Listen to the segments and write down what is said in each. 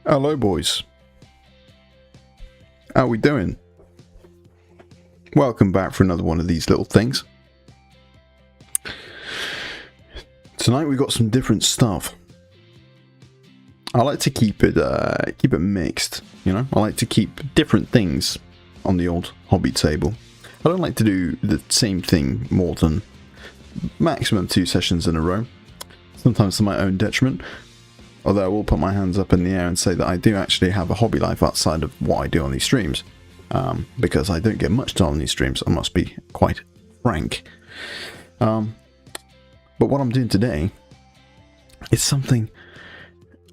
Hello boys, how we doing? Welcome back for another one of these little things. Tonight we got some different stuff. I like to keep it mixed, you know. I like to keep different things on the old hobby table. I don't like to do the same thing more than maximum 2 sessions in a row. Sometimes to my own detriment. Although I will put my hands up in the air and say that I do actually have a hobby life outside of what I do on these streams. Because I don't get much done on these streams, I must be quite frank. But what I'm doing today is something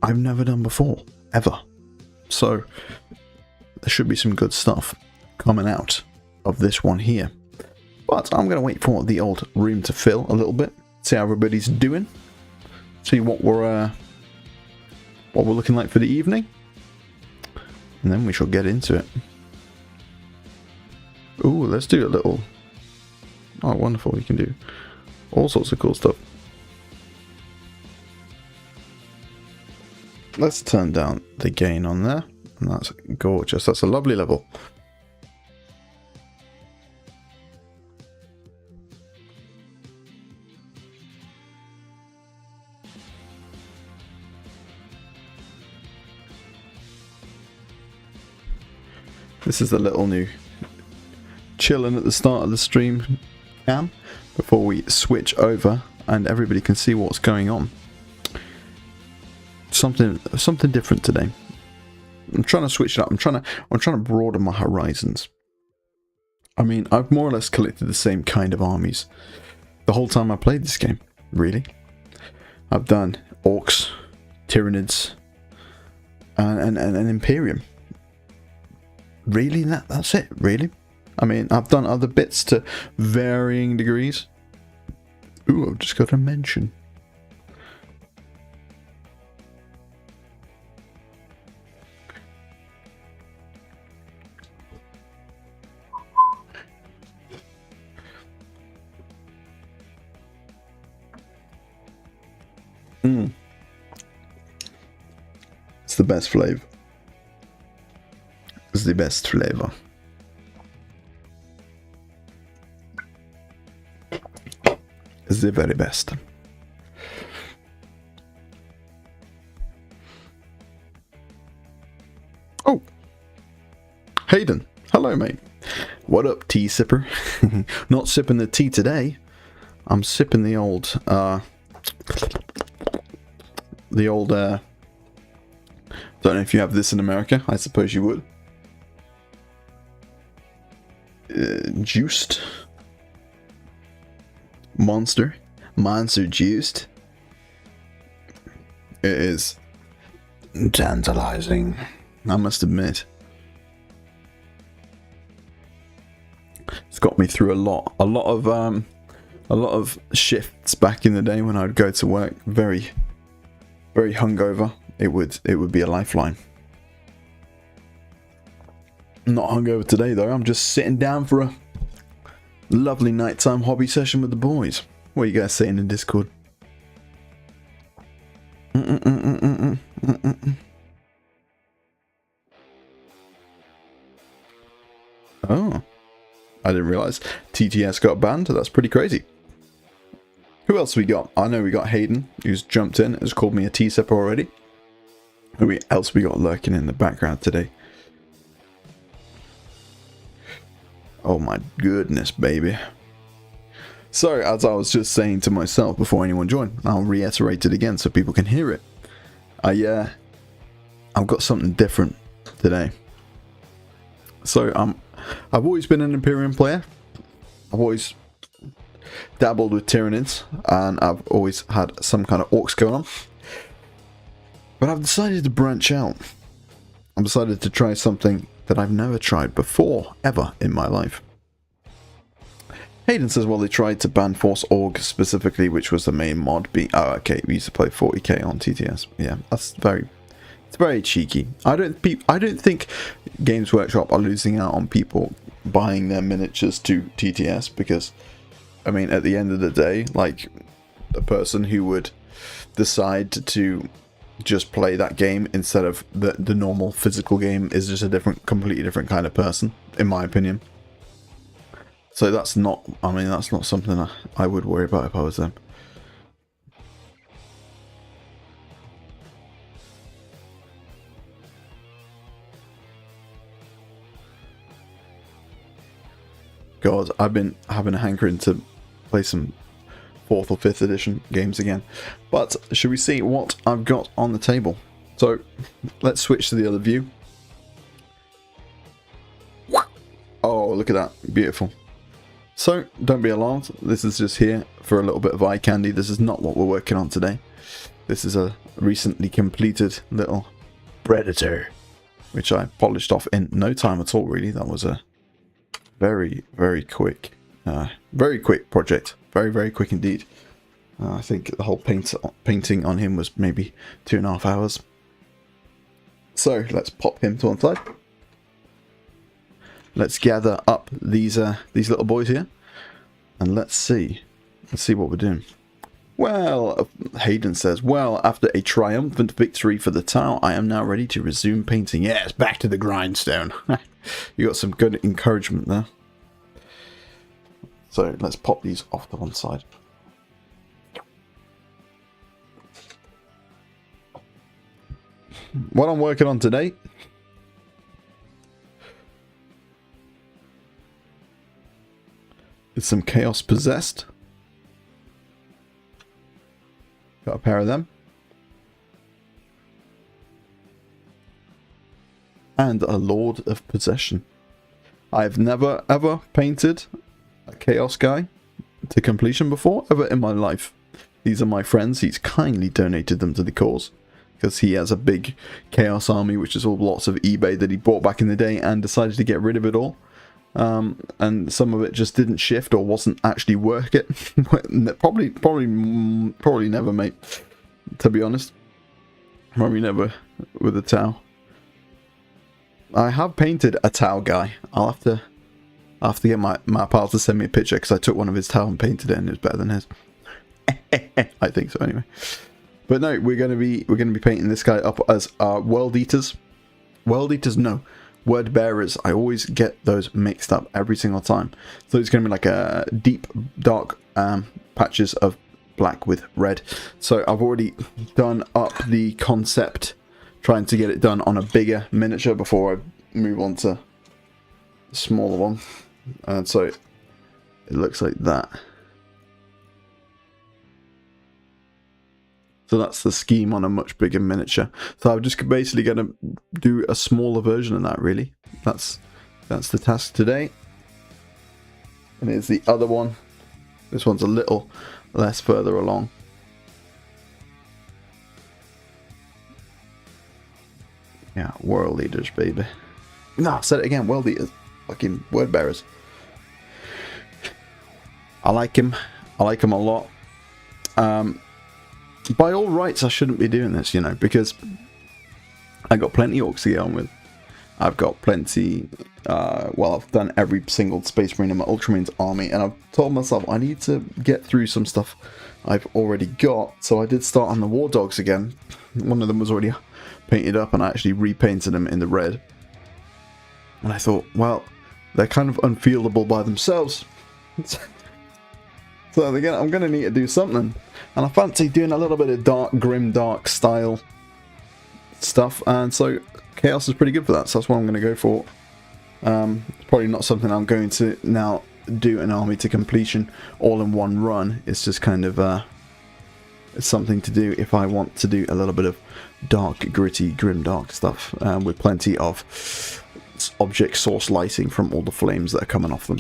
I've never done before, ever. So there should be some good stuff coming out of this one here. But I'm going to wait for the old room to fill a little bit, see how everybody's doing, see what we're looking like for the evening, and then we shall get into it. Ooh, let's do a little... Oh, wonderful, we can do all sorts of cool stuff. Let's turn down the gain on there, and that's gorgeous. That's a lovely level. This is the little new chilling at the start of the stream cam before we switch over and everybody can see what's going on. Something different today. I'm trying to switch it up. I'm trying to broaden my horizons. I mean, I've more or less collected the same kind of armies the whole time I played this game, really. I've done orcs, tyranids, and Imperium. Really, that's it, really. I mean, I've done other bits to varying degrees. Ooh, I've just got a mention. It's the best flavor. It's the best flavor. It's the very best. Oh, Hayden, hello mate. What up, tea sipper? Not sipping the tea today. I'm sipping the old don't know if you have this in America. I suppose you would. Juiced monster juiced. It is tantalizing, I must admit. It's got me through a lot of shifts back in the day when I'd go to work very hungover. It would be a lifeline. Not hungover today though. I'm just sitting down for a lovely nighttime hobby session with the boys. What are you guys saying in Discord? Oh, I didn't realize TTS got banned. That's pretty crazy. Who else we got? I know we got Hayden, who's jumped in, has called me a tea sipper already. Who else we got lurking in the background today? Oh my goodness, baby. So, as I was just saying to myself before anyone joined, I'll reiterate it again so people can hear it. I've got something different today. So, I've always been an Imperium player. I've always dabbled with Tyranids, and I've always had some kind of orcs going on. But I've decided to branch out. I've decided to try something that I've never tried before, ever, in my life. Hayden says, well, they tried to ban Force Org specifically, which was the main mod. Oh, okay, we used to play 40k on TTS. Yeah, it's very cheeky. I don't think Games Workshop are losing out on people buying their miniatures to TTS, because, I mean, at the end of the day, like, a person who would decide to just play that game instead of the normal physical game is just a completely different kind of person, in my opinion. So that's not, I mean, that's not something I would worry about if I was them. God, I've been having a hankering to play some 4th or 5th edition games again. But should we see what I've got on the table? So let's switch to the other view. Oh, look at that. Beautiful. So don't be alarmed. This is just here for a little bit of eye candy. This is not what we're working on today. This is a recently completed little Predator, which I polished off in no time at all, really. That was a very quick project. Very quick indeed. I think the whole painting on him was maybe 2.5 hours. So let's pop him to one side. Let's gather up these little boys here, and let's see what we're doing. Well, Hayden says, well, after a triumphant victory for the Tau, I am now ready to resume painting. Yes, back to the grindstone. You got some good encouragement there. So let's pop these off to one side. What I'm working on today is some Chaos Possessed. Got a pair of them. And a Lord of Possession. I've never ever painted a Chaos guy to completion before, ever in my life. These are my friends. He's kindly donated them to the cause, because he has a big Chaos army, which is all lots of eBay that he bought back in the day and decided to get rid of it all. And some of it just didn't shift or wasn't actually worth it. probably never, mate. To be honest, probably never with a Tau. I have painted a Tau guy. I'll have to get my pal to send me a picture, because I took one of his Tau and painted it, and it was better than his. I think so, anyway. But no, we're gonna be painting this guy up as World Eaters. World Eaters, no. Word Bearers. I always get those mixed up every single time. So it's going to be like a deep, dark patches of black with red. So I've already done up the concept, trying to get it done on a bigger miniature before I move on to the smaller one. And so it looks like that. So that's the scheme on a much bigger miniature. So I'm just basically going to do a smaller version of that, really. That's the task today. And here's the other one. This one's a little less further along. Yeah, World Eaters, baby. No, I said it again, World Eaters. Fucking Word Bearers. I like him. I like him a lot. By all rights, I shouldn't be doing this, you know, because I got plenty orcs to get on with. I've got plenty, well, I've done every single Space Marine in my Ultramarines army, and I've told myself I need to get through some stuff I've already got. So I did start on the War Dogs again. One of them was already painted up, and I actually repainted them in the red. And I thought, well, they're kind of unfieldable by themselves. So again, I'm going to need to do something. And I fancy doing a little bit of dark, grim, dark style stuff. And so Chaos is pretty good for that. So that's what I'm going to go for. It's probably not something I'm going to now do an army to completion all in one run. It's just kind of it's something to do if I want to do a little bit of dark, gritty, grim, dark stuff. With plenty of object source lighting from all the flames that are coming off them.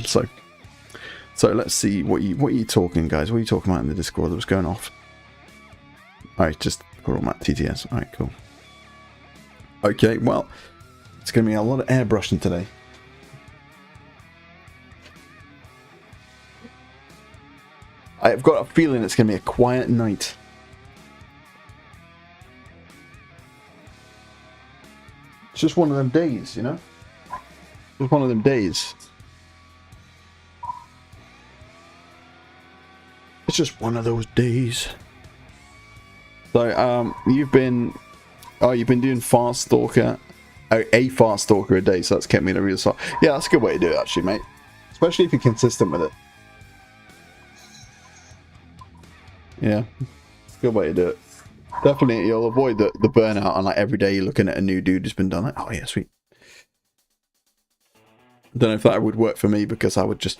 So let's see what you talking, guys. What are you talking about in the Discord that was going off? Alright, just call them at TTS. Alright, cool. Okay, well, it's going to be a lot of airbrushing today. I've got a feeling it's going to be a quiet night. It's just one of them days, you know? It's one of them days. It's just one of those days. So, you've been doing Fast Stalker, a Fast Stalker a day, so that's kept me in a real slot. Yeah, that's a good way to do it, actually, mate. Especially if you're consistent with it. Yeah, it's a good way to do it. Definitely, you'll avoid the burnout on like every day you're looking at a new dude who's been done. Like, oh yeah, sweet. Don't know if that would work for me because I just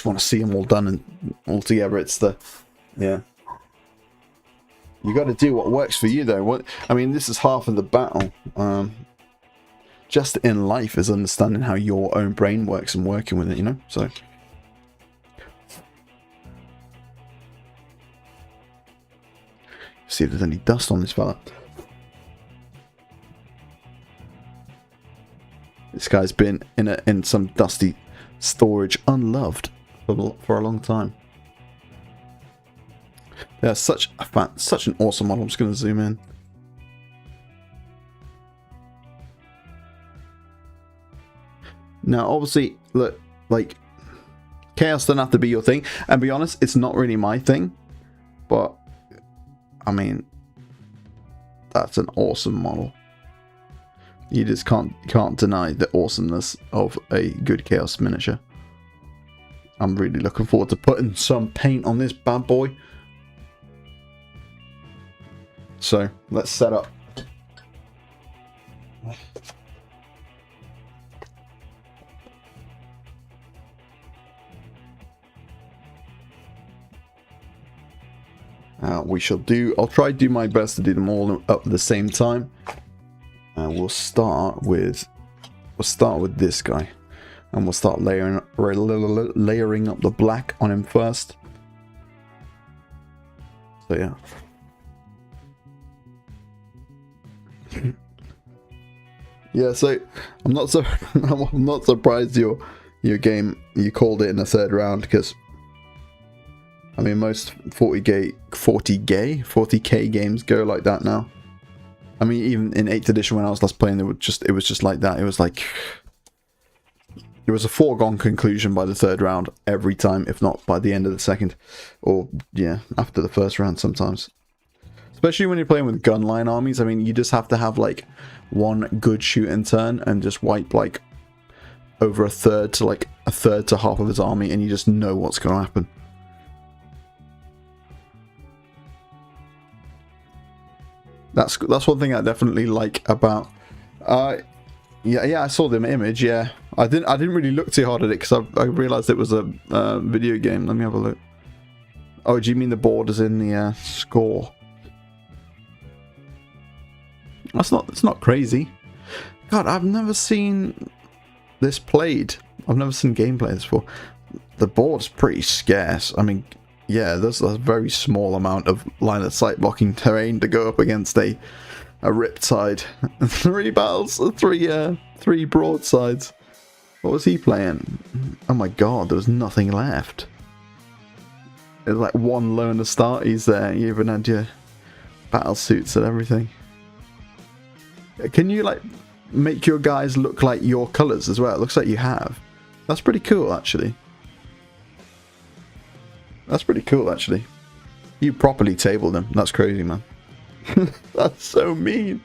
want to see them all done and all together. It's the, yeah. You got to do what works for you, though. I mean, this is half of the battle. Just in life is understanding how your own brain works and working with it, you know? So. See if there's any dust on this fella. This guy's been in some dusty storage, unloved for a long time. Yeah, such an awesome model. I'm just going to zoom in. Now, obviously, look, like, chaos doesn't have to be your thing. And be honest, it's not really my thing. But, I mean, that's an awesome model. You just can't deny the awesomeness of a good chaos miniature. I'm really looking forward to putting some paint on this bad boy. So, let's set up. I'll try to do my best to do them all up at the same time. And we'll start with this guy. And we'll start layering up the black on him first. So yeah. Yeah, so I'm not surprised your game you called it in the third round, because I mean most 40k games go like that now. I mean, even in 8th edition when I was last playing, it was just like that. It was like it was a foregone conclusion by the third round every time, if not by the end of the second, or yeah, after the first round sometimes. Especially when you're playing with gunline armies. I mean, you just have to have like one good shoot and turn and just wipe like over a third to half of his army, and you just know what's going to happen. That's one thing I definitely like about. Yeah, I saw the image. Yeah, I didn't really look too hard at it because I realized it was a video game. Let me have a look. Oh, do you mean the borders in the score? It's not crazy. God, I've never seen this played. I've never seen gameplay this before. The board's pretty scarce. I mean, yeah, there's a very small amount of line of sight blocking terrain to go up against a riptide. 3 battles, 3 broadsides. What was he playing? Oh my god, there was nothing left. There's like one lone Astartes there. You even had your battle suits and everything. Can you like make your guys look like your colours as well? It looks like you have. That's pretty cool, actually. That's pretty cool, actually. You properly tabled them. That's crazy, man. That's so mean.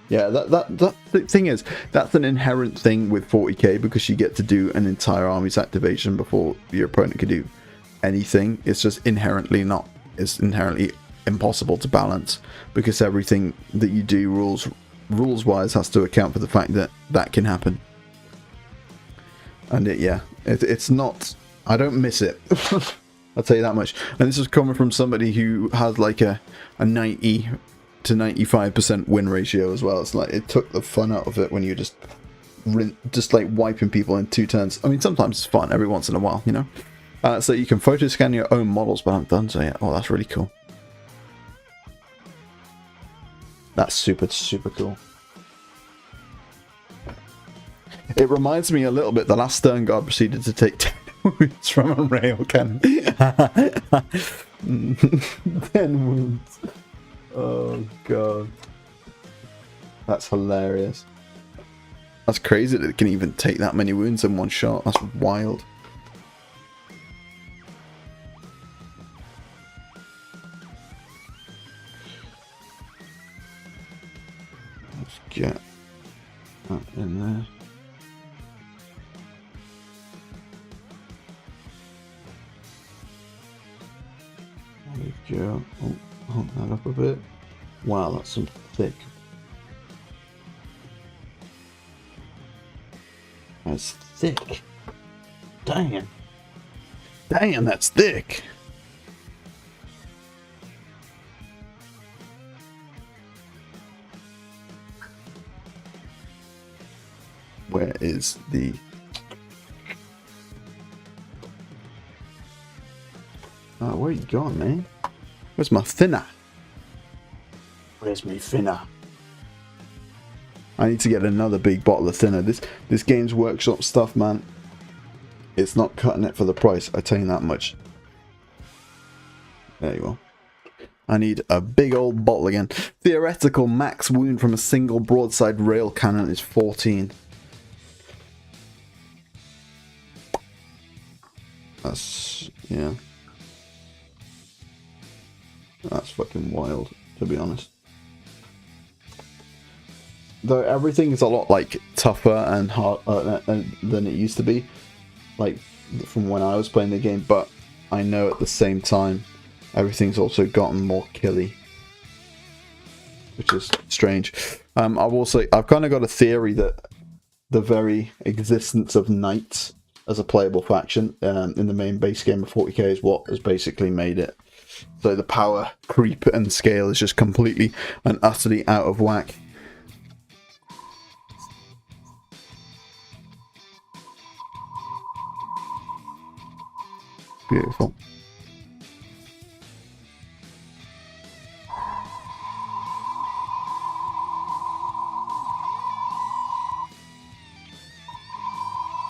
Yeah, that the thing is, that's an inherent thing with 40k, because you get to do an entire army's activation before your opponent can do anything. It's just inherently impossible to balance, because everything that you do rules wise has to account for the fact that that can happen. And it's not, I don't miss it. I'll tell you that much. And this is coming from somebody who has like a 90 to 95% win ratio as well. It's like, it took the fun out of it when you just like wiping people in 2 turns. I mean, sometimes it's fun every once in a while, you know. So you can photo scan your own models, but I haven't done so yet. Oh, that's really cool. That's super cool. It reminds me a little bit, the last Stern Guard proceeded to take 10 wounds from a rail cannon. 10 wounds. Oh god. That's hilarious. That's crazy that it can even take that many wounds in one shot. That's wild. in there. There we go. Oh, hold that up a bit. Wow, that's some thick. That's thick. Damn. Damn, that's thick. Where is the... Oh, where you gone, man? Where's my thinner? Where's my thinner? I need to get another big bottle of thinner. This Games Workshop stuff, man. It's not cutting it for the price, I tell you that much. There you are. I need a big old bottle again. Theoretical max wound from a single broadside rail cannon is 14. That's, yeah. That's fucking wild, to be honest. Though everything is a lot, like, tougher and hard than it used to be. Like, from when I was playing the game, but I know at the same time, everything's also gotten more killy. Which is strange. I've kind of got a theory that the very existence of knights as a playable faction in the main base game of 40k is what has basically made it. So the power creep and scale is just completely and utterly out of whack. Beautiful.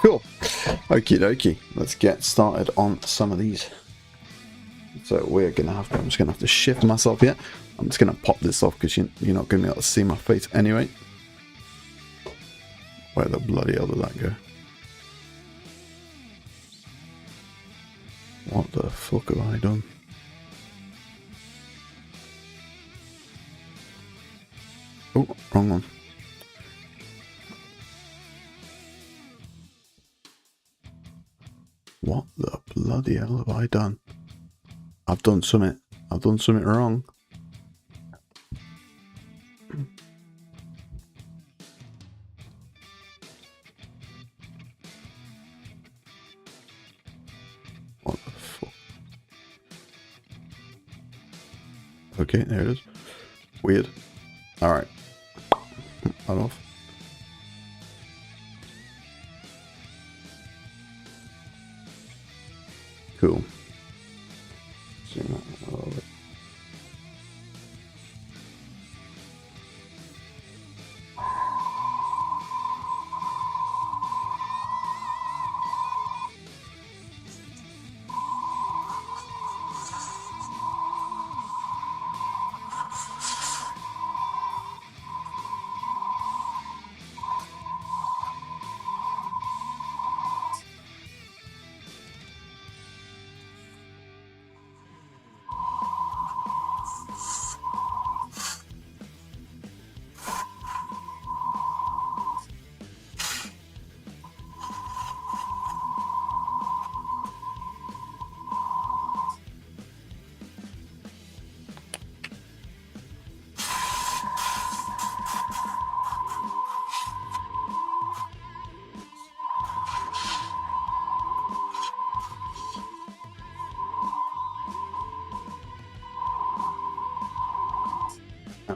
Cool. Okie dokie. Let's get started on some of these. So we're gonna have to, I'm just gonna have to shift myself here. I'm just gonna pop this off because you're not gonna be able to see my face anyway. Where the bloody hell did that go? What the fuck have I done? Oh, wrong one. What the bloody hell have I done? I've done something wrong. What the fuck? Okay, there it is. Weird. Alright. That off. Cool. Zoom that a little bit.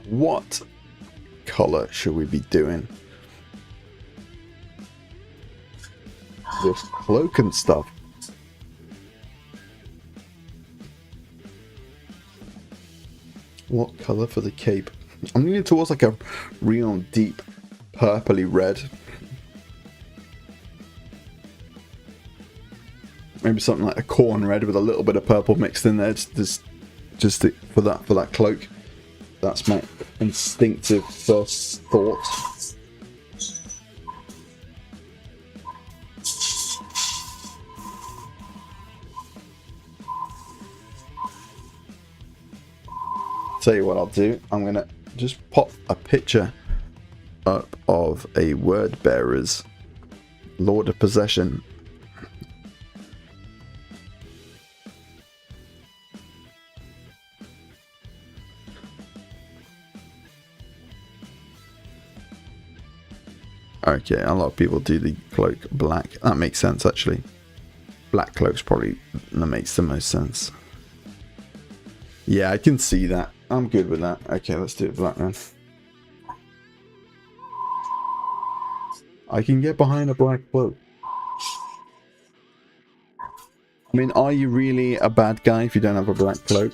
What color should we be doing? This cloak and stuff. What color for the cape? I'm leaning towards like a real deep purpley red. Maybe something like a corn red with a little bit of purple mixed in there, just for that cloak. That's my instinctive first thought. Tell you what I'll do. I'm gonna just pop a picture up of a word bearer's Lord of Possession. Okay, a lot of people do the cloak black. That makes sense, actually. Black cloak's probably that makes the most sense. Yeah, I can see that. I'm good with that. Okay, let's do it black then. I can get behind a black cloak. I mean, are you really a bad guy if you don't have a black cloak?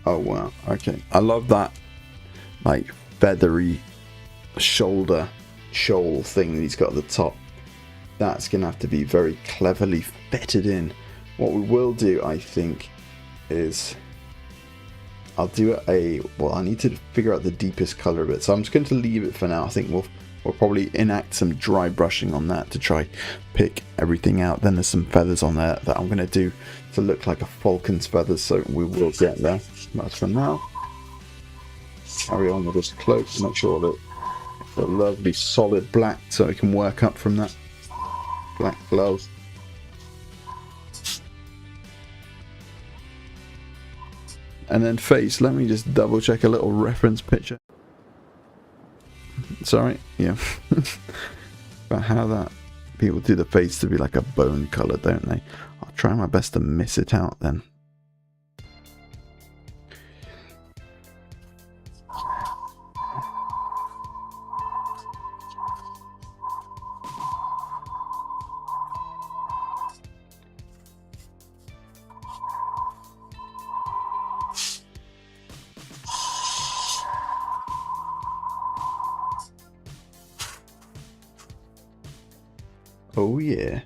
Oh wow, okay. I love that, like, feathery shoulder shoal thing that he's got at the top. That's gonna have to be very cleverly fitted in. What we will do, I think, is I'll do I need to figure out the deepest color of it, so I'm just going to leave it for now. I think we'll probably enact some dry brushing on that to try pick everything out. Then there's some feathers on there that I'm going to do to look like a falcon's feathers, so we will get there. That's for now. Carry on with this cloak to make sure that it's a lovely solid black, so we can work up from that. Black gloves. And then face, let me just double check a little reference picture. Sorry, yeah. But how that people do the face to be like a bone colour, don't they? I'll try my best to miss it out then. Oh yeah.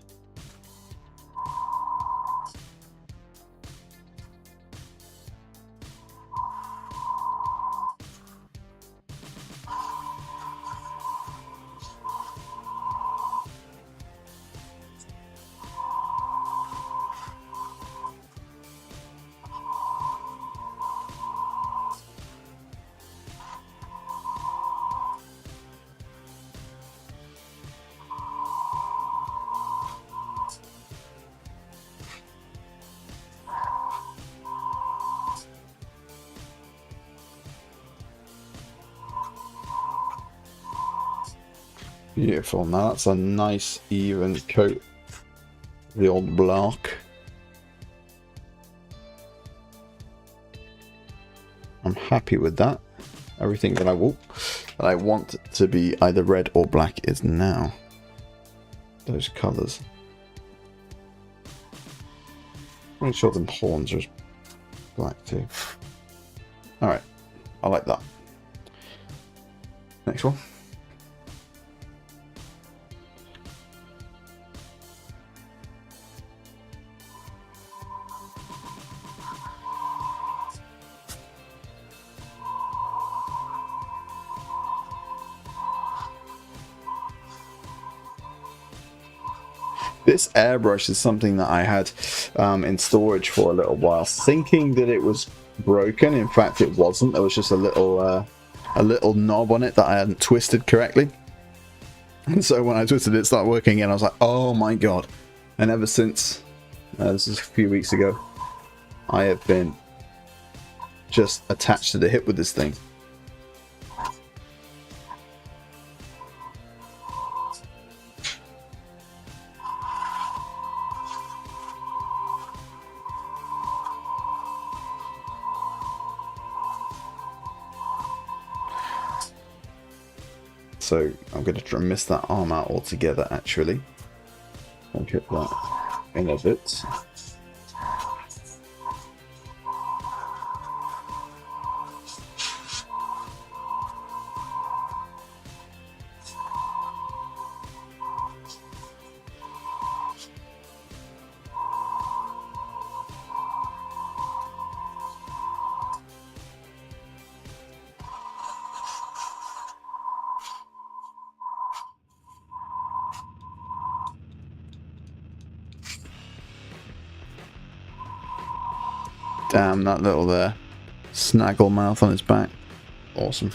Beautiful. Now that's a nice even coat. The old block. I'm happy with that. Everything that I want to be either red or black is now those colours. I'm sure them horns are black too. Alright, I like that. Next one. This airbrush is something that I had in storage for a little while, thinking that it was broken. In fact, it wasn't. There was just a little knob on it that I hadn't twisted correctly. And so when I twisted it, it started working again. I was like, oh my god. And ever since, this is a few weeks ago, I have been just attached to the hip with this thing. so I'm going to try and miss that arm out altogether, actually. I'll get that in a bit. Damn, that little snaggle mouth on his back. Awesome.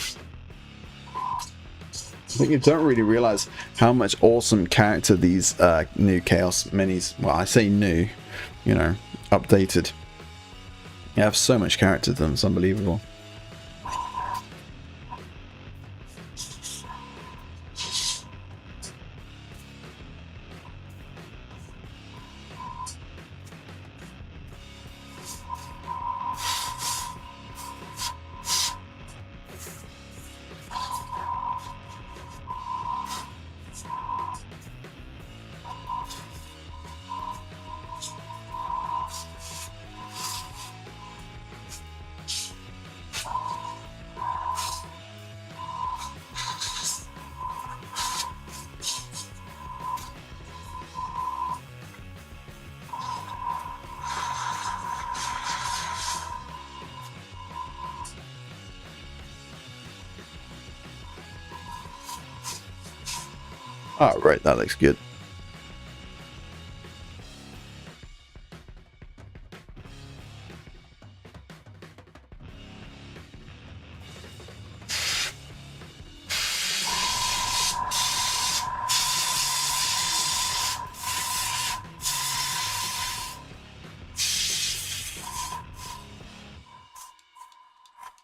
I think you don't really realize how much awesome character these new Chaos Minis, well, I say new, you know, updated. You have so much character to them, it's unbelievable. Oh, right, that looks good.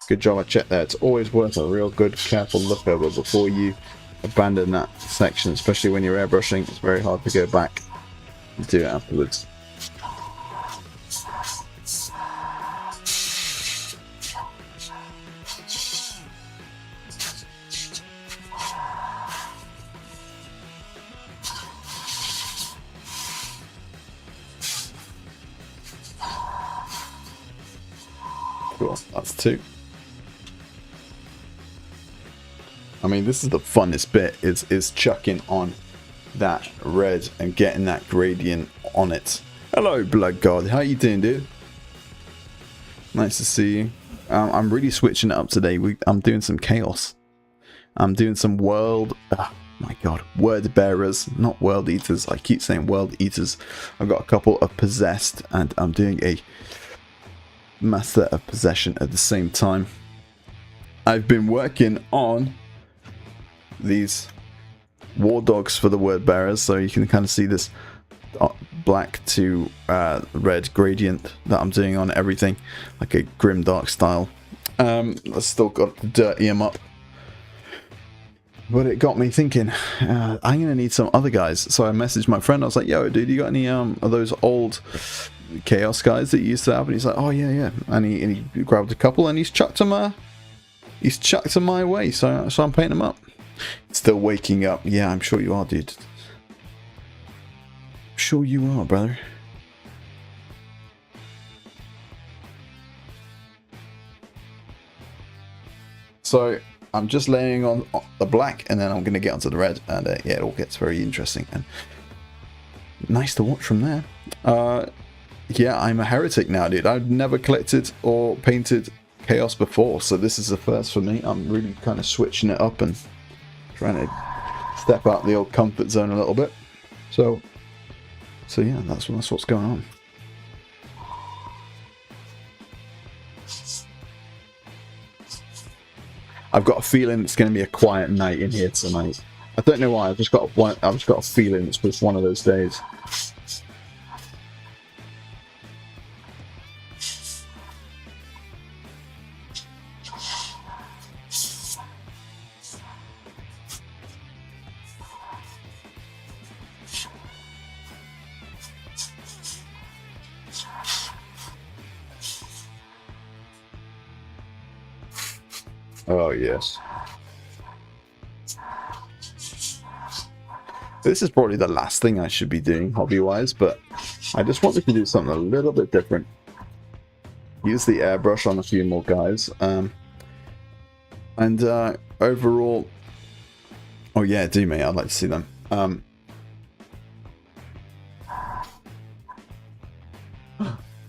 Good job, I checked there. It's always worth a real good, careful look over before you abandon that section, especially when you're airbrushing. It's very hard to go back and do it afterwards. Cool, that's 2. I mean, this is the funnest bit, is chucking on that red and getting that gradient on it. Hello, Blood God. How you doing, dude? Nice to see you. I'm really switching it up today. I'm doing some chaos. I'm doing some world... Oh, my God. Word bearers, not world eaters. I keep saying world eaters. I've got a couple of possessed, and I'm doing a master of possession at the same time. I've been working on these war dogs for the word bearers, so you can kind of see this black to red gradient that I'm doing on everything, like a grim dark style. I've still got to dirty them up, but it got me thinking, I'm gonna need some other guys. So I messaged my friend. I was like, yo dude, you got any of those old chaos guys that you used to have? And he's like, oh yeah, and he grabbed a couple and he's chucked them my way, so I'm painting them up. Still waking up. Yeah, I'm sure you are, dude. I'm sure you are, brother. So I'm just laying on the black, and then I'm going to get onto the red, and yeah, it all gets very interesting and nice to watch from there. Yeah, I'm a heretic now, dude. I've never collected or painted chaos before, so this is the first for me. I'm really kind of switching it up and trying to step out the old comfort zone a little bit. So yeah, that's what's going on. I've got a feeling it's going to be a quiet night in here tonight. I don't know why. I've just got a feeling it's just one of those days. Oh, yes. This is probably the last thing I should be doing hobby-wise, but I just wanted to do something a little bit different. Use the airbrush on a few more guys. And overall... Oh yeah, do mate, I'd like to see them.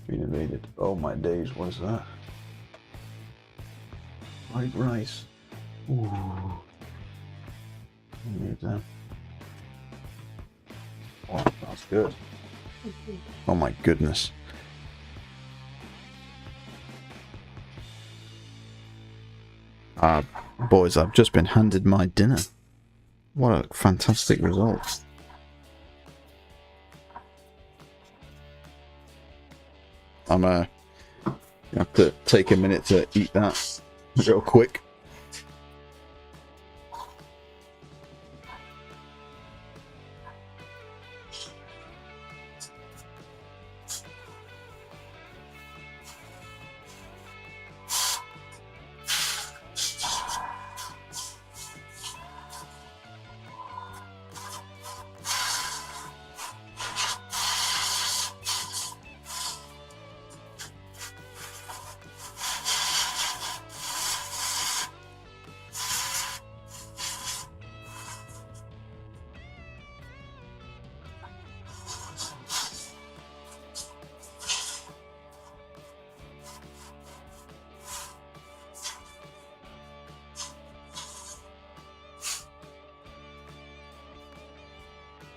Being invaded. Oh my days, what is that? Fried rice. Ooh. Need that. Oh, that's good. Oh my goodness. Boys, I've just been handed my dinner. What a fantastic result. I'm gonna have to take a minute to eat that real quick.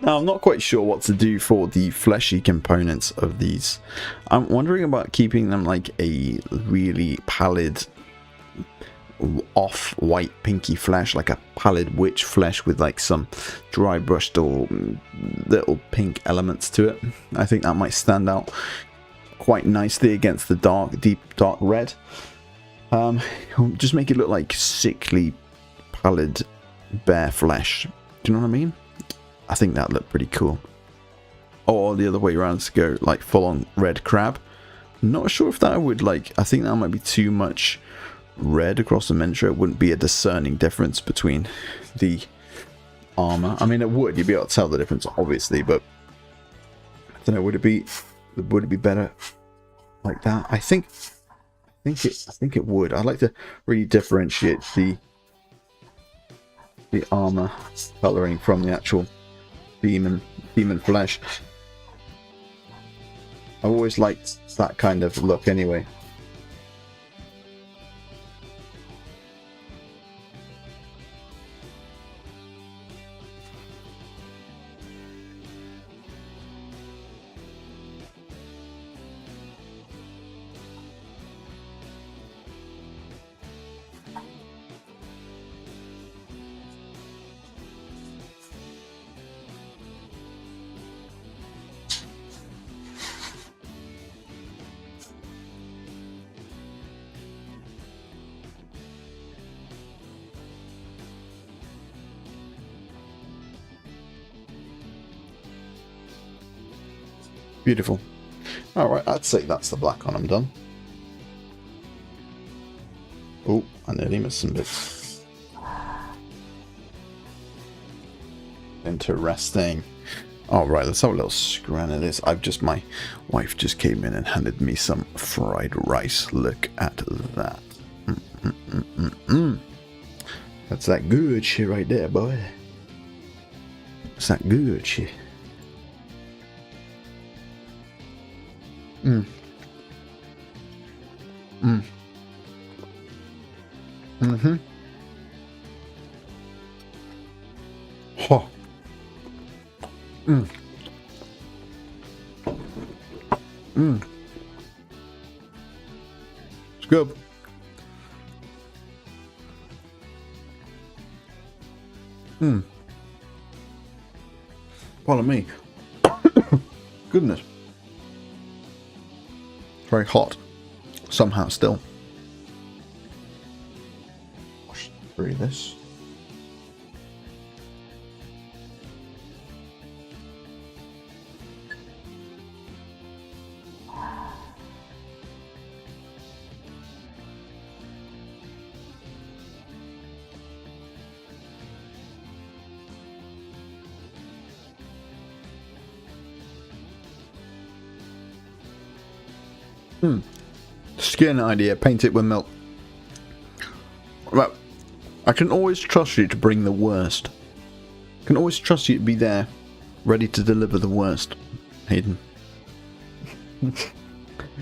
Now, I'm not quite sure what to do for the fleshy components of these. I'm wondering about keeping them like a really pallid, off-white pinky flesh, like a pallid witch flesh with like some dry brushed or little pink elements to it. I think that might stand out quite nicely against the deep dark red. Just make it look like sickly, pallid, bare flesh. Do you know what I mean? I think that looked pretty cool. Or the other way around, to go like full on red crab. Not sure if that would like, I think that might be too much red across the miniature. It wouldn't be a discerning difference between the armor. I mean, it would, you'd be able to tell the difference obviously, but I don't know, would it be better like that? I think it would. I'd like to really differentiate the armor coloring from the actual demon flesh. I always liked that kind of look anyway. Beautiful. Alright, I'd say that's the black on them done. Oh, I nearly missed some bits. Interesting. Alright, let's have a little scran at this. My wife just came in and handed me some fried rice. Look at that. That's that good shit right there, boy. That's that good shit. Oh. It's good. Pardon me. Goodness. Very hot. Somehow still. Wash through this. Skin idea. Paint it with milk. Well, I can always trust you to bring the worst. I can always trust you to be there, ready to deliver the worst, Hayden.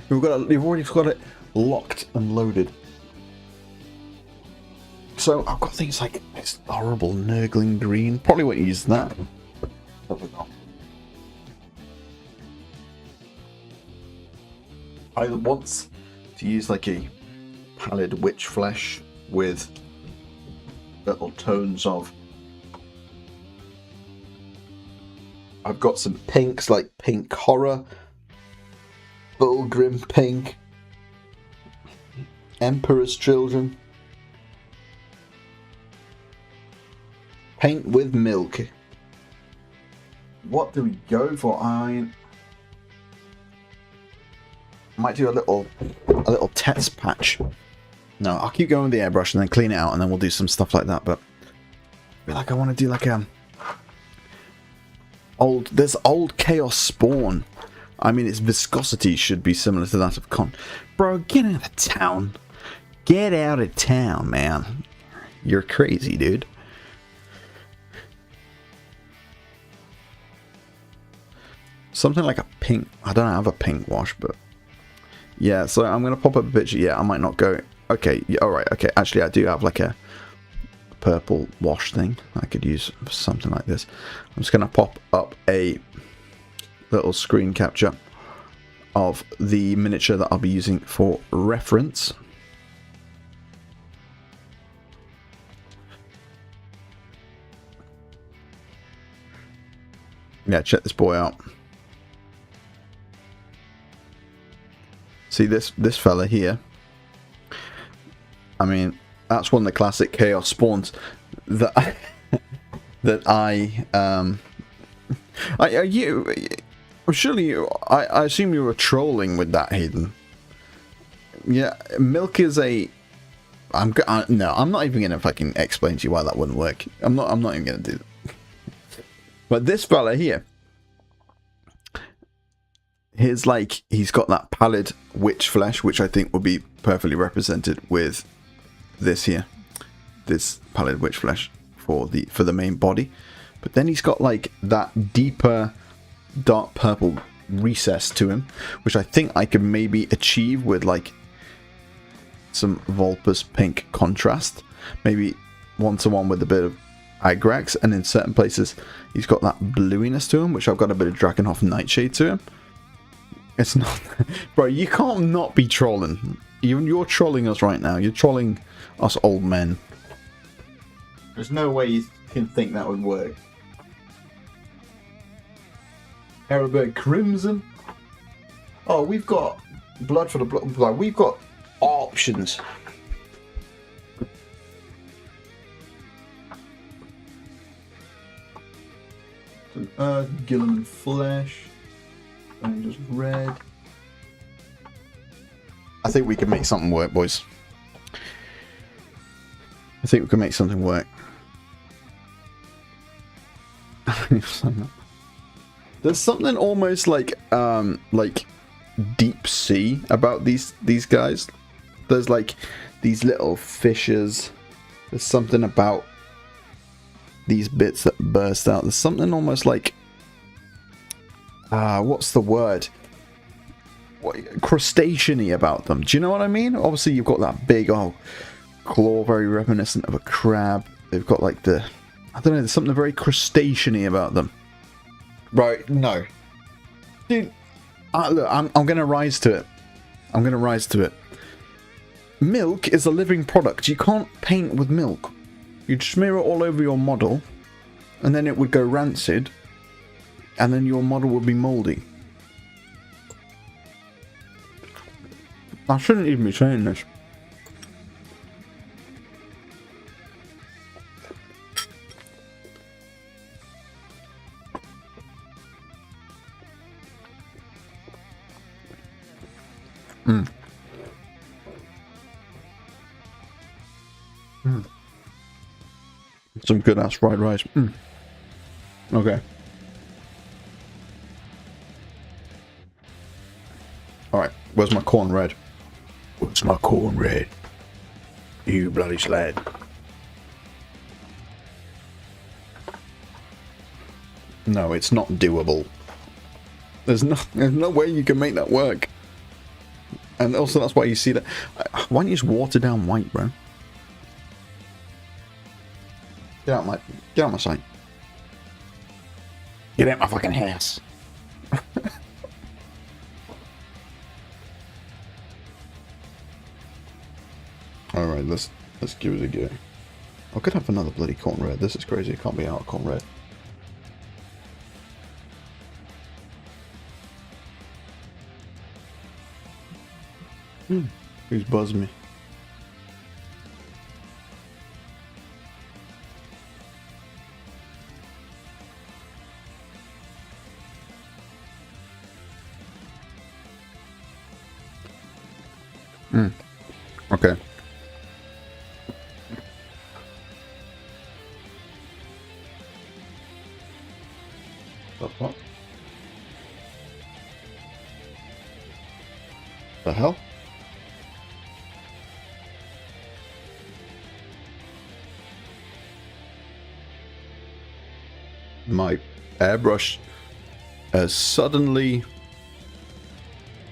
You've already got it locked and loaded. So I've got things like this horrible nurgling green. Probably won't use that. I want to use like a pallid witch flesh with little tones of. I've got some pinks like pink horror, Bullgrim pink, Emperor's Children. Paint with milk. What do we go for? I might do a little test patch. No, I'll keep going with the airbrush and then clean it out, and then we'll do some stuff like that. But I feel like I want to do like there's old Chaos Spawn. I mean, its viscosity should be similar to that of Bro, get out of town. Get out of town, man. You're crazy, dude. Something like a pink. I don't have a pink wash, but yeah. So I'm gonna pop up a picture. Yeah, I might not go. Okay. Yeah, all right. Okay. Actually, I do have like a purple wash thing I could use for something like this. I'm just gonna pop up a little screen capture of the miniature that I'll be using for reference. Yeah, check this boy out. See this fella here. I mean, that's one of the classic Chaos Spawns that I assume you were trolling with that, Hayden. Yeah, milk is a. No, I'm not even gonna fucking explain to you why that wouldn't work. I'm not even gonna do that. But this fella here, he's got that pallid witch flesh, which I think would be perfectly represented with this here, this pallid witch flesh for the main body. But then he's got like that deeper dark purple recess to him, which I think I could maybe achieve with like some Vulpus pink contrast, maybe 1-to-1 with a bit of Agrax, and in certain places he's got that bluiness to him, which I've got a bit of Drakenhof Nightshade to him. It's not, bro, you can't not be trolling. You're trolling us right now. You're trolling us old men. There's no way you can think that would work. Araberg Crimson. Oh, we've got Blood for the Blood. We've got options. Gilliman Flesh. And just red. I think we can make something work, boys. I think we can make something work. There's something almost like deep sea about these guys. There's like these little fishes. There's something about these bits that burst out. There's something almost like what's the word? Crustacean-y about them. Do you know what I mean? Obviously, you've got that big claw, very reminiscent of a crab. They've got like I don't know. There's something very crustacean-y about them. Right? No, dude. Look, I'm gonna rise to it. I'm gonna rise to it. Milk is a living product. You can't paint with milk. You'd smear it all over your model, and then it would go rancid, and then your model would be moldy. I shouldn't even be saying this. Some good ass fried rice. Okay. Alright. Where's my corn red? Where's my corn red? You bloody sled. No, it's not doable. There's no way you can make that work. And also that's why you see that. Why don't you just water down white, bro? Get out my sight. Get out my fucking house. Alright, let's give it a go. I could have another bloody corn red. This is crazy. It can't be out of corn red. Who's buzzed me? Okay. What? The hell? My airbrush has suddenly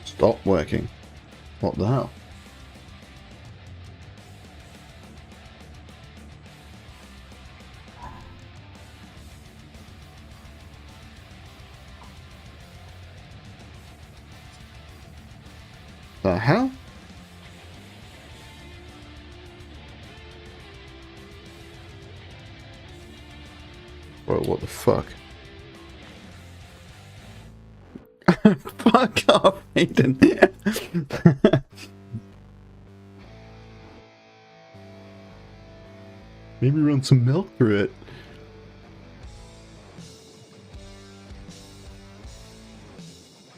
stopped working. What the hell? The hell? Bro, what the fuck? Fuck off, Hayden. Maybe run some milk through it.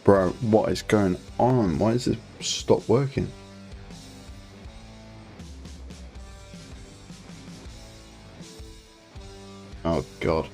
Bro, what is going on? Why does this stop working? Oh god.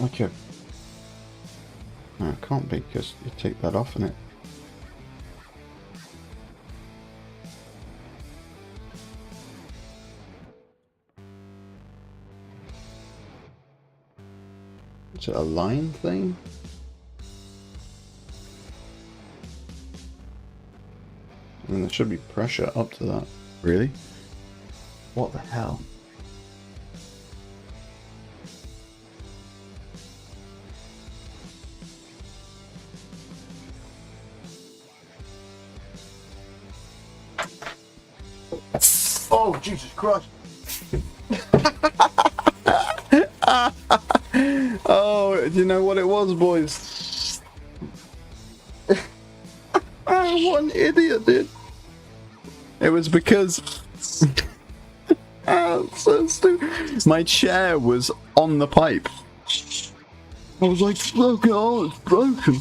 Okay. No, it can't be because you take that off and it. Is it a line thing? I mean, there should be pressure up to that. Really? What the hell? Oh, Jesus Christ. Oh, do you know what it was, boys? What an idiot, dude. It was because... so stupid. My chair was on the pipe. I was like, look, oh, it's broken.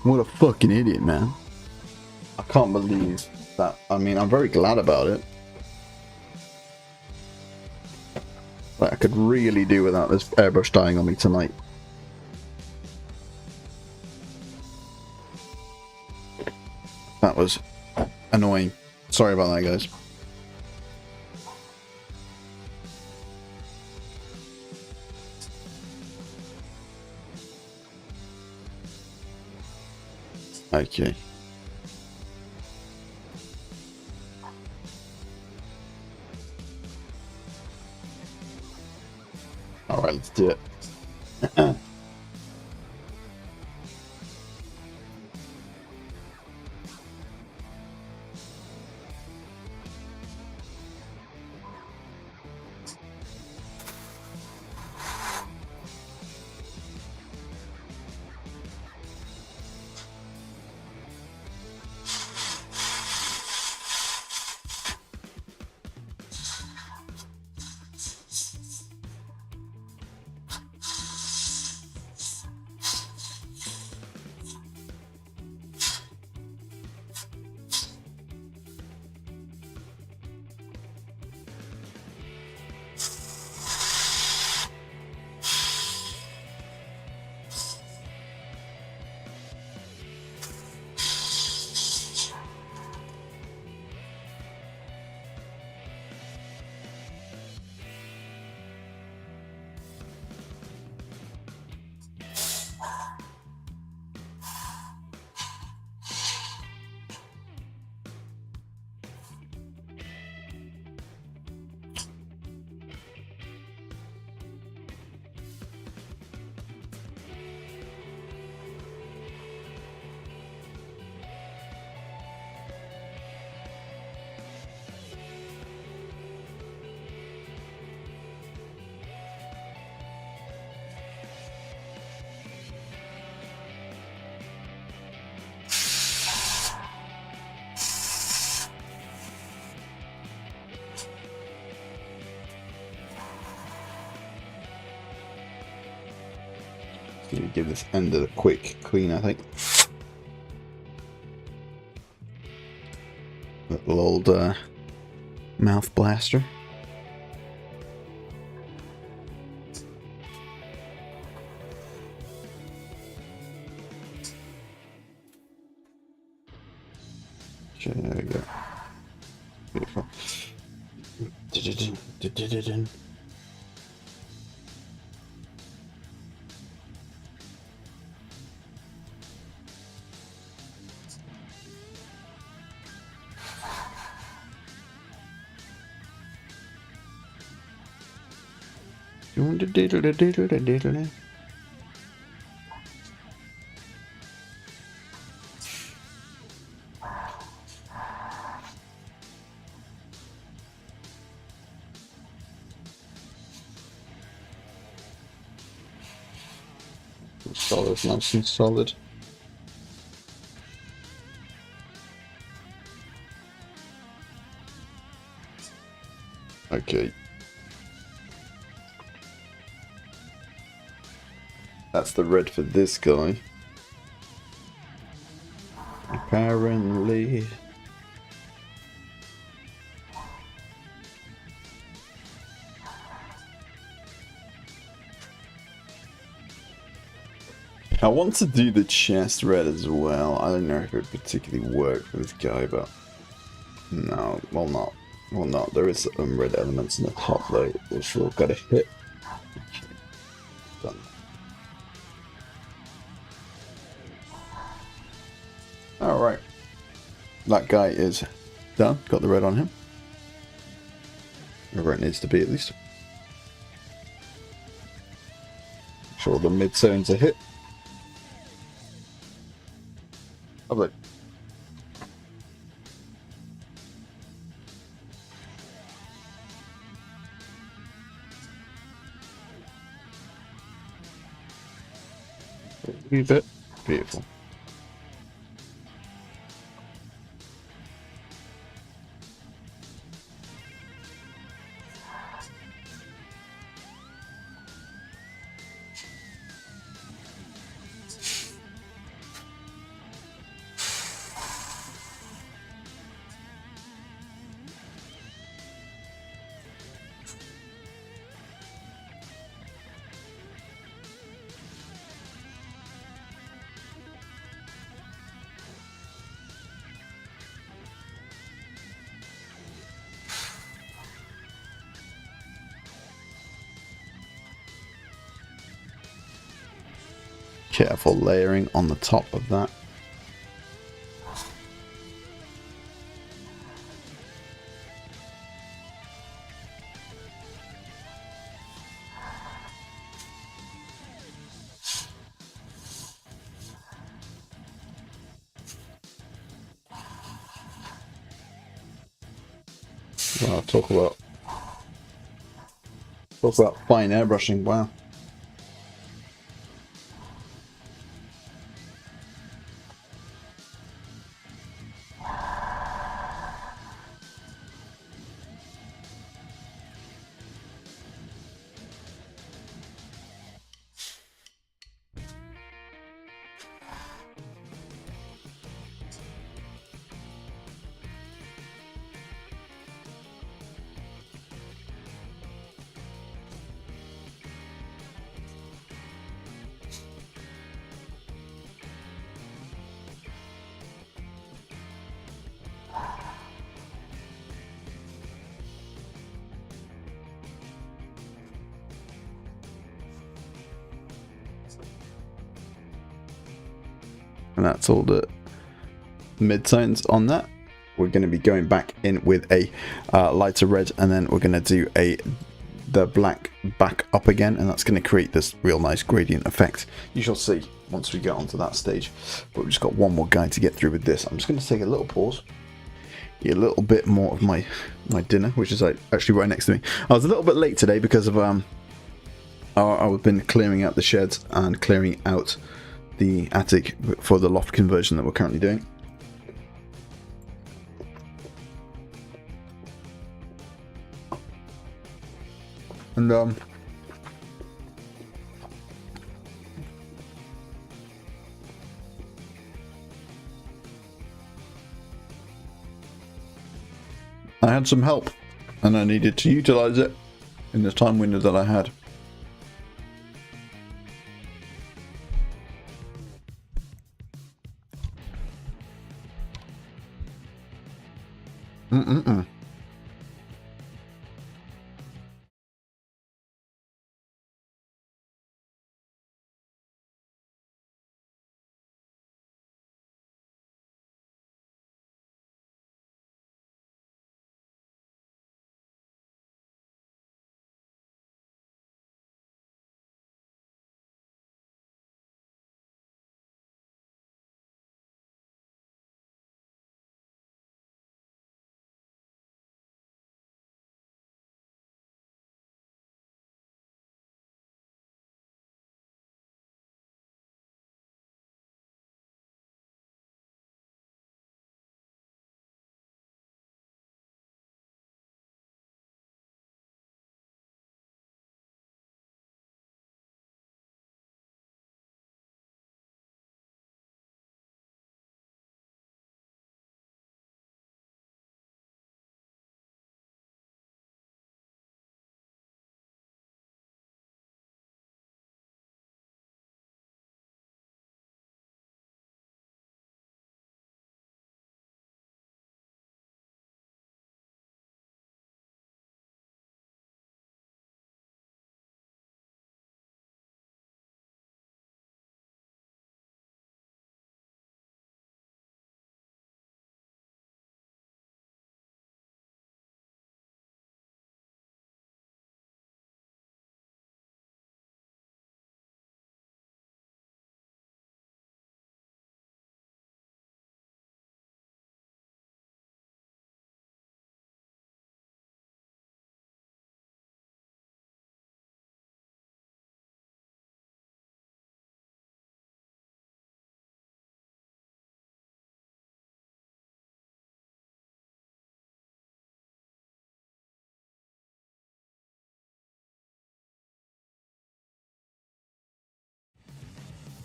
What a fucking idiot, man. I can't believe that. I mean, I'm very glad about it. Like, I could really do without this airbrush dying on me tonight. That was annoying. Sorry about that, guys. Okay. Alright, let's do it. Gonna give this end a quick clean, I think. Little old mouth blaster. There we go. Beautiful. Solid, nice and solid. Okay. That's the red for this guy. Apparently. I want to do the chest red as well. I don't know if it would particularly work for this guy, but no, well not. Well not. There is some red elements in the top though, which we've got to hit. Done. Alright. That guy is done. Got the red on him. Wherever it needs to be at least. Sure the mid zones are hit. Lovely. A wee bit. Beautiful. Careful layering on the top of that. Wow, talk about fine airbrushing. Wow. And that's all the mid-tones on that. We're going to be going back in with a lighter red, and then we're going to do the black back up again, and that's going to create this real nice gradient effect. You shall see once we get onto that stage. But we've just got one more guy to get through with this. I'm just going to take a little pause, eat a little bit more of my dinner, which is actually right next to me. I was a little bit late today because of I've been clearing out the sheds and clearing out the attic for the loft conversion that we're currently doing. And had some help, and I needed to utilize it in the time window that I had.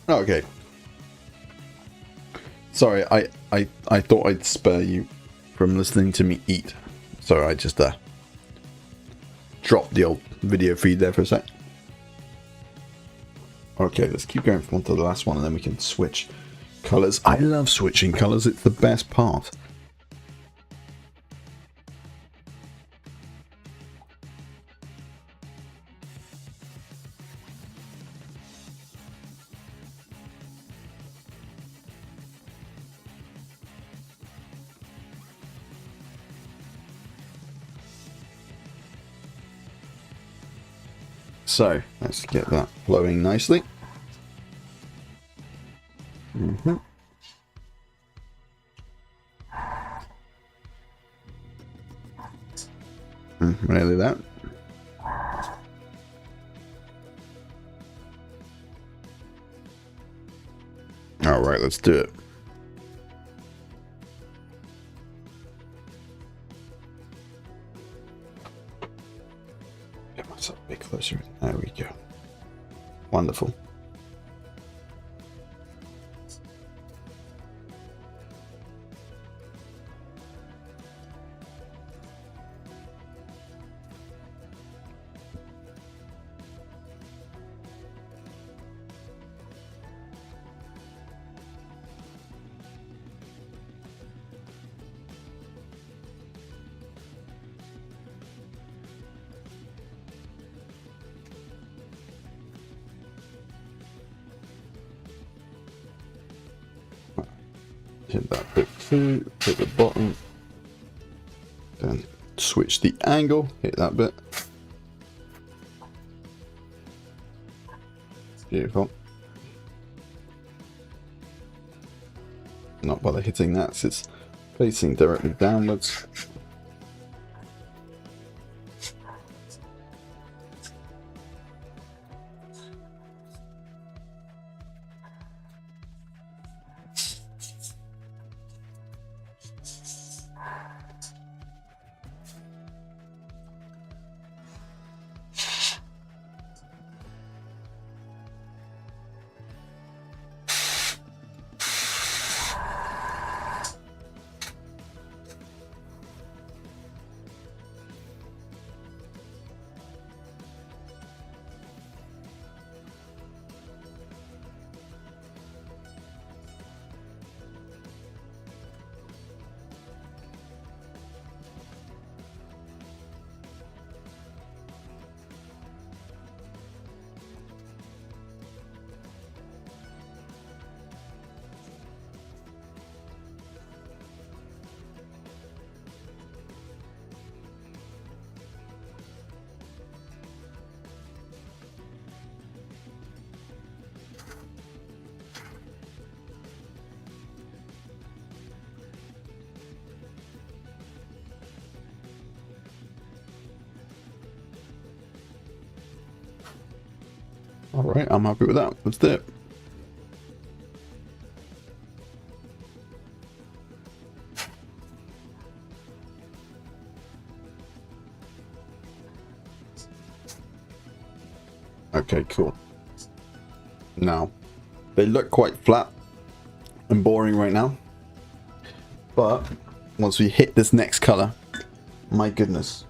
Okay. Sorry, I thought I'd spare you from listening to me eat. So I just dropped the old video feed there for a sec. Okay, let's keep going from one to the last one and then we can switch colours. I love switching colours, it's the best part. So, let's get that flowing nicely. Nearly that. Alright, let's do it. Get myself a bit closer. There we go. Wonderful. Hit that bit too, hit the bottom, then switch the angle, hit that bit. Beautiful. Not bother hitting that, so it's facing directly downwards. Alright, I'm happy with that. Let's do it. Okay, cool. Now, they look quite flat and boring right now. But once we hit this next color, my goodness.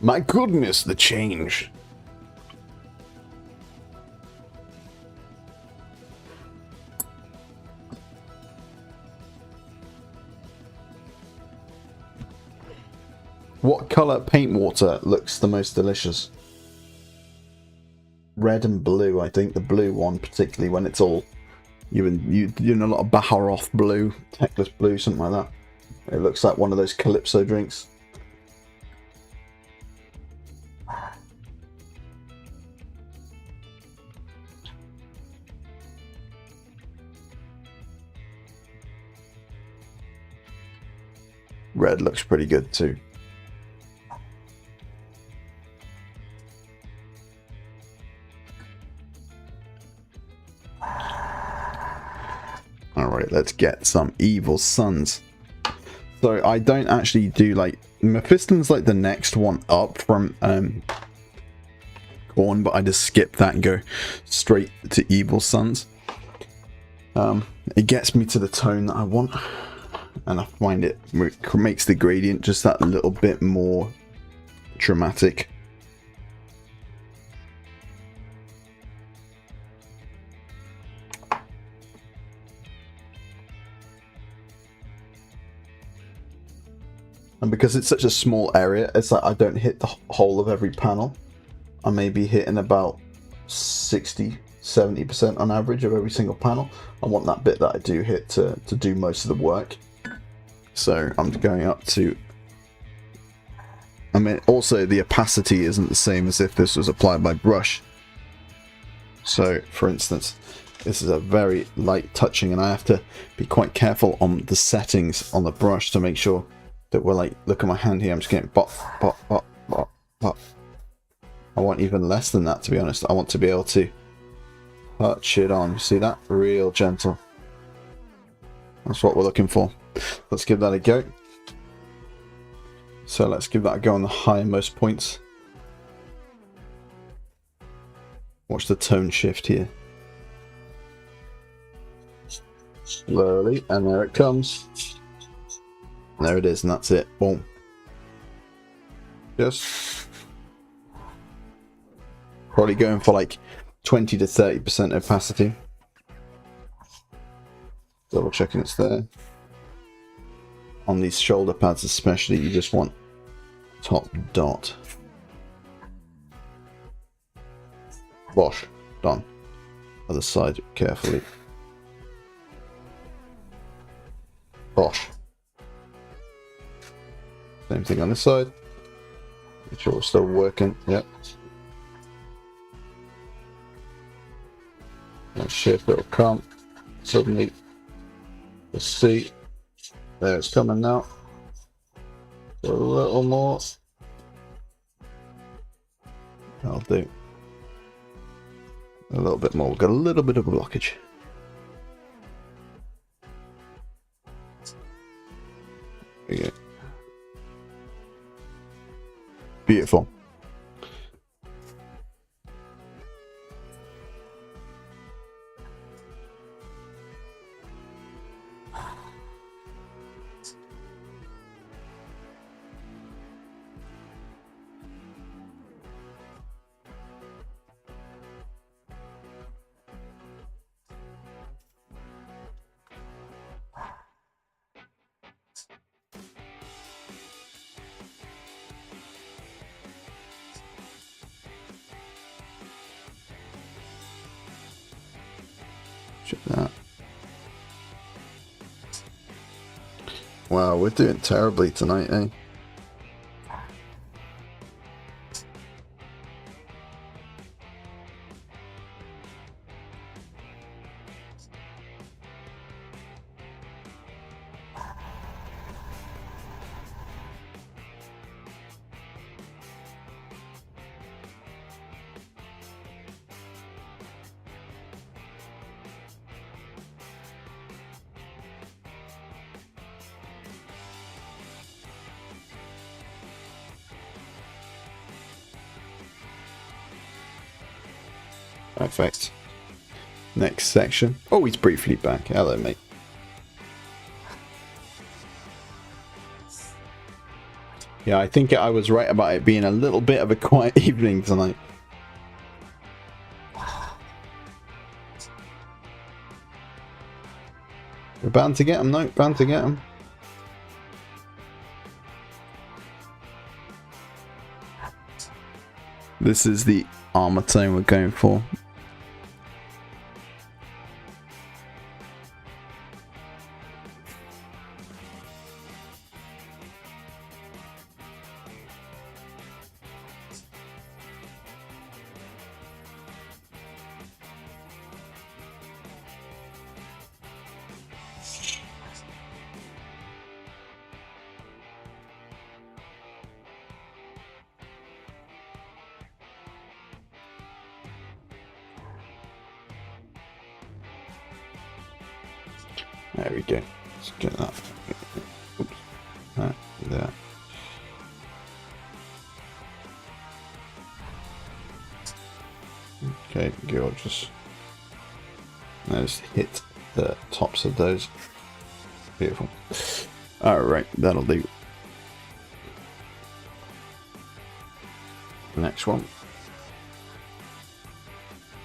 My goodness, the change. What color paint water looks the most delicious? Red and blue, I think. The blue one, particularly when it's all you're in a lot of Baharoth blue, Teclis blue, something like that. It looks like one of those Calypso drinks. Red looks pretty good too. Alright, let's get some Evil Sons. So I don't actually do like... Mephiston's like the next one up from Corn, but I just skip that and go straight to Evil Sons. It gets me to the tone that I want, and I find it makes the gradient just that little bit more dramatic. And because it's such a small area, it's like I don't hit the whole of every panel. I may be hitting about 60-70% on average of every single panel. I want that bit that I do hit to do most of the work. So I'm going up to... I mean, also the opacity isn't the same as if this was applied by brush. So, for instance, this is a very light touching, and I have to be quite careful on the settings on the brush to make sure that we're like, look at my hand here, I'm just getting bop, bop, bop, bop, bop. I want even less than that, to be honest. I want to be able to touch it on. See that? Real gentle. That's what we're looking for. Let's give that a go. So let's give that a go on the highermost points. Watch the tone shift here. Slowly, and there it comes. There it is, and that's it. Boom. Just probably going for like 20 to 30% opacity. Double checking it's there. On these shoulder pads especially, you just want top dot. Bosh. Done. Other side carefully. Bosh. Same thing on this side. Make sure we're still working. Yep. Let's see if it'll come. Suddenly, let's see. There, it's coming now. A little more. That'll do. A little bit more. We've got a little bit of a blockage. There you go. Beautiful. Check that. Wow, we're doing terribly tonight, eh? Perfect. Next section. Oh, he's briefly back. Hello, mate. Yeah, I think I was right about it being a little bit of a quiet evening tonight. We're bound to get him, no, bound to get him. This is the armor tone we're going for. There we go. Let's get that. Oops. That, there. Okay, gorgeous. Now just hit the tops of those. Beautiful. Alright, that'll do. Next one.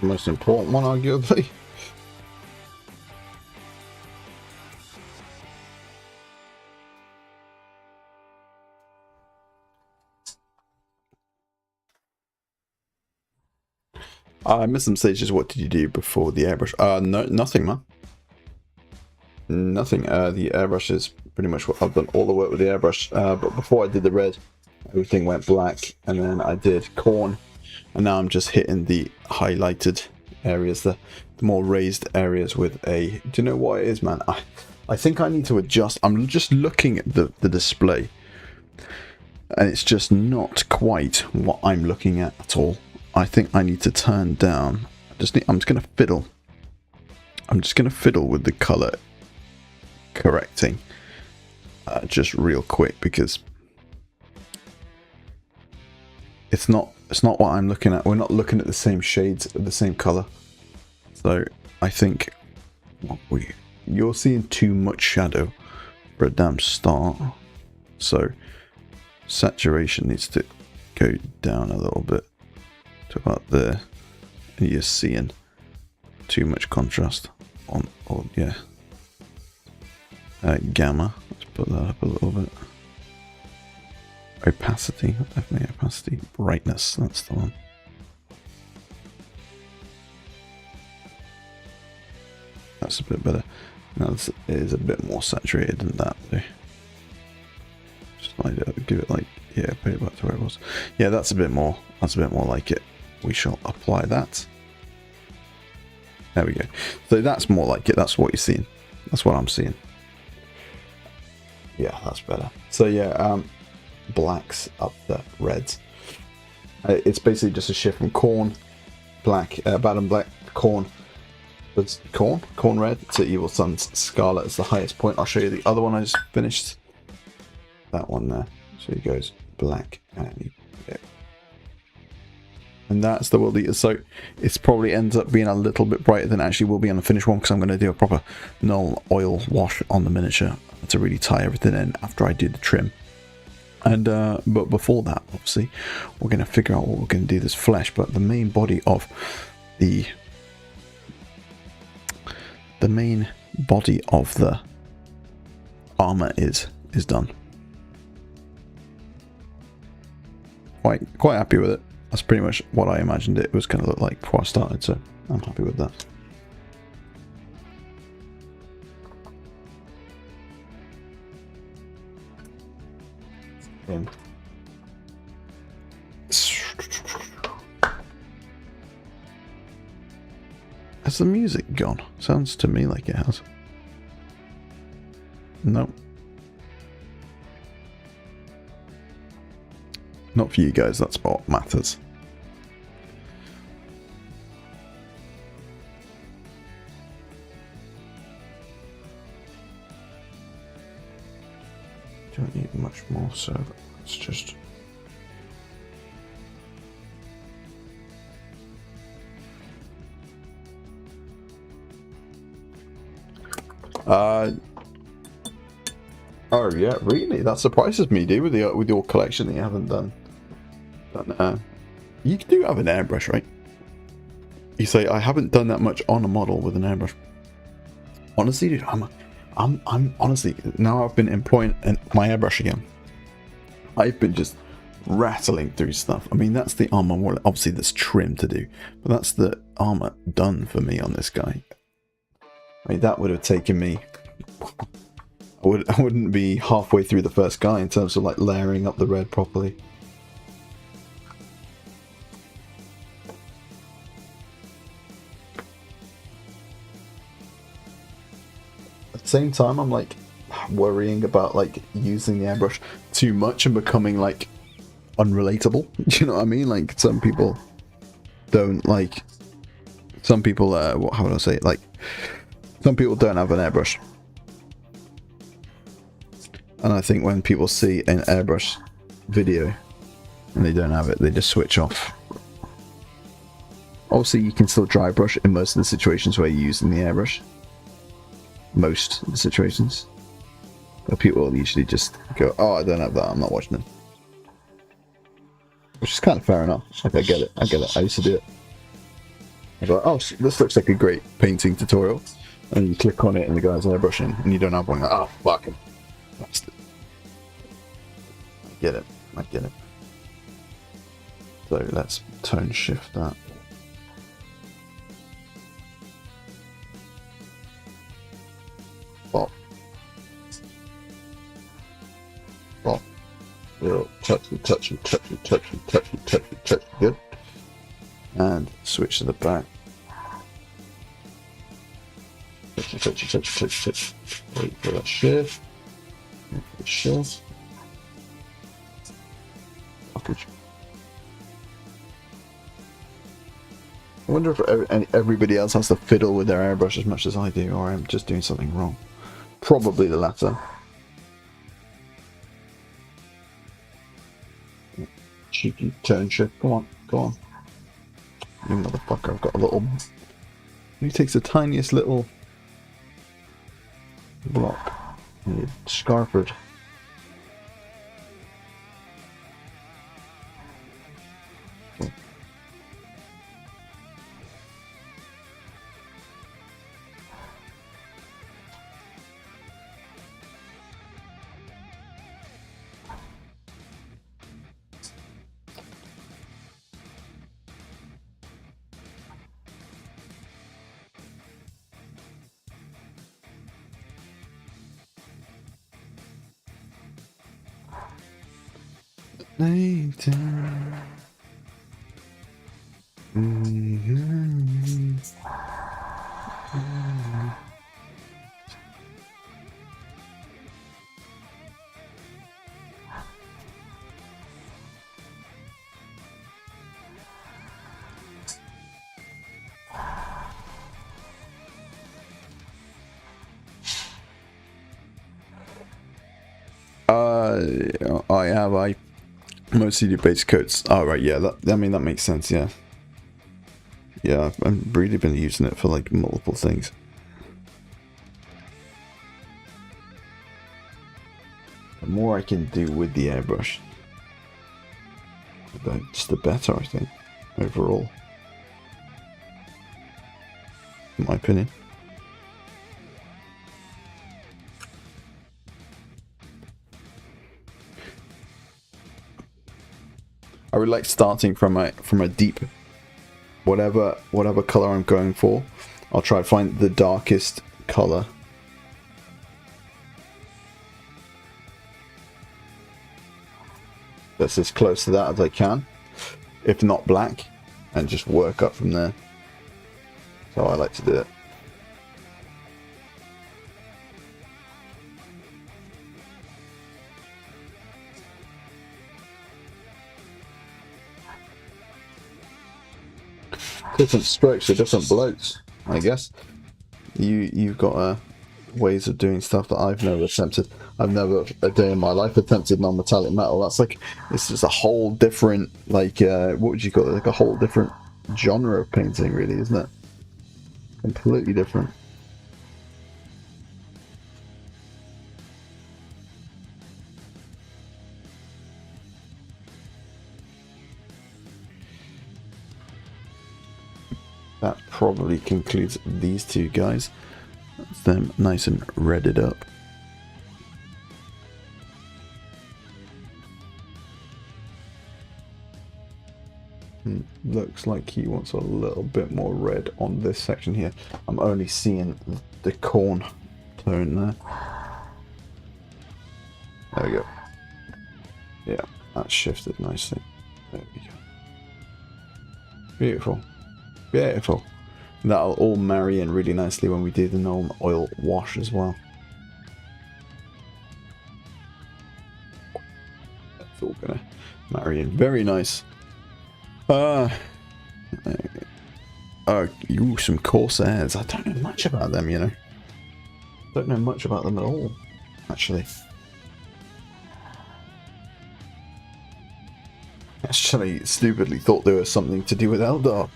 Most important one, arguably. I missed some stages. What did you do before the airbrush? No, nothing, man. Nothing. The airbrush is pretty much what I've done all the work with the airbrush. But before I did the red, everything went black, and then I did corn, and now I'm just hitting the highlighted areas, the more raised areas with a. Do you know what it is, man? I think I need to adjust. I'm just looking at the display, and it's just not quite what I'm looking at all. I think I need to turn down. I'm just gonna fiddle. I'm just gonna fiddle with the color correcting, just real quick, because it's not what I'm looking at. We're not looking at the same shades of the same color. So I think you're seeing too much shadow for a damn start. So saturation needs to go down a little bit. About there, and you're seeing too much contrast on yeah. Gamma, let's put that up a little bit. Opacity, definitely opacity. Brightness, that's the one. That's a bit better. Now this is a bit more saturated than that though. Just like give it like, yeah, put it back to where it was. Yeah, that's a bit more like it. We shall apply that. There we go. So that's more like it. That's what you're seeing. That's what I'm seeing. Yeah, that's better. So yeah, blacks up the reds. It's basically just a shift from corn, black, bottom black, corn, but corn red to Evil Sun's Scarlet is the highest point. I'll show you the other one I just finished. That one there. So it goes black and yeah. And that's the world eater. So it probably ends up being a little bit brighter than it actually will be on the finished one, because I'm going to do a proper null oil wash on the miniature to really tie everything in after I do the trim. And but before that, obviously, we're going to figure out what we're going to do this flesh. But the main body of the armor is done. Quite happy with it. That's pretty much what I imagined it was going to look like before I started, so I'm happy with that. In. Has the music gone? Sounds to me like it has. No. Not for you guys, that's what matters. Don't need much more, so let's just... Oh yeah, really? That surprises me, dude. With your collection that you haven't done. You do have an airbrush, right? You say I haven't done that much on a model with an airbrush. Honestly, dude, I'm honestly, now I've been employing my airbrush again. I've been just rattling through stuff. I mean, that's the armor wallet, obviously that's trim to do, but that's the armor done for me on this guy. I mean, that would have taken me. I wouldn't be halfway through the first guy in terms of like layering up the red properly. At the same time, I'm like worrying about like using the airbrush too much and becoming like unrelatable. Do you know what I mean? Like some people don't like. Some people, how would I say it? Like some people don't have an airbrush. And I think when people see an airbrush video and they don't have it, they just switch off. Obviously, you can still dry brush in most of the situations where you're using the airbrush. Most of the situations. But people usually just go, oh, I don't have that, I'm not watching it. Which is kind of fair enough. Like, I get it. I used to do it. I go, oh, this looks like a great painting tutorial. And you click on it and the guy's airbrushing and you don't have one. Like, oh, fuck him. I get it. So let's tone shift that. Pop. Touch. Good. And switch to the back. Touch. Wait for that shift. Shift. I wonder if everybody else has to fiddle with their airbrush as much as I do, or I'm just doing something wrong. Probably the latter. Cheeky turn shift. Go on. You motherfucker, I've got a little... He takes the tiniest little block. And scarpered. Later. I mostly do base coats. Oh right, yeah. I mean that makes sense. Yeah. Yeah, I've really been using it for like multiple things. The more I can do with the airbrush, just the better, I think, overall. In my opinion. I would like starting from a deep, whatever color I'm going for. I'll try to find the darkest color. That's as close to that as I can, if not black, and just work up from there. So I like to do it. Different strokes for different blokes, I guess. You've got ways of doing stuff that I've never attempted. I've never a day in my life attempted non-metallic metal. That's like, it's just a whole different, like, what would you call it? Like a whole different genre of painting, really, isn't it? Completely different. that probably concludes these two guys. That's them nice and redded up. Looks like he wants a little bit more red on this section here. I'm only seeing the corn tone there. There we go. Yeah, that shifted nicely. There we go. Beautiful. Beautiful. That'll all marry in really nicely when we do the gnome oil wash as well. That's all gonna marry in. Very nice. Some Corsairs. I don't know much about them, you know. Don't know much about them at all, actually. Actually, stupidly thought there was something to do with Eldar.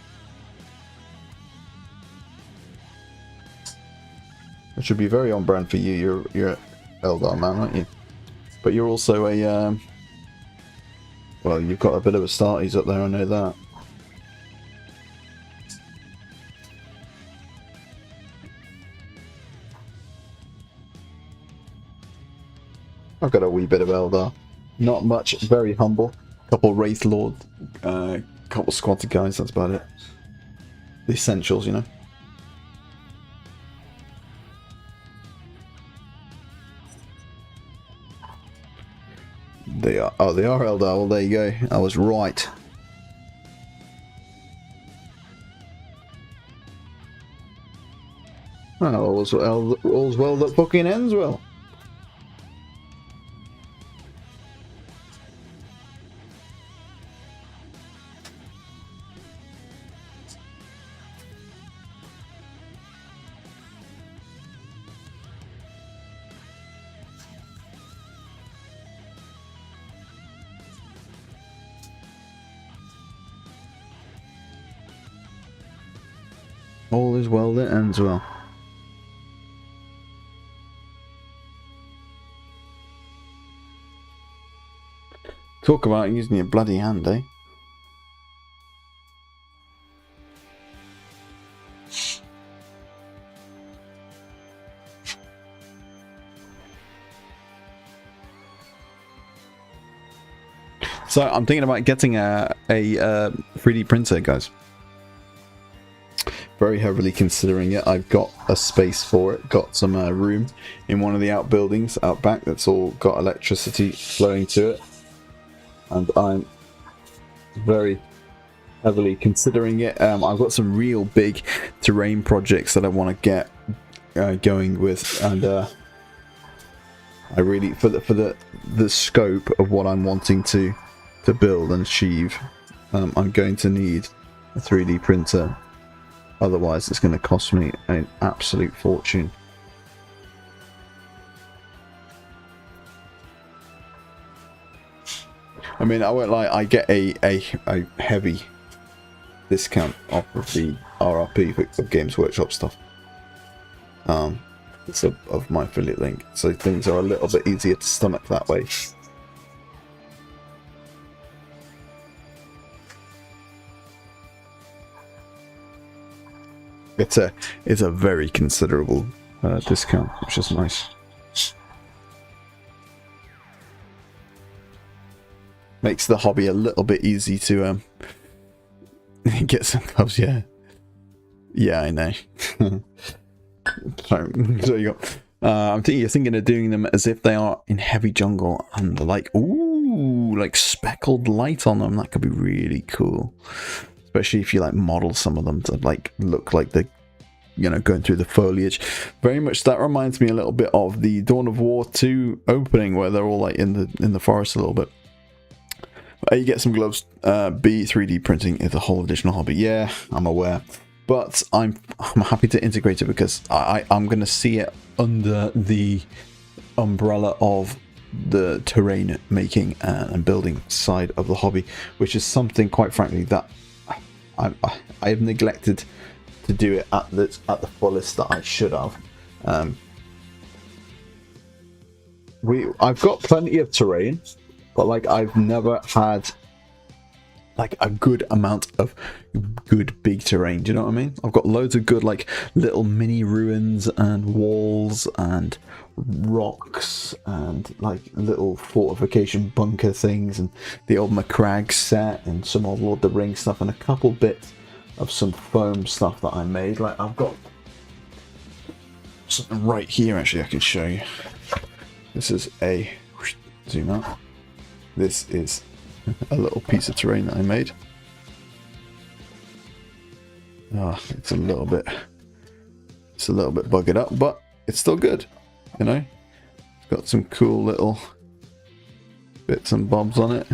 It should be very on brand for you. You're Eldar man, aren't you? But you're also a well, you've got a bit of a Astartes up there, I know that. I've got a wee bit of Eldar. Not much, very humble. Couple Wraith Lord, couple squatted guys, that's about it. The essentials, you know. They are Eldar. Well, there you go. I was right. Oh, all's well that fucking ends well. All is well that ends well. Talk about using your bloody hand, eh? So I'm thinking about getting a 3D printer, guys. Very heavily considering it. I've got a space for it, got some room in one of the outbuildings out back that's all got electricity flowing to it, and I'm very heavily considering it. I've got some real big terrain projects that I want to get going with, and I really, for the scope of what I'm wanting to build and achieve, I'm going to need a 3D printer. Otherwise, it's going to cost me an absolute fortune. I mean, I won't lie, I get a heavy discount off of the RRP for Games Workshop stuff. It's of my affiliate link, so things are a little bit easier to stomach that way. It's a very considerable discount, which is nice. Makes the hobby a little bit easy to get some gloves. Yeah, I know. So you got. You're thinking of doing them as if they are in heavy jungle and like, ooh, like speckled light on them. That could be really cool. Especially if you like model some of them to like look like they're, you know, going through the foliage. Very much that reminds me a little bit of the Dawn of War 2 opening, where they're all like in the forest a little bit. You get some gloves. B, 3D printing is a whole additional hobby. Yeah, I'm aware, but I'm happy to integrate it because I'm going to see it under the umbrella of the terrain making and building side of the hobby, which is something, quite frankly, that I have neglected to do it at the fullest that I should have. I've got plenty of terrain, but like I've never had like a good amount of good big terrain. Do you know what I mean? I've got loads of good like little mini ruins and walls and rocks and like little fortification bunker things and the old Macragge set and some old Lord of the Rings stuff and a couple bits of some foam stuff that I made. Like I've got something right here actually I can show you. This is a zoom out. This is a little piece of terrain that I made. It's a little bit buggered up, but it's still good, you know. It's got some cool little bits and bobs on it.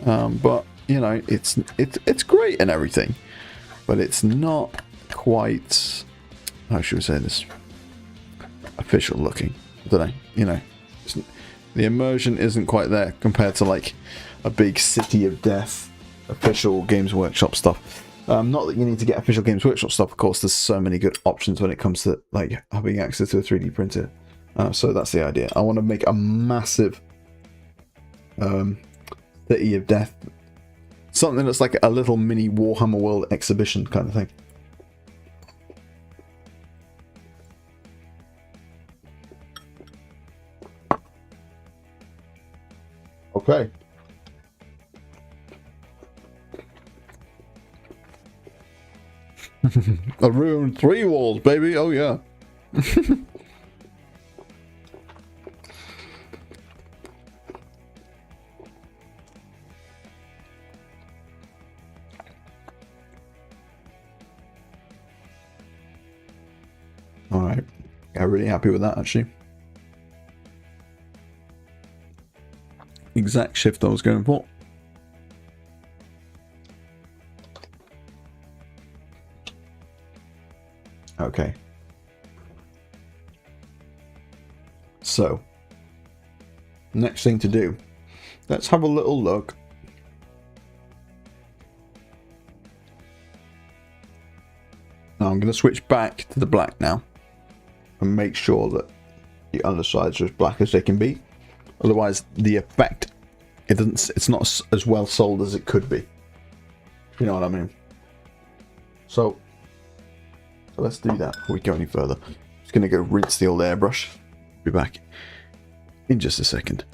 But you know, it's great and everything, but it's not quite, how should we say this, official looking. I don't know, you know. The immersion isn't quite there compared to like a big City of Death official Games Workshop stuff. Not that you need to get official Games Workshop stuff, of course. There's so many good options when it comes to like having access to a 3D printer. So that's the idea. I want to make a massive City of Death, something that's like a little mini Warhammer World exhibition kind of thing. Okay. I ruined 3 walls, baby. Oh yeah. All right. I'm really happy with that actually. Exact shift I was going for. Okay. So, next thing to do. Let's have a little look. Now I'm going to switch back to the black now. And make sure that the undersides are as black as they can be. Otherwise, the effect, it's not as well sold as it could be. You know what I mean? So let's do that before we go any further. Just going to go rinse the old airbrush. Be back in just a second.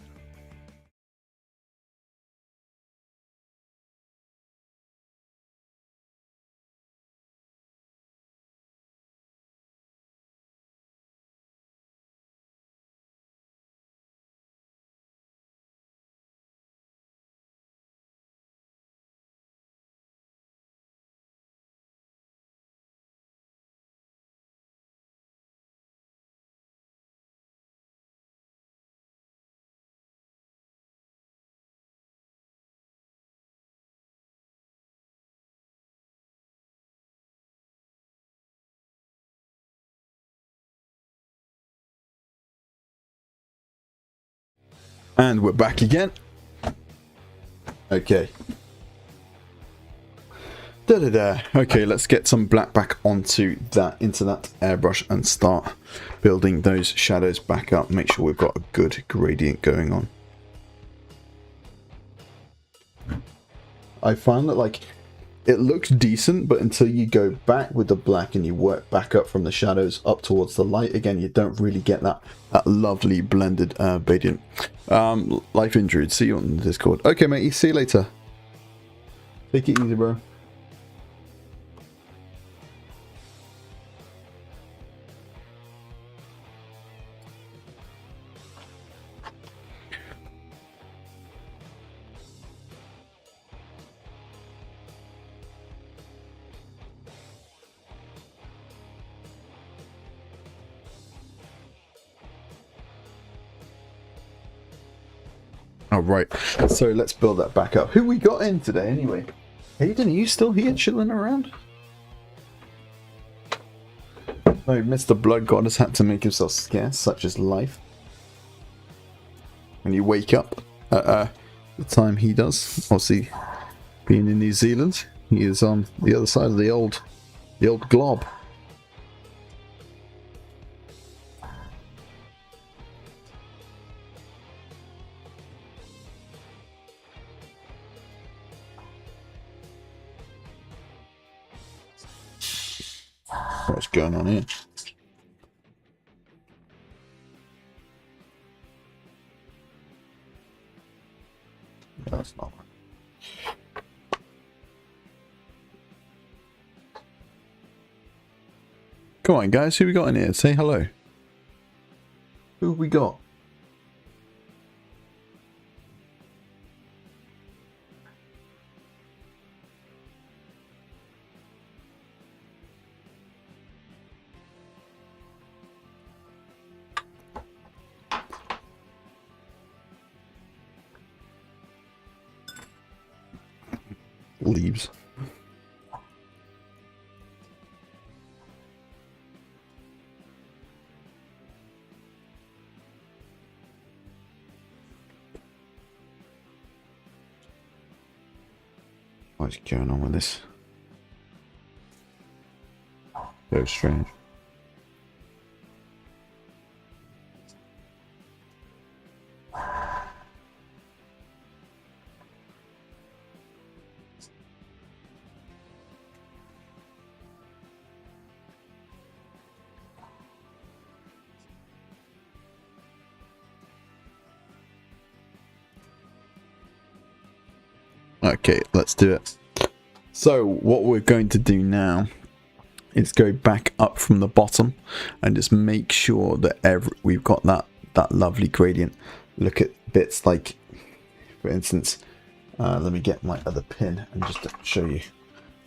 And we're back again. Okay. Okay, let's get some black back into that airbrush and start building those shadows back up. Make sure we've got a good gradient going on. I find that like it looks decent, but until you go back with the black and you work back up from the shadows up towards the light again, you don't really get that lovely blended gradient. Life Injured, see you on the Discord. Okay, mate, see you later. Take it easy, bro. All right, so let's build that back up. Who we got in today, anyway? Hayden, are you still here chilling around? No, Mr. Blood Goddess had to make himself scarce, such is life. When you wake up at the time he does, obviously being in New Zealand, he is on the other side of the old glob. What's going on here? Yeah, that's not right. Come on, guys. Who we got in here? Say hello. Who have we got? Leaves. What's going on with this? So strange. Okay, let's do it. So what we're going to do now is go back up from the bottom and just make sure that we've got that lovely gradient. Look at bits like, for instance, let me get my other pin and just show you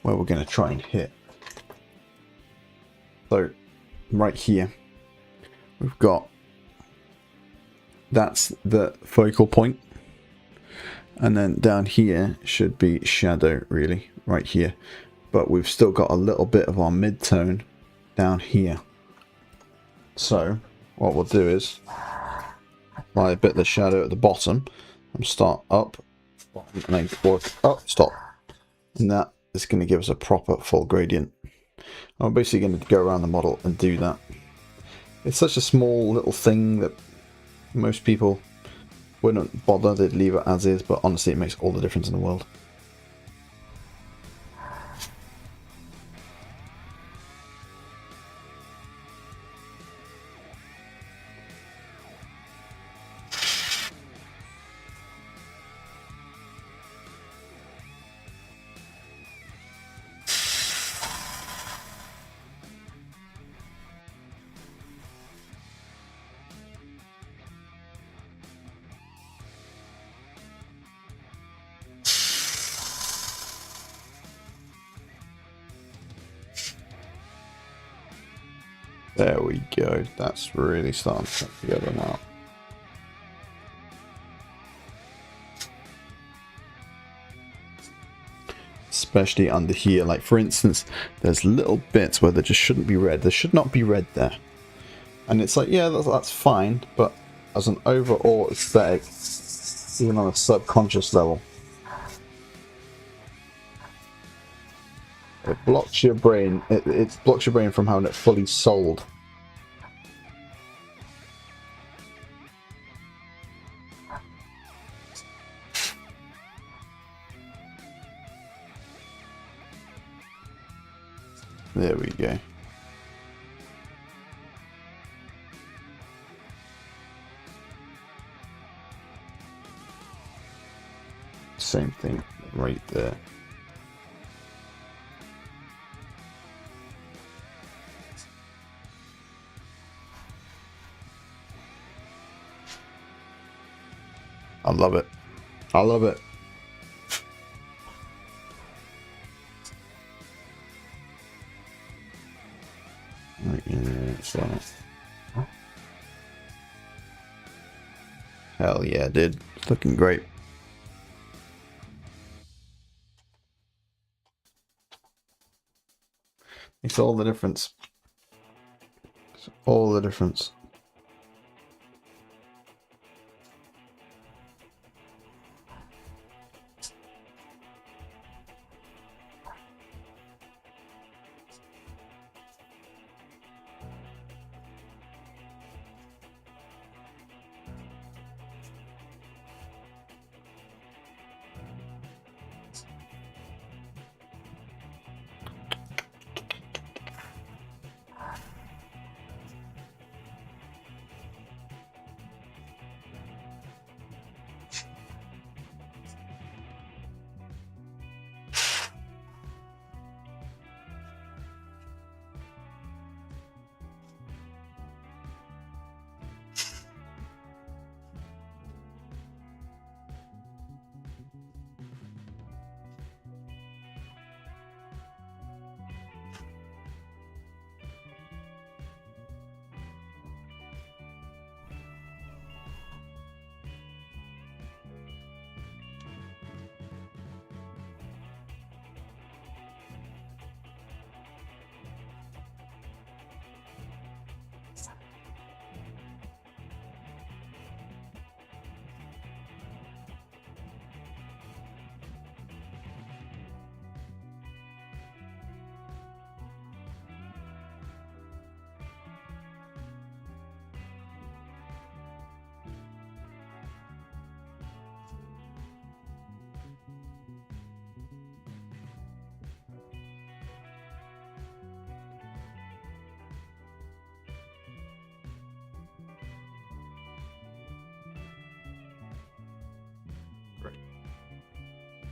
where we're going to try and hit. So right here we've got, that's the focal point. And then down here should be shadow, really, right here. But we've still got a little bit of our mid-tone down here. So what we'll do is apply a bit of the shadow at the bottom and start up and then work up, stop. And that is going to give us a proper full gradient. I'm basically going to go around the model and do that. It's such a small little thing that most people wouldn't bother, they'd leave it as is, but honestly it makes all the difference in the world. There we go. That's really starting to come together now. Especially under here. Like, for instance, there's little bits where there just shouldn't be red. There should not be red there. And it's like, yeah, that's fine. But as an overall aesthetic, even on a subconscious level, it blocks your brain. It blocks your brain from having it fully sold. There we go. Same thing right there. I love it. I love it. Hell yeah, dude. It's looking great. It's all the difference. It's all the difference.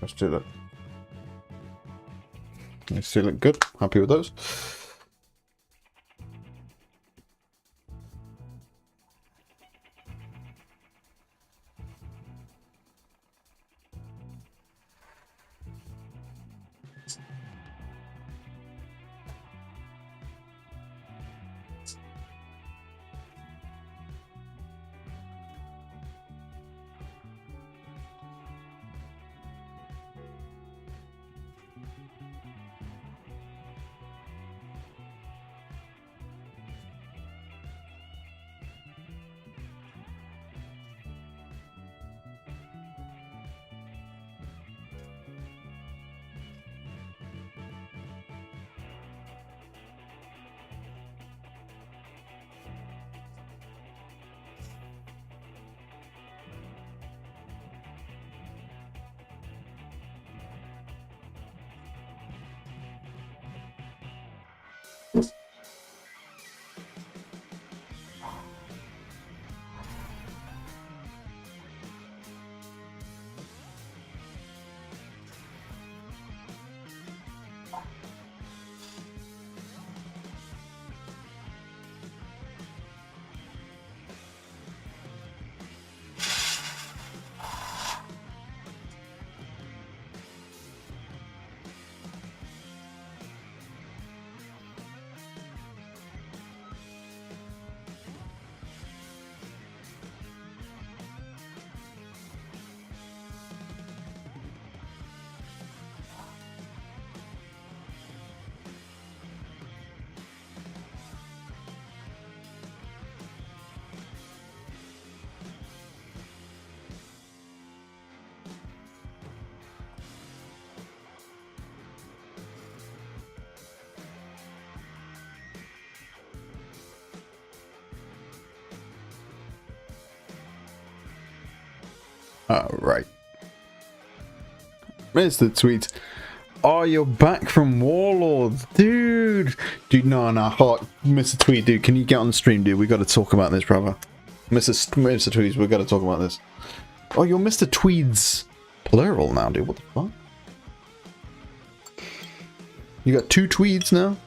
Let's do that. They still look good. Happy with those. Alright. Mr. Tweet. Oh, you're back from Warlords, dude. Dude, no, hot. Mr. Tweet, dude, can you get on the stream, dude? We got to talk about this, brother. Mr. Tweeds, we got to talk about this. Oh, you're Mr. Tweeds plural now, dude. What the fuck? You got 2 Tweeds now?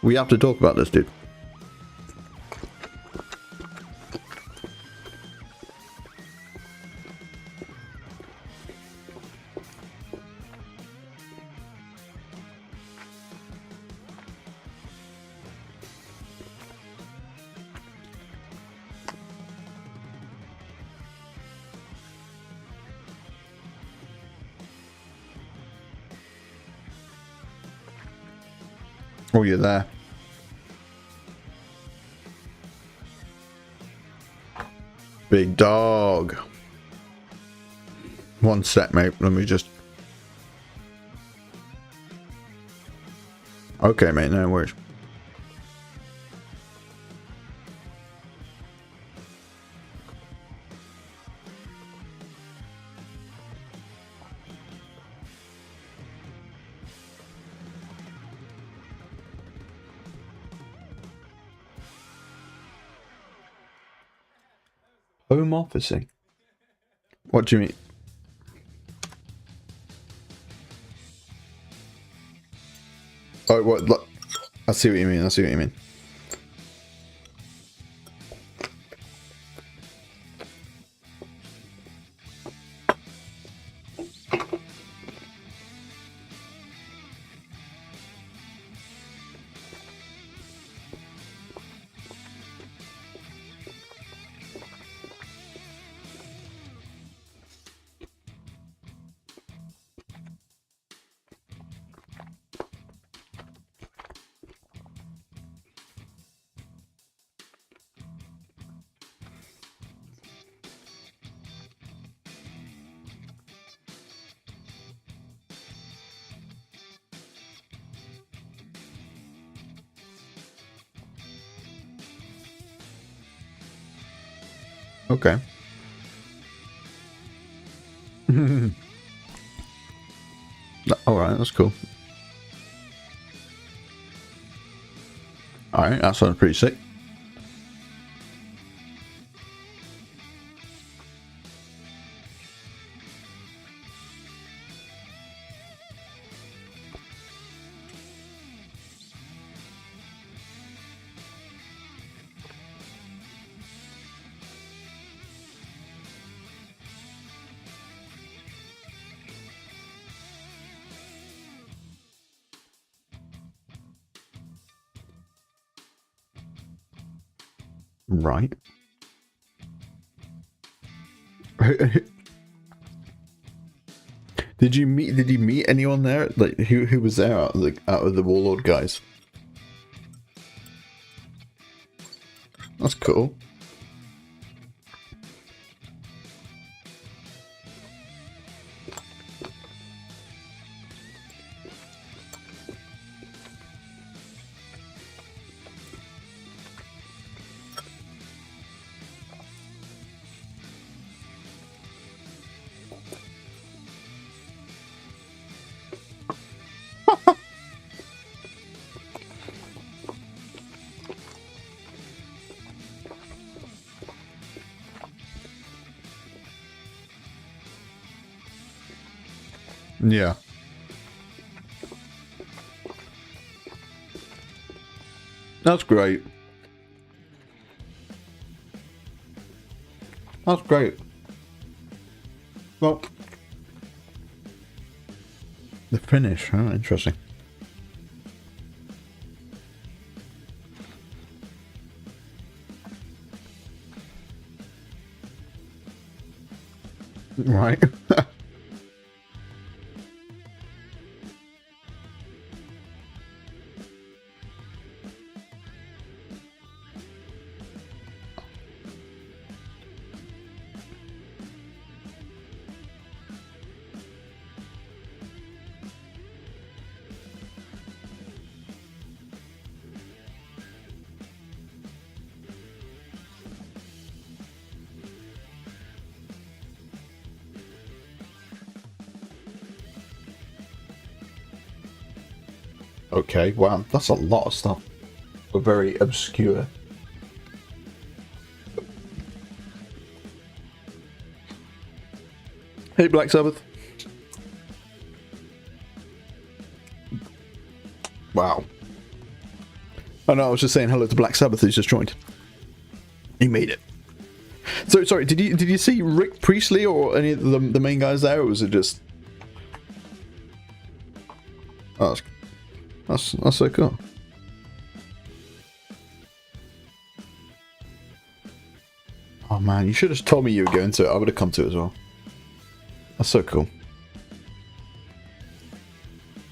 We have to talk about this, dude. Oh, you're there. Big dog. One sec, mate. Let me just... Okay, mate. No worries. Home officing? What do you mean? Oh, what? Look, I see what you mean. I see what you mean. Okay. Alright, that's cool. Alright, that sounds pretty sick. Right. Did you meet anyone there? Like who was there out of the Warlord guys? That's cool. Yeah. That's great. That's great. Well, the finish, huh? Interesting. Right. Okay, wow, that's a lot of stuff. But very obscure. Hey, Black Sabbath. Wow. Oh no, I was just saying hello to Black Sabbath who's just joined. He made it. So sorry, did you see Rick Priestley or any of the main guys there, or was it just? Oh, that's so cool. Oh man, you should have told me you were going to it. I would have come to it as well. That's so cool.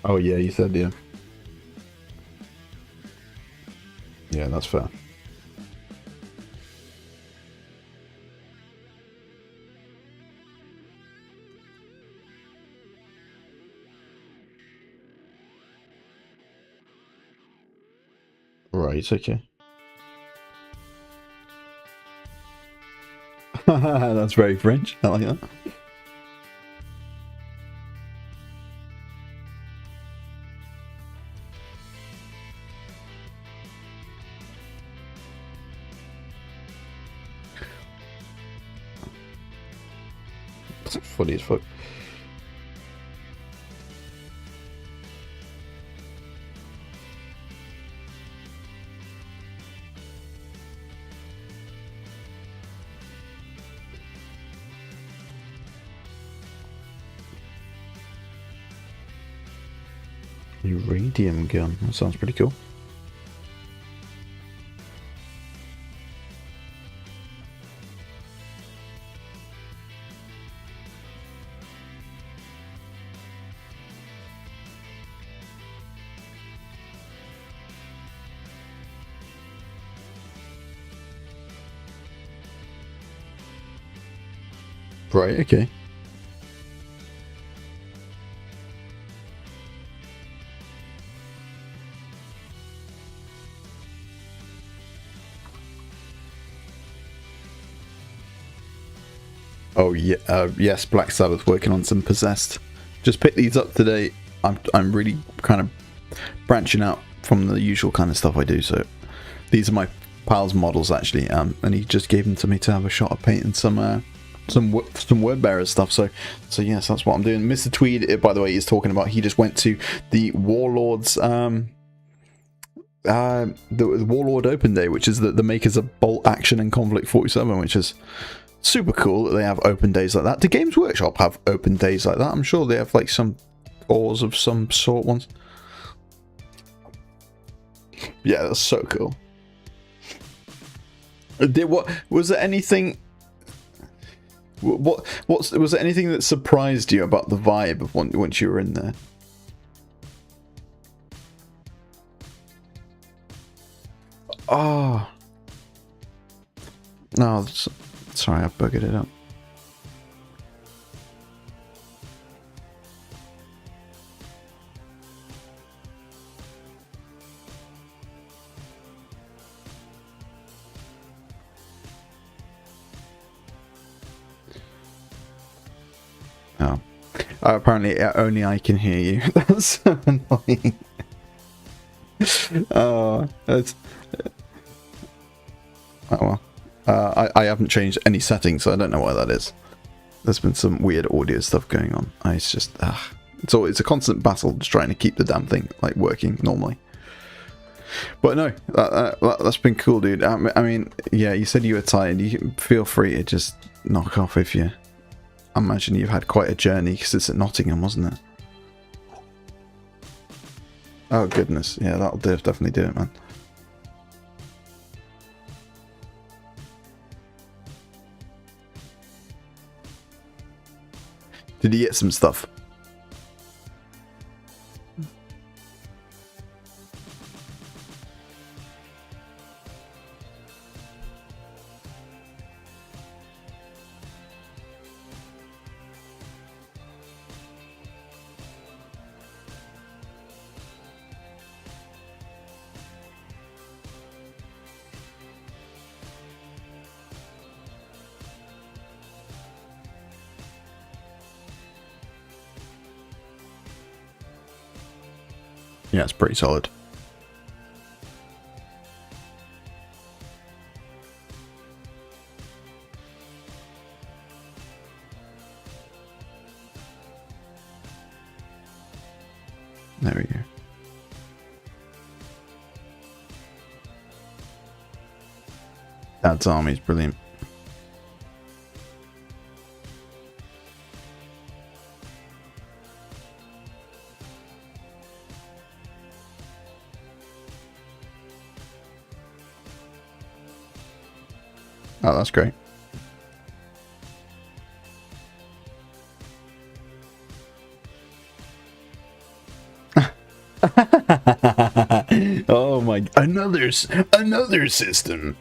Oh yeah, you said yeah. Yeah, that's fair. Right, okay. That's very French. I like that. That's funny as fuck. Iridium gun. That sounds pretty cool. Right, okay. Oh yeah, yes, Black Sabbath working on some Possessed. Just picked these up today. I'm really kind of branching out from the usual kind of stuff I do. So these are my pal's models actually, and he just gave them to me to have a shot of painting some word bearer stuff. So yes, that's what I'm doing. Mr. Tweed, by the way, is talking about he just went to the Warlords the Warlord Open Day, which is the makers of Bolt Action and Conflict 47, which is super cool that they have open days like that. Do Games Workshop have open days like that? I'm sure they have like some ores of some sort ones. Yeah, that's so cool. What was there anything? What's was there anything that surprised you about the vibe of once you were in there? Oh no, sorry, I buggered it up. Oh, apparently only I can hear you. That's so annoying. Oh, that's. Oh well. I haven't changed any settings, so I don't know why that is. There's been some weird audio stuff going on. It's just, it's a constant battle just trying to keep the damn thing like working normally. But no, that's been cool, dude. I mean, yeah, you said you were tired. You can feel free to just knock off if you. I imagine you've had quite a journey because it's at Nottingham, wasn't it? Oh goodness, yeah, that'll definitely do it, man. Did you get some stuff? Yeah, it's pretty solid. There we go. Dad's Army's brilliant. Oh, that's great. Oh my, another system.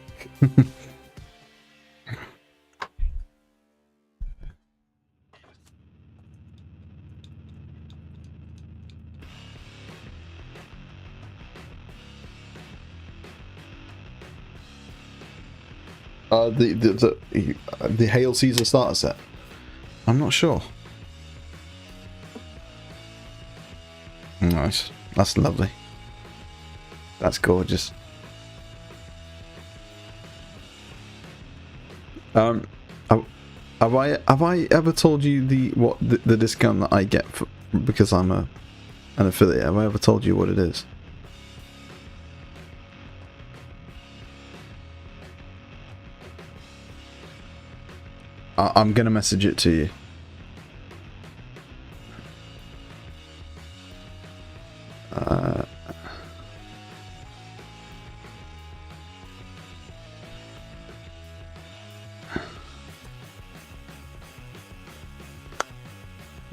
The Hail Caesar starter set. I'm not sure. Nice. That's lovely. That's gorgeous. Have I ever told you the discount that I get because I'm an affiliate? Have I ever told you what it is? I'm gonna message it to you.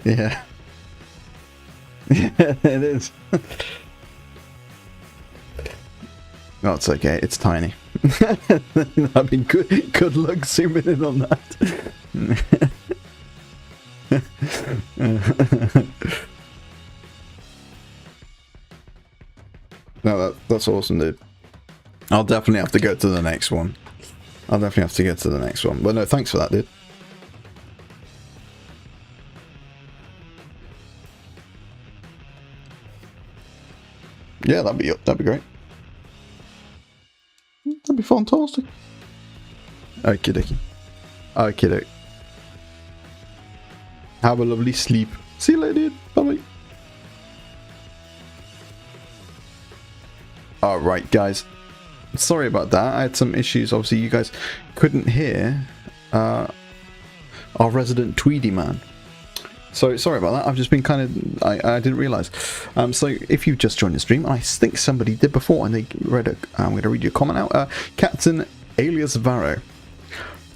Yeah. Yeah, it is. No, it's okay. It's tiny. I mean, good luck zooming in on that. No, that's awesome, dude. I'll definitely have to go to the next one. But no, thanks for that, dude. Yeah, that'd be great. That'd be fantastic. Okie dokie. Okie dokie. Have a lovely sleep. See you later, dude. Bye-bye. Alright, guys. Sorry about that. I had some issues. Obviously, you guys couldn't hear our resident Tweedy man. So sorry about that. I've just been kind of, I didn't realise. So if you've just joined the stream, I think somebody did before, and they read I'm going to read your comment out. Captain alias Varro.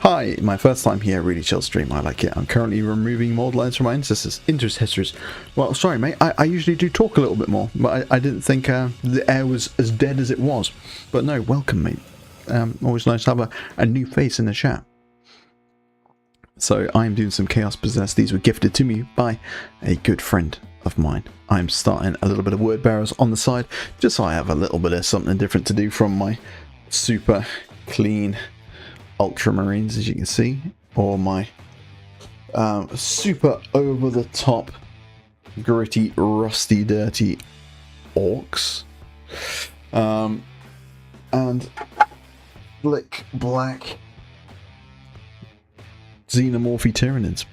Hi, my first time here, really chill stream, I like it. I'm currently removing mold lines from my interest histories. Well, sorry mate, I usually do talk a little bit more, but I didn't think the air was as dead as it was. But no, welcome mate. Always nice to have a new face in the chat. So I'm doing some Chaos Possessed. These were gifted to me by a good friend of mine. I'm starting a little bit of Word Bearers on the side, just so I have a little bit of something different to do from my super clean Ultramarines, as you can see, or my super over-the-top, gritty, rusty, dirty Orcs. And slick black Xenomorphy Tyranids.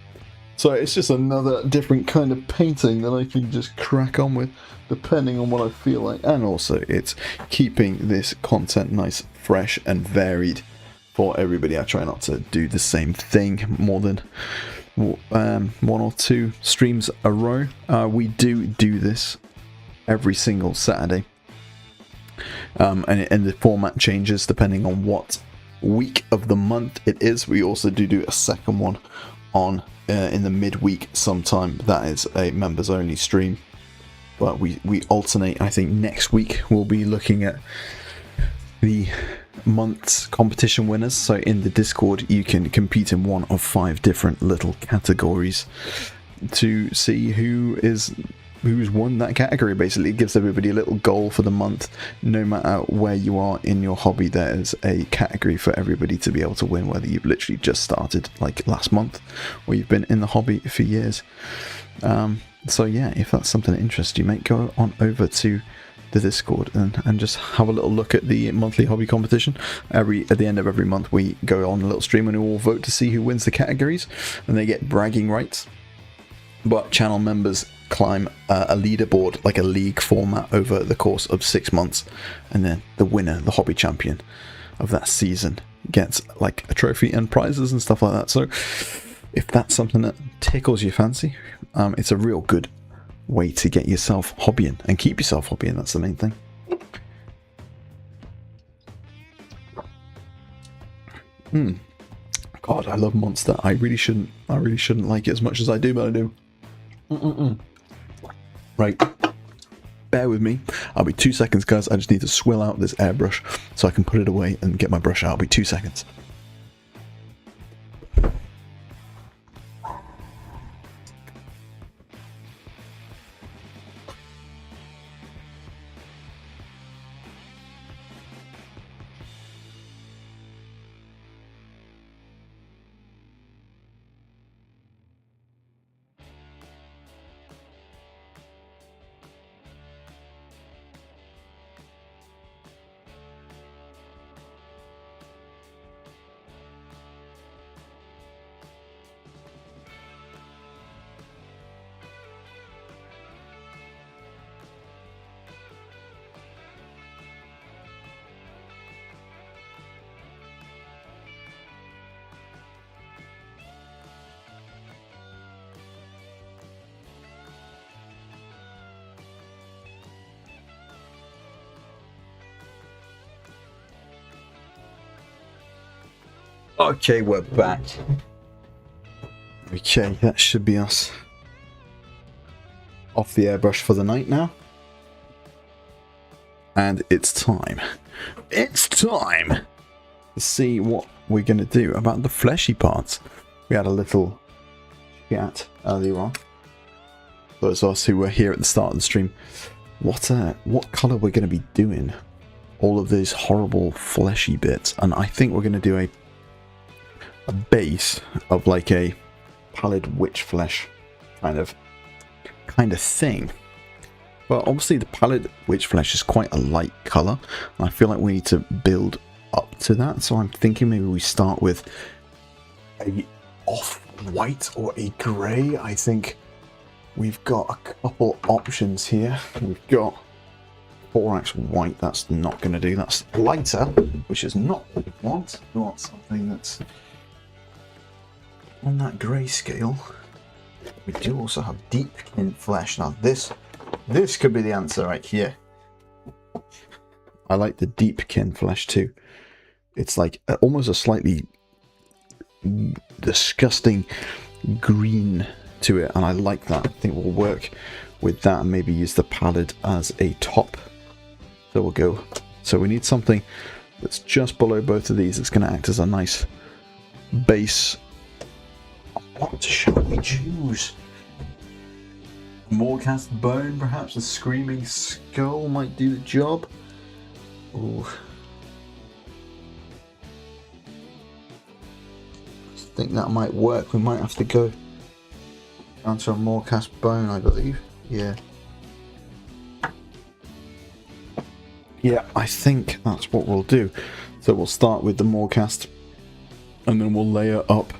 So it's just another different kind of painting that I can just crack on with depending on what I feel like. And also it's keeping this content nice, fresh and varied for everybody. I try not to do the same thing more than one or two streams a row. We do this every single Saturday. And the format changes depending on what week of the month it is. We also do a second one on in the midweek sometime. That is a members only stream, but we alternate. I think next week we'll be looking at the month's competition winners. So in the Discord you can compete in one of 5 different little categories to see who's won that category. Basically it gives everybody a little goal for the month. No matter where you are in your hobby, there is a category for everybody to be able to win, whether you've literally just started like last month or you've been in the hobby for years. So yeah, if that's something that interests you, mate, go on over to the Discord and just have a little look at the monthly hobby competition. At the end of every month we go on a little stream and we all vote to see who wins the categories, and they get bragging rights. But channel members climb a leaderboard, like a league format, over the course of 6 months, and then the winner, the hobby champion of that season, gets like a trophy and prizes and stuff like that. So if that's something that tickles your fancy, it's a real good way to get yourself hobbying and keep yourself hobbying. That's the main thing. God, I love Monster. I really shouldn't like it as much as I do, but I do. Right, bear with me. I'll be 2 seconds, guys. I just need to swill out this airbrush so I can put it away and get my brush out. I'll be 2 seconds. Okay, we're back. Okay, that should be us off the airbrush for the night now. And it's time. It's time to see what we're going to do about the fleshy parts. We had a little chat earlier on. Those of us who were here at the start of the stream. What colour we're going to be doing all of these horrible fleshy bits. And I think we're going to do a base of like a pallid witch flesh kind of thing. But obviously the pallid witch flesh is quite a light colour, and I feel like we need to build up to that. So I'm thinking maybe we start with a off-white or a grey. I think we've got a couple options here. We've got Thorax white, that's not going to do. That's lighter, which is not what we want. We want something that's on that grey scale. We do also have deepkin flesh. Now this could be the answer right here. I like the deepkin flesh too. It's like almost a slightly disgusting green to it, and I like that. I think we'll work with that and maybe use the palette as a top. So we'll go. So we need something that's just below both of these. It's going to act as a nice base. What shall we choose? Morecast bone, perhaps a screaming skull might do the job. Ooh. I think that might work. We might have to go down to a Morecast bone, I believe. Yeah. Yeah, I think that's what we'll do. So we'll start with the Morecast, and then we'll layer up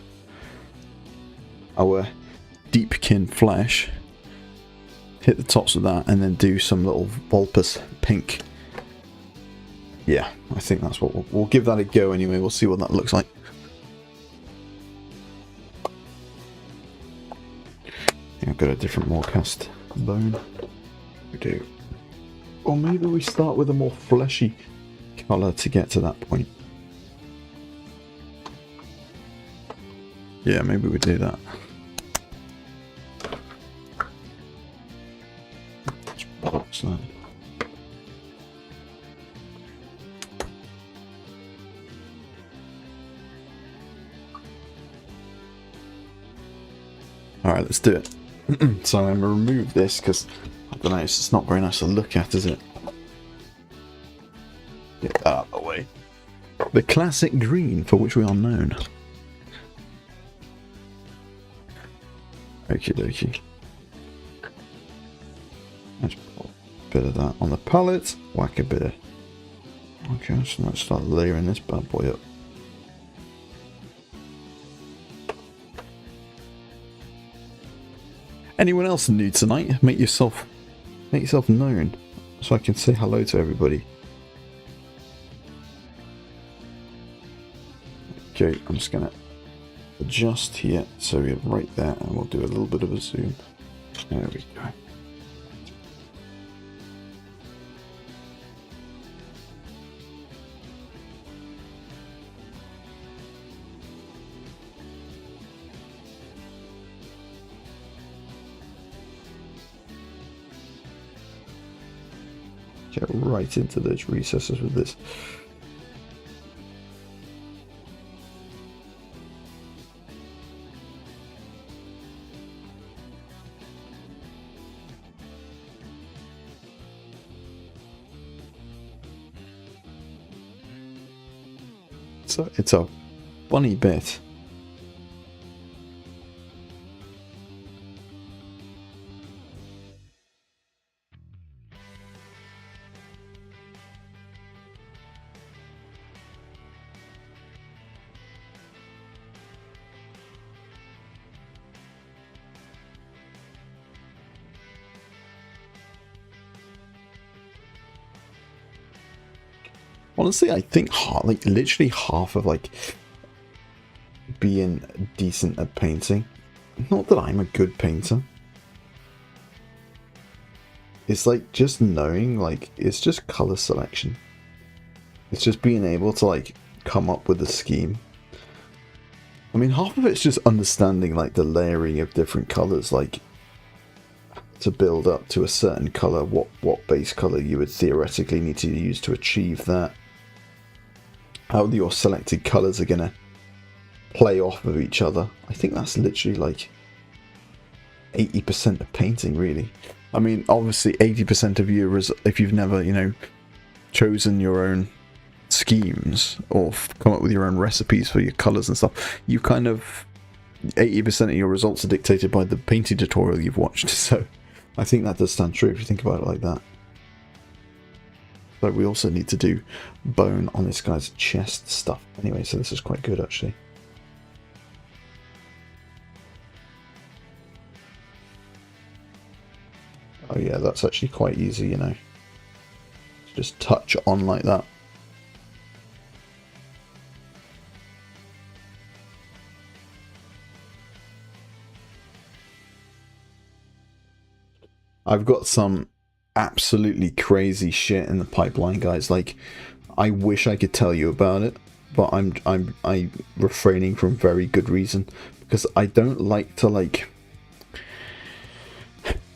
our Deepkin flesh, hit the tops of that, and then do some little Vulpus pink. Yeah, I think that's what we'll give that a go anyway. We'll see what that looks like. Yeah, I've got a different Morecast bone. We do. Or maybe we start with a more fleshy colour to get to that point. Yeah, maybe we do that. What's that? Alright, let's do it. So I'm going to remove this because, I don't know, it's just not very nice to look at, is it? Get that out of the way. The classic green for which we are known. Okie dokie. Let's put a bit of that on the palette. Whack a bit of... Okay, so let's start layering this bad boy up. Anyone else new tonight? Make yourself known so I can say hello to everybody. Okay, I'm just gonna adjust here so we're right there, and we'll do a little bit of a zoom. There we go. Get right into those recesses with this. So it's a funny bit. Honestly, I think like literally half of like being decent at painting, not that I'm a good painter, it's like just knowing, like it's just color selection. It's just being able to like come up with a scheme. I mean, half of it's just understanding like the layering of different colors, like to build up to a certain color, what base color you would theoretically need to use to achieve that. How your selected colors are gonna play off of each other. I think that's literally like 80% of painting, really. I mean, obviously 80% of you, if you've never, you know, chosen your own schemes or come up with your own recipes for your colors and stuff, you kind of 80% of your results are dictated by the painting tutorial you've watched. So I think that does stand true if you think about it like that. But we also need to do bone on this guy's chest stuff anyway, so this is quite good actually. Oh yeah, that's actually quite easy, you know. Just touch on like that. I've got some absolutely crazy shit in the pipeline, guys. Like, I wish I could tell you about it, but I'm refraining from very good reason, because I don't like to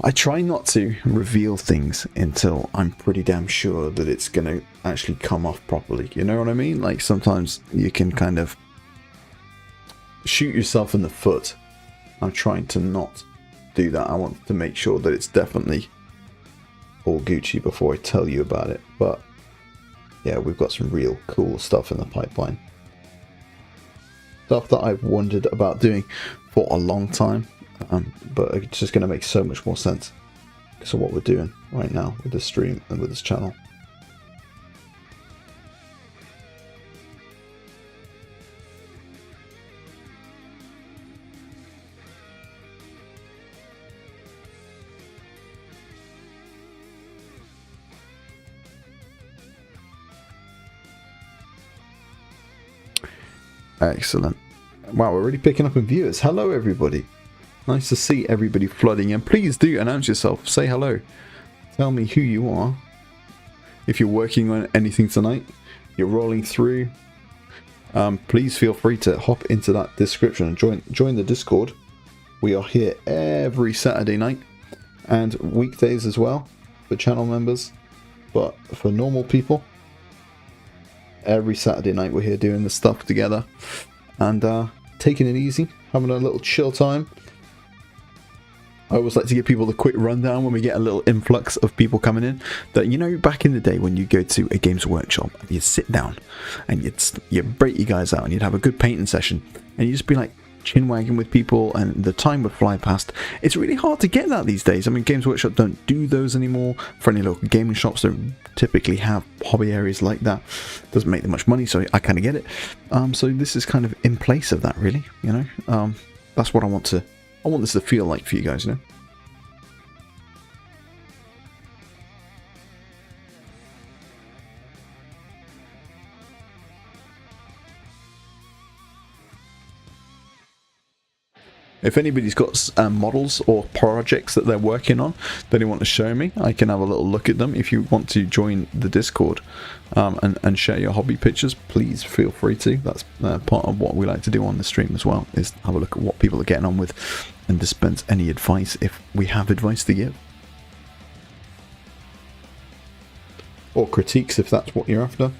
I try not to reveal things until I'm pretty damn sure that it's gonna actually come off properly. You know what I mean? Like, sometimes you can kind of shoot yourself in the foot. I'm trying to not do that. I want to make sure that it's definitely all Gucci before I tell you about it. But yeah, we've got some real cool stuff in the pipeline. Stuff that I've wondered about doing for a long time. But it's just going to make so much more sense because of what we're doing right now with this stream and with this channel. Excellent. Wow, we're already picking up in viewers. Hello, everybody. Nice to see everybody flooding in. Please do announce yourself. Say hello. Tell me who you are. If you're working on anything tonight, you're rolling through, please feel free to hop into that description and join the Discord. We are here every Saturday night and weekdays as well for channel members. But for normal people, every Saturday night we're here doing this stuff together and taking it easy, having a little chill time. I always like to give people the quick rundown when we get a little influx of people coming in. That, you know, back in the day when you go to a games workshop, you'd sit down and you'd break you guys out and you'd have a good painting session and you'd just be like chin wagging with people and the time would fly past. It's really hard to get that these days. I mean, Games Workshop don't do those anymore. Friendly local gaming shops don't typically have hobby areas like that. Doesn't make them much money, so I kind of get it. So this is kind of in place of that, really. You know, that's what I want this to feel like for you guys, you know? If anybody's got models or projects that they're working on that they want to show me, I can have a little look at them. If you want to join the Discord and share your hobby pictures, please feel free to. That's part of what we like to do on the stream as well, is have a look at what people are getting on with and dispense any advice if we have advice to give. Or critiques if that's what you're after.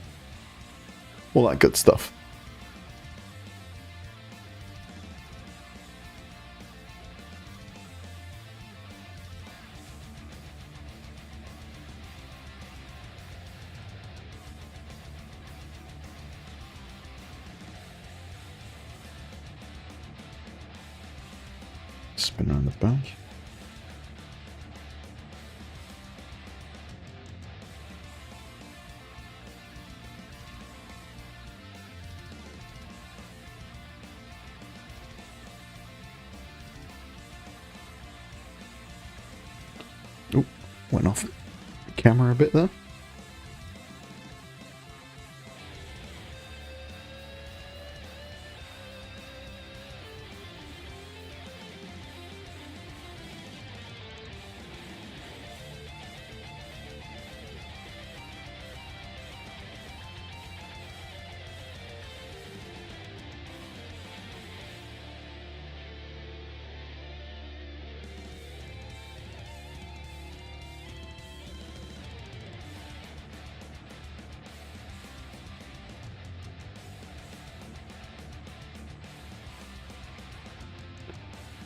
All that good stuff. Spin around the back. Oh, went off camera a bit there.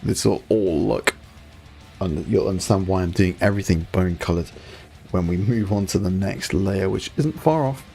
This will all look, and you'll understand why I'm doing everything bone coloured when we move on to the next layer, which isn't far off.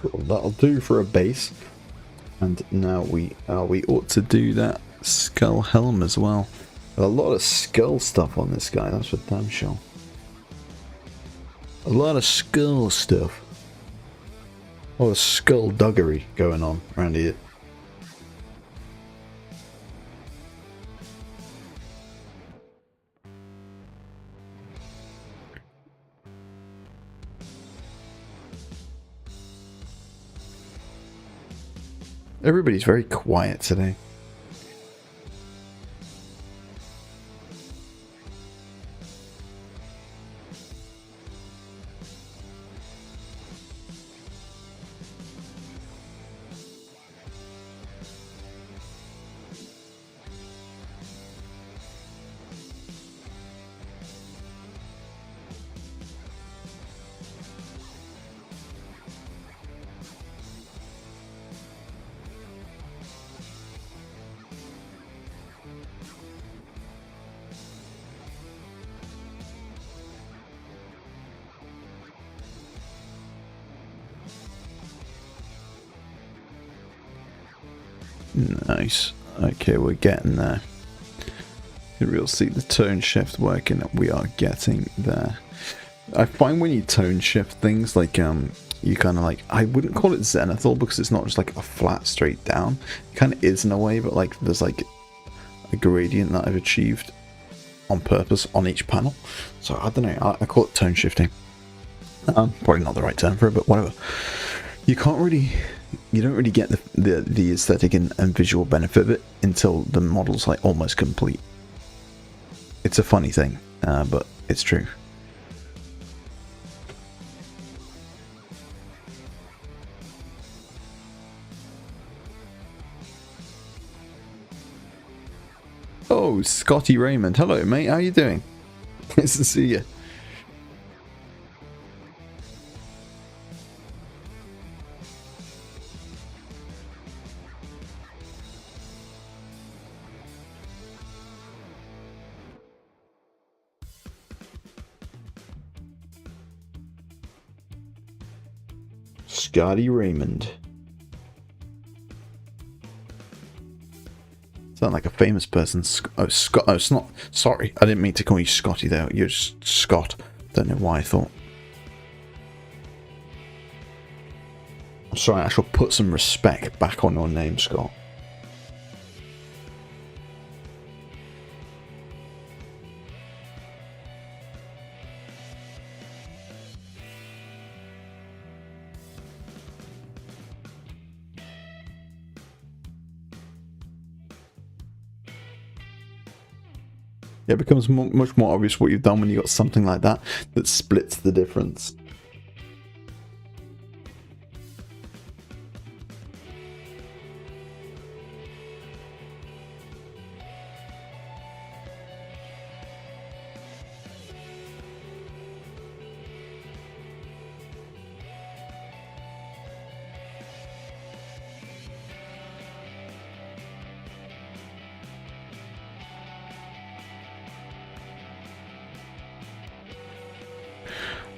Cool, that'll do for a base. And now we ought to do that skull helm as well. A lot of skull stuff on this guy, that's for damn sure. A lot of skull stuff. A lot of skullduggery going on around here. Everybody's very quiet today. Nice. Okay, we're getting there. You'll see the tone shift working. We are getting there. I find when you tone shift things, like you kind of like, I wouldn't call it zenithal because it's not just like a flat straight down. It kind of is in a way, but like there's like a gradient that I've achieved on purpose on each panel. So I don't know. I call it tone shifting. Probably not the right term for it, but whatever. You can't really. You don't really get the aesthetic and visual benefit of it until the model's like almost complete. It's a funny thing, but it's true. Oh, Scotty Raymond. Hello, mate. How you doing? Nice to see you. Scotty Raymond. Sound like a famous person. Oh, Scott. Oh, it's not. Sorry, I didn't mean to call you Scotty there. You're just Scott. Don't know why I thought. I'm sorry, I shall put some respect back on your name, Scott. It becomes much more obvious what you've done when you got something like that that splits the difference.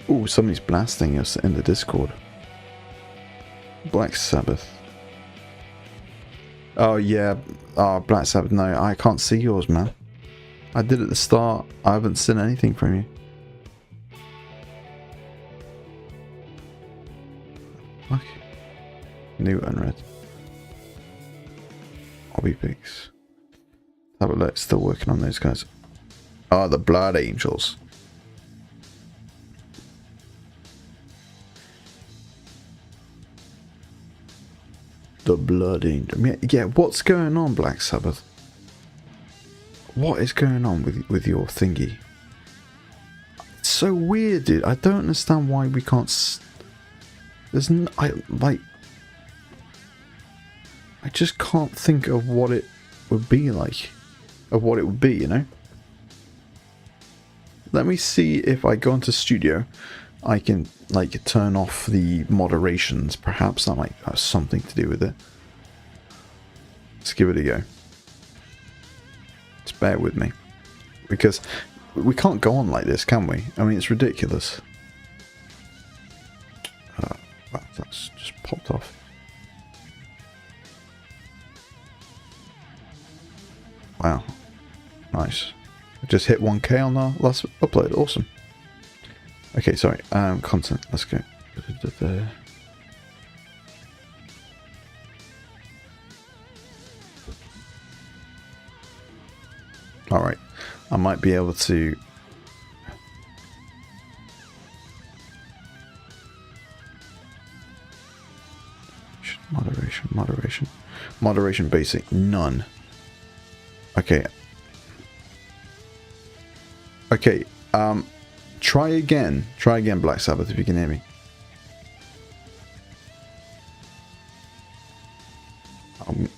Ooh, somebody's blasting us in the Discord. Black Sabbath. Oh yeah, Black Sabbath, no, I can't see yours, man. I did at the start, I haven't seen anything from you. Fuck. New unread. Hobby Pigs. Have a look, still working on those guys. Oh, the Blood Angels. The Blood Angel. Yeah, what's going on, Black Sabbath? What is going on with your thingy? It's so weird, dude. I don't understand why we can't. There's I just can't think of what it would be like, of what it would be, you know. Let me see if I go into Studio. I can like turn off the moderations. Perhaps that might have something to do with it. Let's give it a go. Just bear with me, because we can't go on like this, can we? I mean, it's ridiculous. Wow, that's just popped off. Wow. Nice. Just hit 1K on our last upload. Awesome. Okay, sorry. Content. Let's go. Alright. I might be able to... Moderation basic. None. Okay. Okay. Try again. Try again, Black Sabbath, if you can hear me.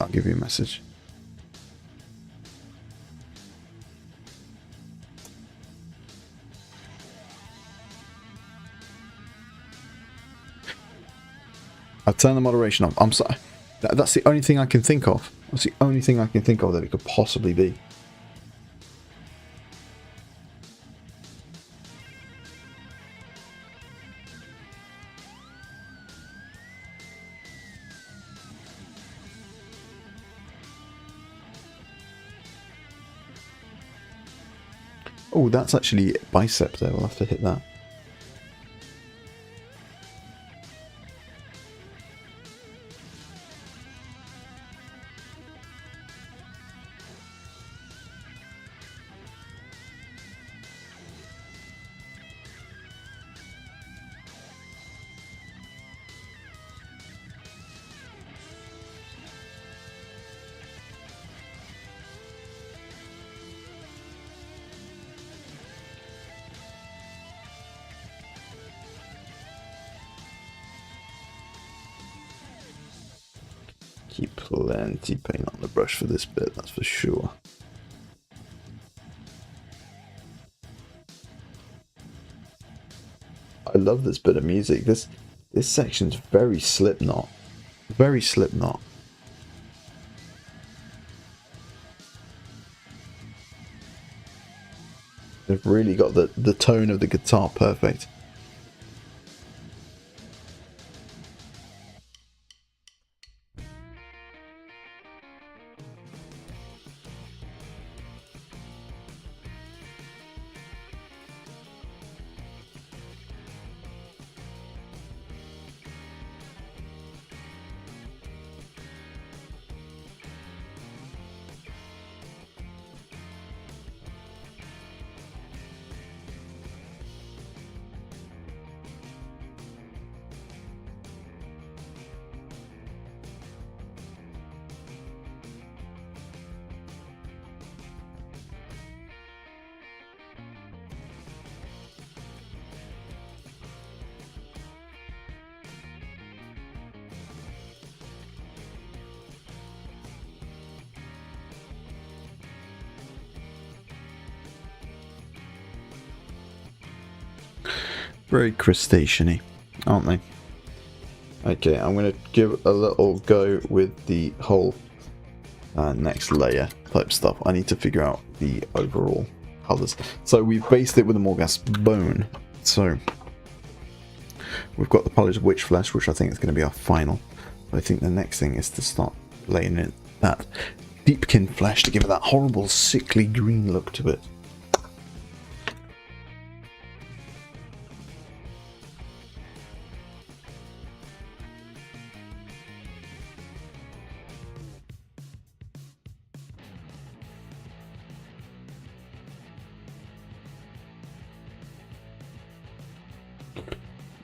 I'll give you a message. I've turned the moderation off. I'm sorry. That's the only thing I can think of. That's the only thing I can think of that it could possibly be. Oh, that's actually bicep there. We'll have to hit that. Keep plenty paint on the brush for this bit, that's for sure. I love this bit of music. This section's very Slipknot. Very Slipknot. They've really got the tone of the guitar perfect. Very crustacean-y, aren't they? Okay, I'm going to give a little go with the whole next layer type stuff. I need to figure out the overall colours. So we've based it with a Morghast bone. So we've got the polished witch flesh, which I think is going to be our final. But I think the next thing is to start laying in that deepkin flesh to give it that horrible sickly green look to it.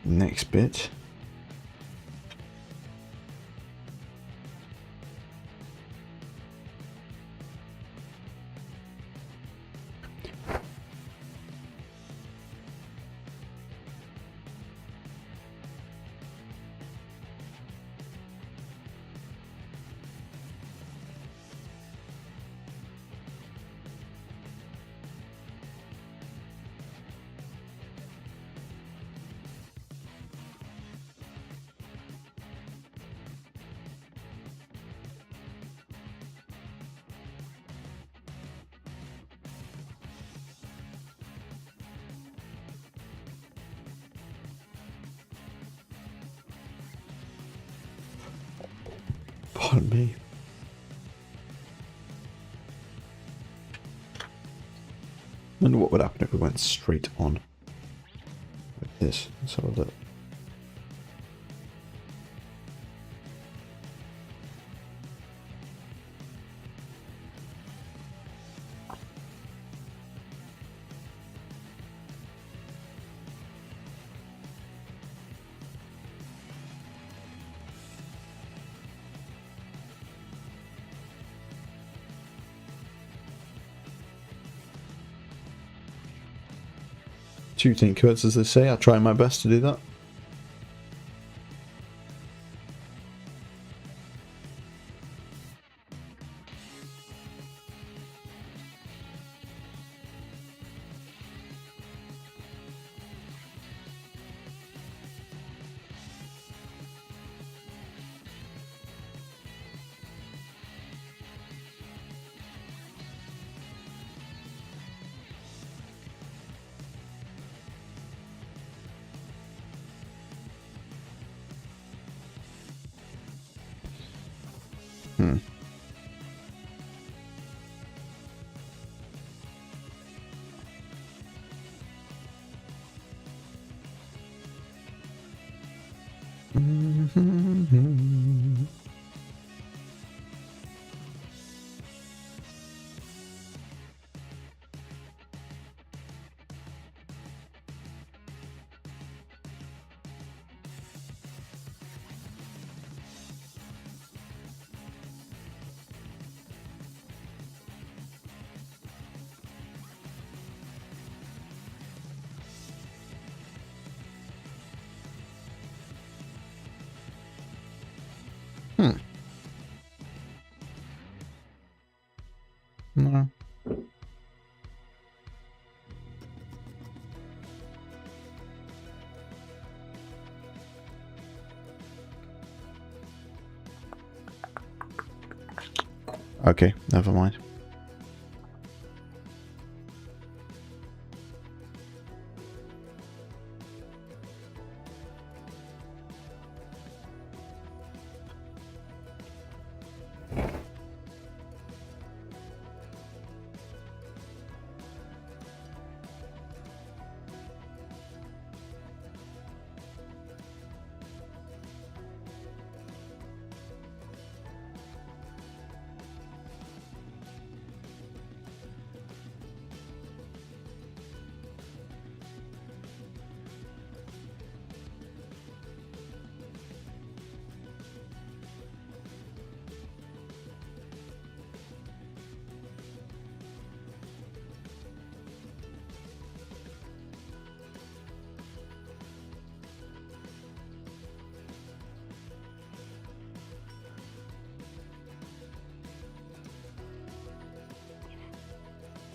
Next bit. Pardon me. I wonder what would happen if we went straight on like this. Let's have a look. Shooting curves, as they say. I try my best to do that. No. Okay, never mind.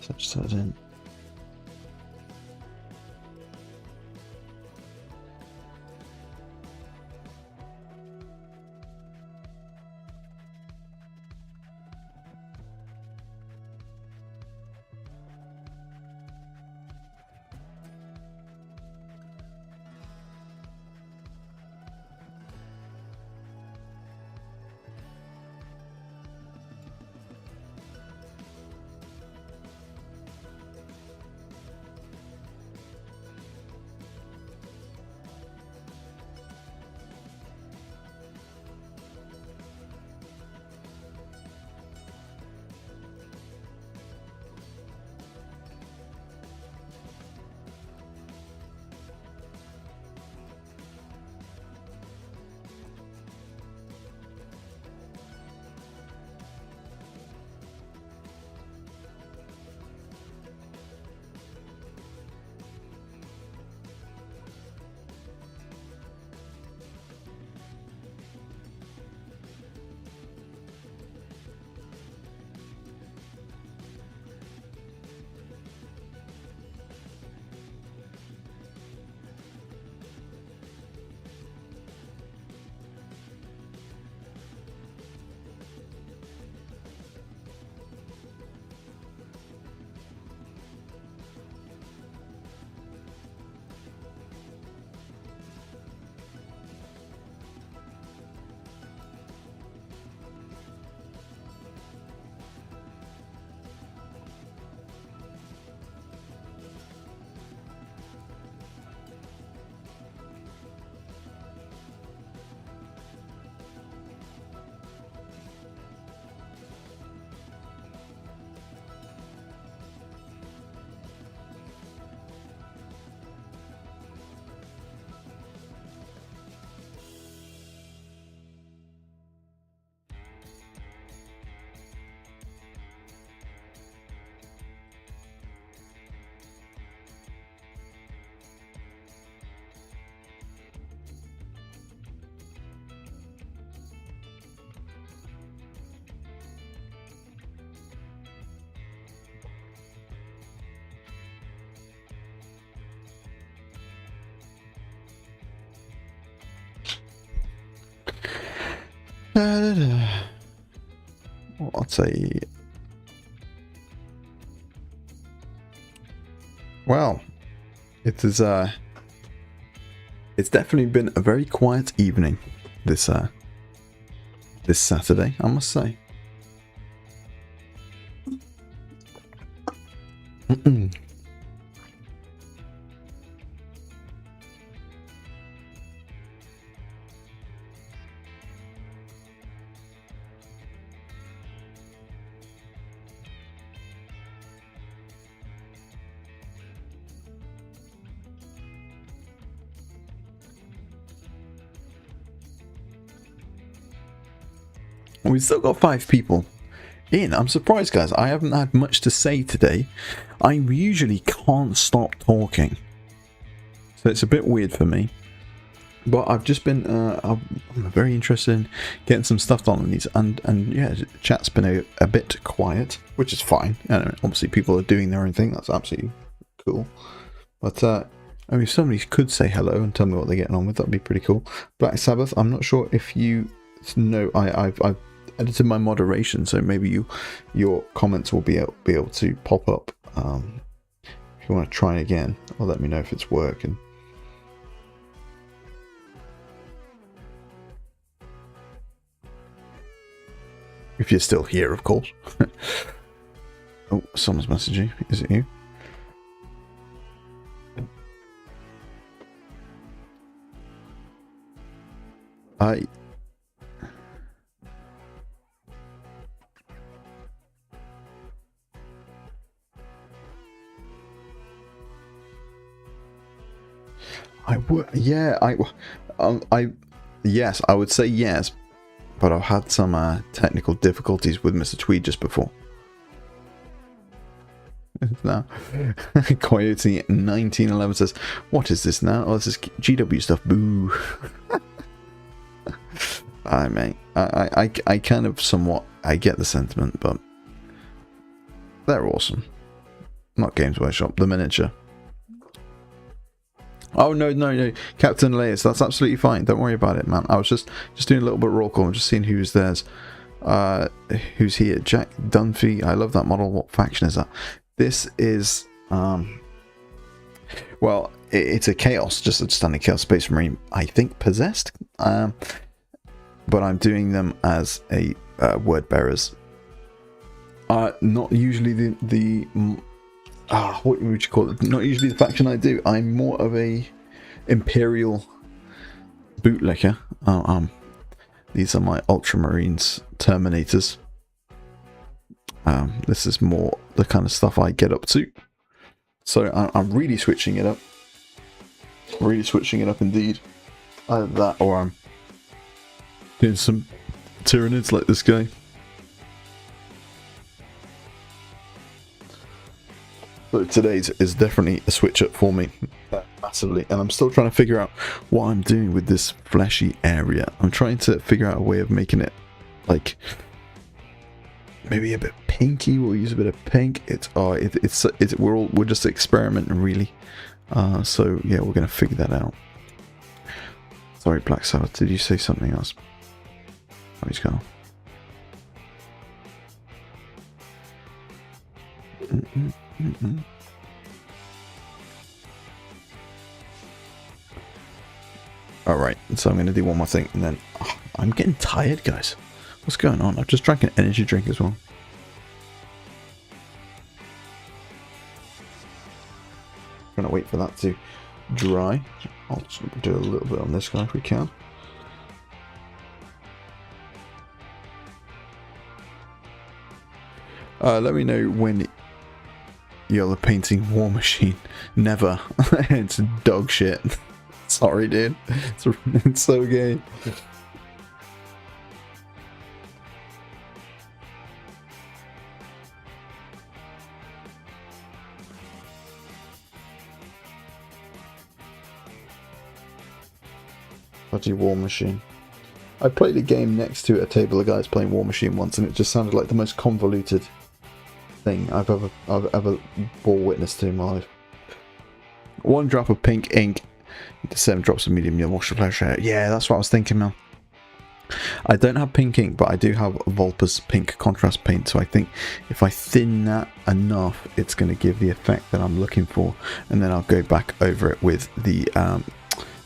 Such that in. I'll say. Well, it is. It's definitely been a very quiet evening this Saturday, I must say. We've still got 5 people in. I'm surprised, guys. I haven't had much to say today. I usually can't stop talking, so it's a bit weird for me. But I've just been I'm very interested in getting some stuff done on these, and yeah, chat's been a bit quiet, which is fine. And obviously people are doing their own thing. That's absolutely cool. But I mean, if somebody could say hello and tell me what they're getting on with, that'd be pretty cool. Black Sabbath, I'm not sure if you know, I've edited my moderation, so maybe your comments will be able to pop up if you want to try again, or let me know if it's working. If you're still here, of course. Oh, someone's messaging. Is it you? Yes, I would say yes, but I've had some technical difficulties with Mr. Tweed just before. Now, Coyote 1911 says, "What is this now? Oh, this is GW stuff. Boo." I mean, I kind of somewhat I get the sentiment, but they're awesome. Not Games Workshop, the miniature. Oh no, Captain Elias, that's absolutely fine. Don't worry about it, man. I was just doing a little bit of roll call. I'm just seeing who's theirs. Who's here? Jack Dunphy. I love that model. What faction is that? This is well, it's a Chaos, just a standard Chaos Space Marine. I think possessed. But I'm doing them as a word bearers. Not usually the what would you call it? Not usually the faction I do. I'm more of a Imperial bootlicker. These are my Ultramarines Terminators. This is more the kind of stuff I get up to. So I'm really switching it up. Really switching it up indeed. Either that, or I'm doing some Tyranids like this guy. So today's is definitely a switch up for me, massively, and I'm still trying to figure out what I'm doing with this fleshy area. I'm trying to figure out a way of making it like maybe a bit pinky. We'll use a bit of pink. We're just experimenting really. So yeah, we're gonna figure that out. Sorry, Black Sabbath, did you say something else? Oh, he's gone. Alright, so I'm going to do one more thing, and then I'm getting tired, guys. What's going on? I've just drank an energy drink as well. Trying to wait for that to dry. I'll just do a little bit on this guy if we can. Let me know when you're painting War Machine. Never. It's dog shit. Sorry, dude. It's so gay. Bloody War Machine. I played a game next to a table of guys playing War Machine once, and it just sounded like the most convoluted thing I've ever bore witness to in my life. 1 drop of pink ink into 7 drops of medium wash of flesh. Yeah, that's what I was thinking, man. I don't have pink ink, but I do have Volpus pink contrast paint, so I think if I thin that enough, it's going to give the effect that I'm looking for, and then I'll go back over it with the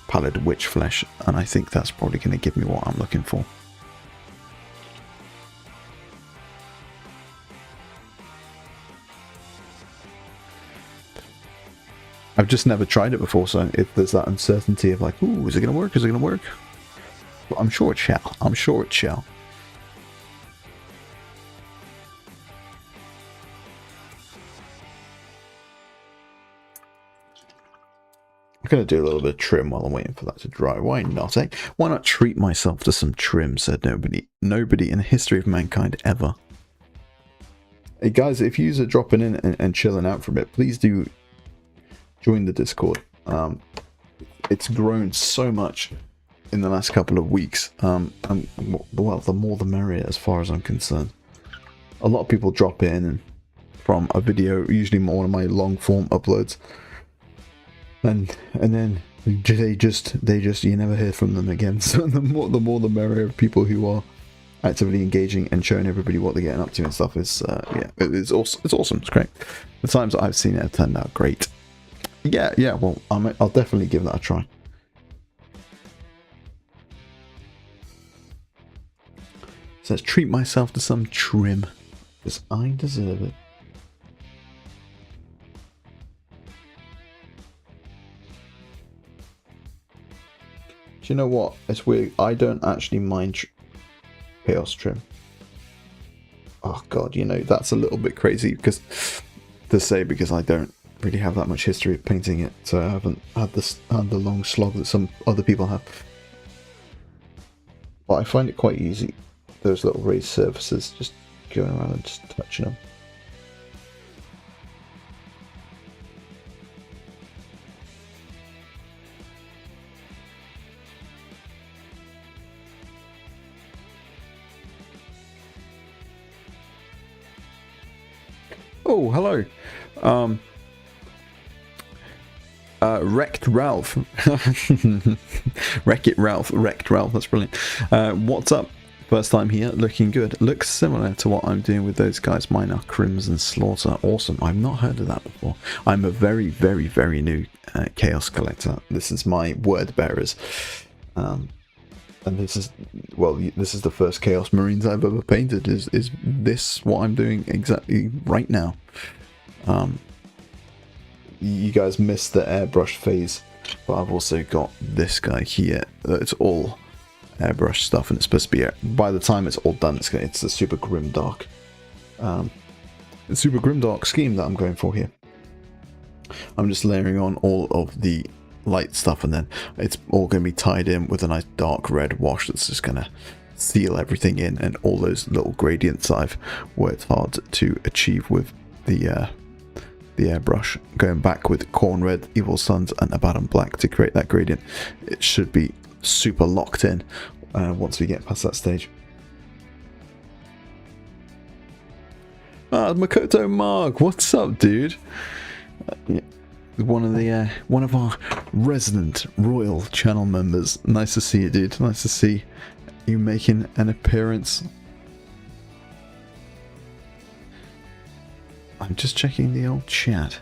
Pallid Witch Flesh, and I think that's probably going to give me what I'm looking for. I've just never tried it before, so if there's that uncertainty of like, ooh, is it going to work? Is it going to work? But I'm sure it shall. I'm sure it shall. I'm going to do a little bit of trim while I'm waiting for that to dry. Why not, eh? Why not treat myself to some trim, said nobody. Nobody in the history of mankind ever. Hey guys, if you are dropping in and chilling out for a bit, please do join the Discord. It's grown so much in the last couple of weeks. And well, the more the merrier as far as I'm concerned. A lot of people drop in and from a video, usually one of my long form uploads. And then they just you never hear from them again. So the more the merrier of people who are actively engaging and showing everybody what they're getting up to and stuff is yeah, it's awesome. It's great. The times that I've seen it have turned out great. Yeah. Well, I'll definitely give that a try. So let's treat myself to some trim, because I deserve it. Do you know what? It's weird. I don't actually mind chaos trim. Oh god, you know, that's a little bit crazy because I don't really have that much history of painting it, so I haven't had the long slog that some other people have. But I find it quite easy. Those little raised surfaces, just going around and just touching them. Oh, hello. Wrecked Ralph. Wreck It Ralph. Wrecked Ralph. That's brilliant. What's up? First time here. Looking good. Looks similar to what I'm doing with those guys. Mine are Crimson Slaughter. Awesome. I've not heard of that before. I'm a very, very, very new Chaos Collector. This is my word bearers. And this is, well, this is the first Chaos Marines I've ever painted. Is this what I'm doing exactly right now? You guys missed the airbrush phase, but I've also got this guy here. It's all airbrush stuff, and it's supposed to be, by the time it's all done, it's a super grimdark, scheme that I'm going for here. I'm just layering on all of the light stuff, and then it's all going to be tied in with a nice dark red wash that's just going to seal everything in, and all those little gradients I've worked hard to achieve with the airbrush, going back with Corn Red, Evil Suns and Abaddon Black to create that gradient. It should be super locked in once we get past that stage. Makoto Mark, what's up, dude? Yeah. One of our resident royal channel members. Nice to see you, dude. Nice to see you making an appearance. I'm just checking the old chat.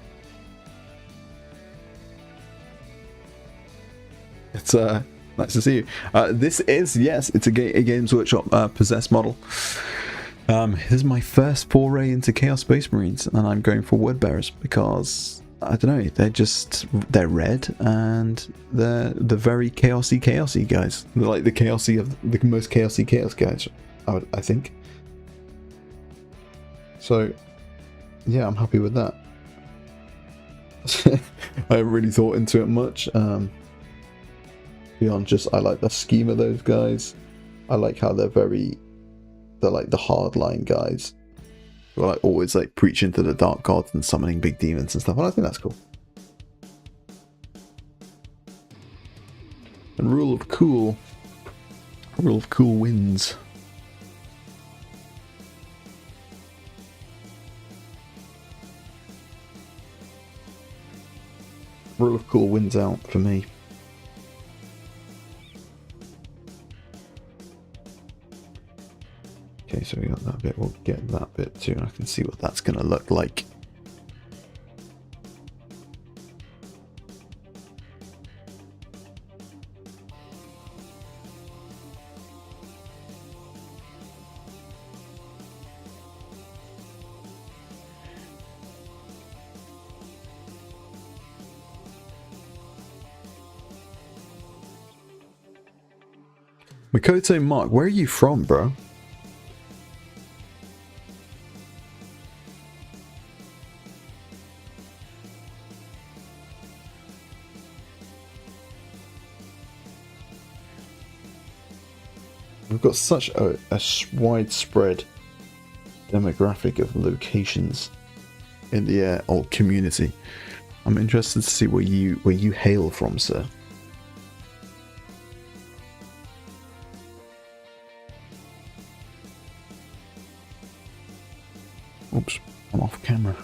It's nice to see you. This is, yes, it's a Games Workshop possessed model. This is my first foray into Chaos Space Marines, and I'm going for word bearers because I don't know, they're red and they're the very chaosy guys. They're like the chaosy of the most chaosy chaos guys, I think. So yeah, I'm happy with that. I haven't really thought into it much. Beyond just, I like the scheme of those guys. I like how they're like the hardline guys. Who are like always like preaching to the dark gods and summoning big demons and stuff, and I think that's cool. And rule of cool wins. Rule of cool wins out for me. Okay, so we got that bit. We'll get that bit too, and I can see what that's going to look like. Makoto Mark, where are you from, bro? We've got such a widespread demographic of locations in the old community. I'm interested to see where you hail from, sir. Oops, I'm off camera.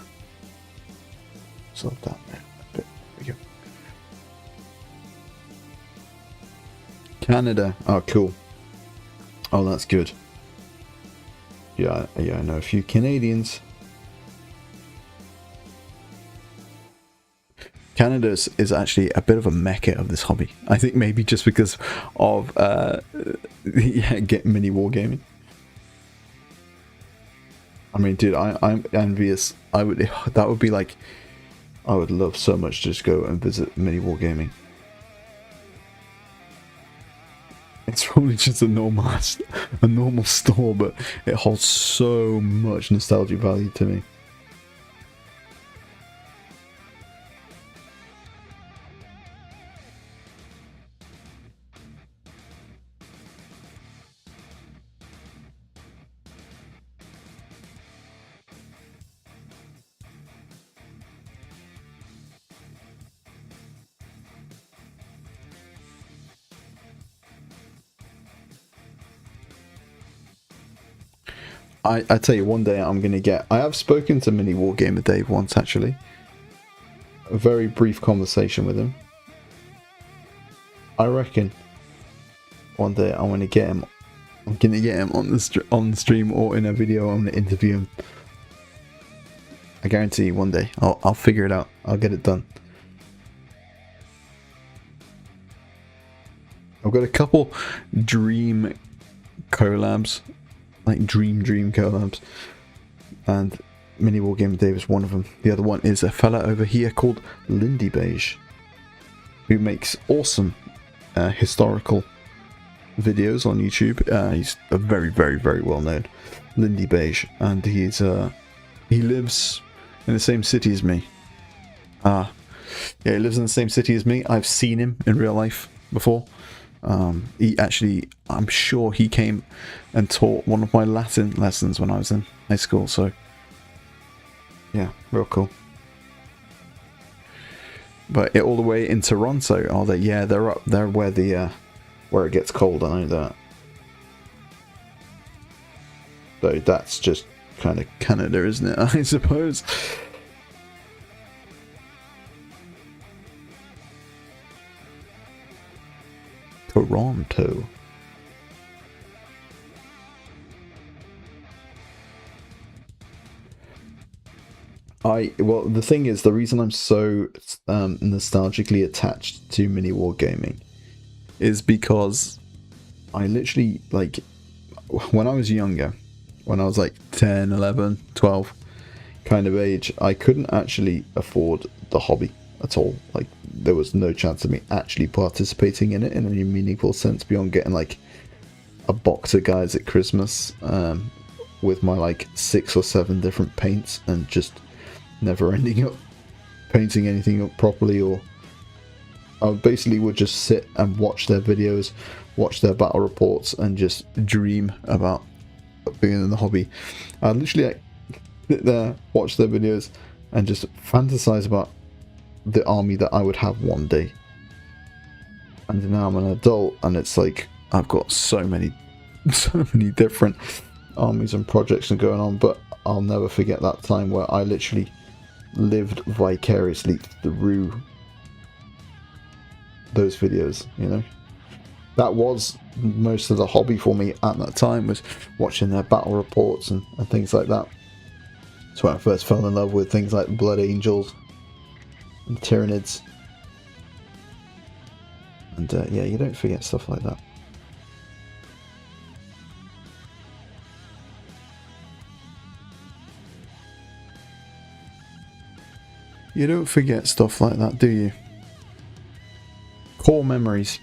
Select that there. There we go. Canada. Oh, cool. Oh, that's good. Yeah, I know a few Canadians. Canada is actually a bit of a mecca of this hobby. I think maybe just because of get mini wargaming. I mean, dude, I'm envious. That would be like, I would love so much to just go and visit mini wargaming. It's probably just a normal store, but it holds so much nostalgia value to me. I tell you, one day I'm gonna get. I have spoken to Mini Wargamer Dave once, actually. A very brief conversation with him. I reckon one day I'm gonna get him. I'm gonna get him on the stream or in a video. I'm gonna interview him. I guarantee you, one day I'll figure it out. I'll get it done. I've got a couple dream collabs. Like dream collabs, and Mini Wargamer Dave is one of them. The other one is a fella over here called Lindy Beige, who makes awesome historical videos on YouTube. He's a very well known Lindy Beige, and he lives in the same city as me. Yeah, he lives in the same city as me. I've seen him in real life before. I'm sure he came and taught one of my Latin lessons when I was in high school, so yeah, real cool. But all the way in Toronto, are they? Yeah, they're up there where where it gets cold, I know that. So that's just kind of Canada, isn't it, I suppose? Toronto. Well, the thing is, the reason I'm so nostalgically attached to mini wargaming is because I literally, like, when I was younger, when I was like 10, 11, 12 kind of age, I couldn't actually afford the hobby at all. Like, there was no chance of me actually participating in it in any meaningful sense beyond getting like a box of guys at Christmas with my like 6 or 7 different paints and just never ending up painting anything up properly. Or I basically would just sit and watch their videos, watch their battle reports, and just dream about being in the hobby. I'd literally like sit there, watch their videos, and just fantasize about the army that I would have one day. And now I'm an adult, and it's like I've got so many different armies and projects going on, but I'll never forget that time where I literally lived vicariously through those videos, you know? that was most of the hobby for me at that time, was watching their battle reports and things like that. That's when I first fell in love with things like Blood Angels and Tyranids. And yeah, you don't forget stuff like that. You don't forget stuff like that, do you? Core memories.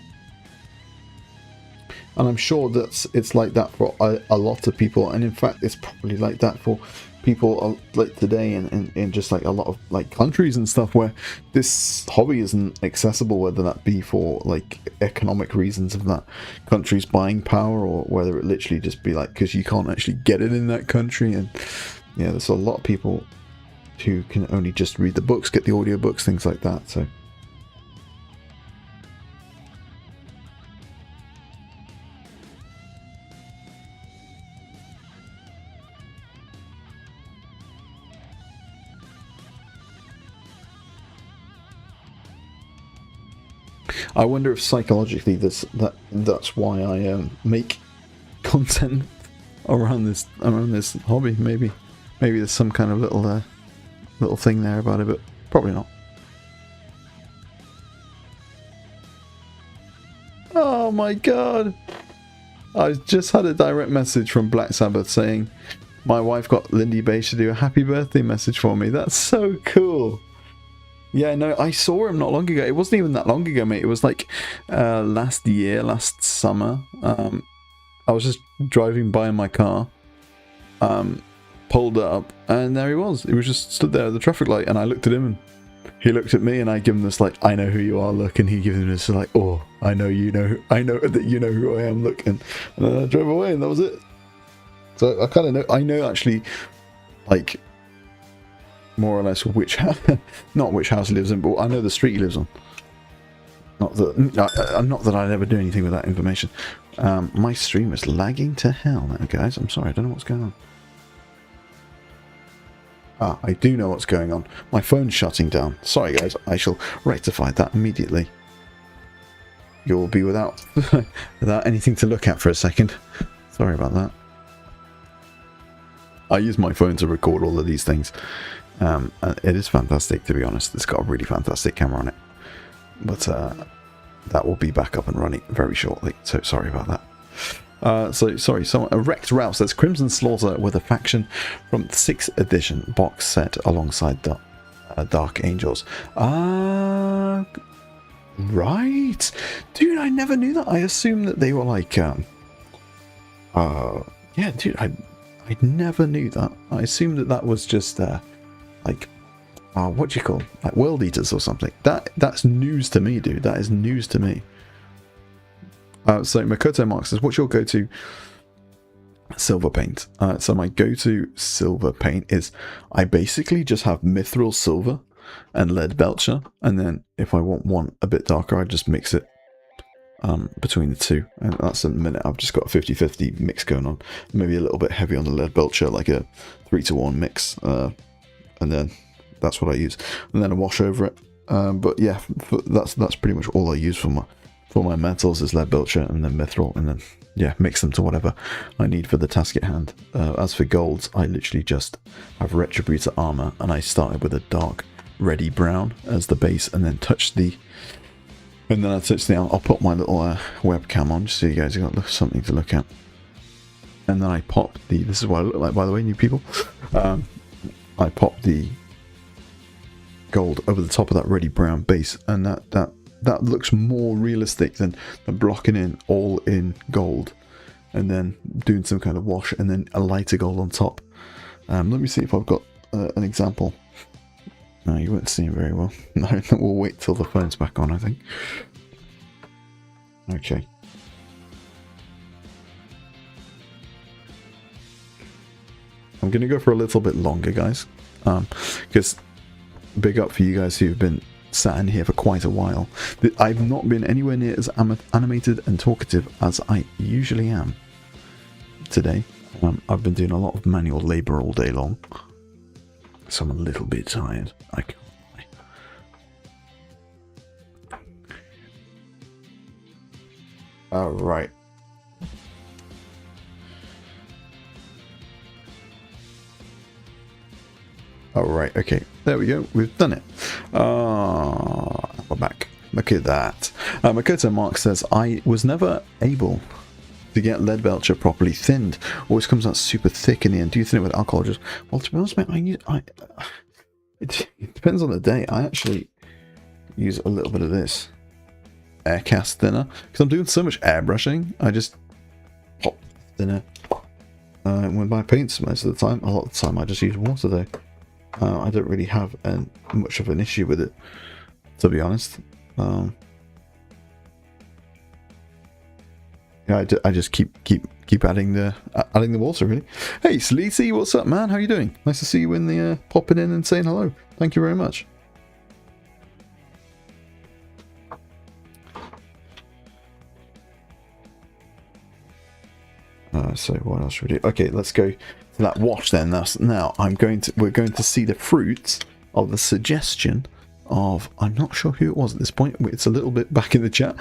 And I'm sure that it's like that for a lot of people, and in fact it's probably like that for people like today in just like a lot of like countries and stuff where this hobby isn't accessible, whether that be for like economic reasons of that country's buying power, or whether it literally just be like because you can't actually get it in that country. And yeah, there's a lot of people who can only just read the books, get the audiobooks, things like that. So I wonder if psychologically that's why I make content around this hobby. Maybe there's some kind of little thing there about it, but probably not. Oh my god! I just had a direct message from Black Sabbath saying my wife got Lindy Beige to do a happy birthday message for me. That's so cool. Yeah, no, I saw him not long ago. It wasn't even that long ago, mate. It was like last summer. I was just driving by in my car, pulled up, and there he was. He was just stood there at the traffic light, and I looked at him, and he looked at me, and I give him this like, "I know who you are," look, and he gives me this like, "Oh, I know that you know who I am," look, and then I drove away, and that was it. So I kind of know. I know actually, like, more or less not which house he lives in, but I know the street he lives on. Not that I'd ever do anything with that information. My stream is lagging to hell now, guys. I'm sorry, I don't know what's going on. Ah, I do know what's going on. My phone's shutting down. Sorry, guys. I shall rectify that immediately. You'll be without anything to look at for a second. Sorry about that. I use my phone to record all of these things. It is fantastic, to be honest. It's got a really fantastic camera on it. But that will be back up and running very shortly. So sorry about that. Sorry, someone, Erect Rouse says Crimson Slaughter with a faction from the 6th edition box set alongside Dark Angels. Right. Dude, I never knew that. I assumed that they were like, yeah, dude, I never knew that. I assumed that was just, like, what do you call, like World Eaters or something. That's news to me, dude. That is news to me. So Makoto Mark says, what's your go-to silver paint? So my go-to silver paint is, I basically just have mithril silver and lead belcher, and then if I want one a bit darker, I just mix it between the two, and that's a minute. I've just got a 50-50 mix going on, maybe a little bit heavy on the lead belcher, like a 3-to-1 mix, and then that's what I use, and then a wash over it. But yeah, that's pretty much all I use for my metals is lead belcher and then mithril, and then yeah, mix them to whatever I need for the task at hand. As for golds, I literally just have Retributor armor, and I started with a dark reddy brown as the base, and then I touch the I'll put my little webcam on just so you guys have got something to look at, and then I pop this is what I look like, by the way, new people. I pop the gold over the top of that reddy brown base, and that looks more realistic than blocking in all in gold and then doing some kind of wash and then a lighter gold on top. Let me see if I've got an example. No, you won't see it very well. No, we'll wait till the phone's back on, I think. Okay. I'm going to go for a little bit longer, guys. Because big up for you guys who've been sat in here for quite a while. I've not been anywhere near as animated and talkative as I usually am today. I've been doing a lot of manual labour all day long, so I'm a little bit tired. I can't lie. Oh, right. Oh, right. Okay. There we go. We've done it. We're back. Look at that. Makoto Mark says, I was never able to get lead belcher properly thinned. Always comes out super thick in the end. Do you thin it with alcohol? Just, well, to be honest, mate, it depends on the day. I actually use a little bit of this air cast thinner because I'm doing so much airbrushing. I just pop thinner when my paints most of the time. A lot of the time I just use water though. I don't really have much of an issue with it, to be honest. Yeah, I just keep adding the water, really. Hey, Sleazy, what's up, man? How you doing? Nice to see you in the popping in and saying hello. Thank you very much. So what else should we do? Okay, let's go to that wash then. Now we're going to see the fruits of the suggestion of, I'm not sure who it was at this point. It's a little bit back in the chat.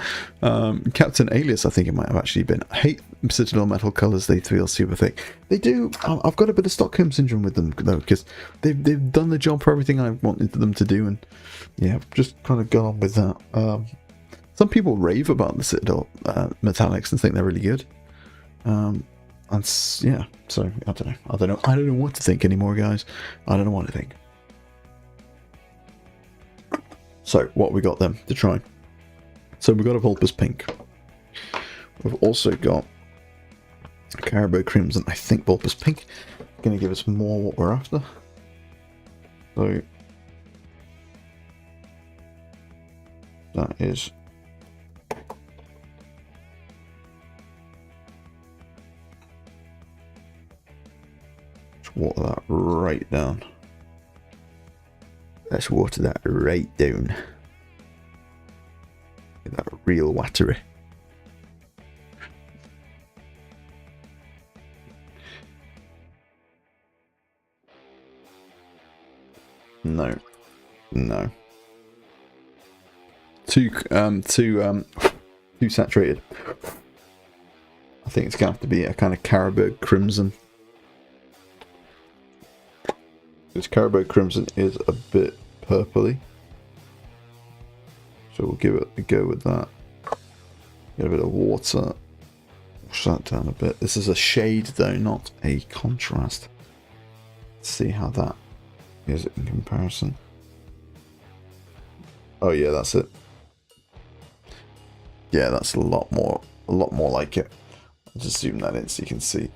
Captain Alias, I think it might have actually been. I hate Citadel metal colors. They feel super thick. They do. I've got a bit of Stockholm syndrome with them though, because they've done the job for everything I wanted them to do, and yeah, just kind of gone on with that. Some people rave about the Citadel metallics and think they're really good. And yeah, so I don't know what to think anymore, guys. I don't know what to think. So what we got then to try? So we've got a Vulpus Pink. We've also got a Caribou Crimson. I think Vulpus Pink is going to give us more what we're after. So that is water that right down. Let's water that right down. Get that real watery. No. Too saturated. I think it's gonna have to be a kind of Caribou Crimson. This Caribou Crimson is a bit purpley, so we'll give it a go with that. Get a bit of water, wash that down a bit. This is a shade though, not a contrast. Let's see how that is in comparison. Oh yeah, that's it. Yeah, that's a lot more like it. I'll just zoom that in so you can see.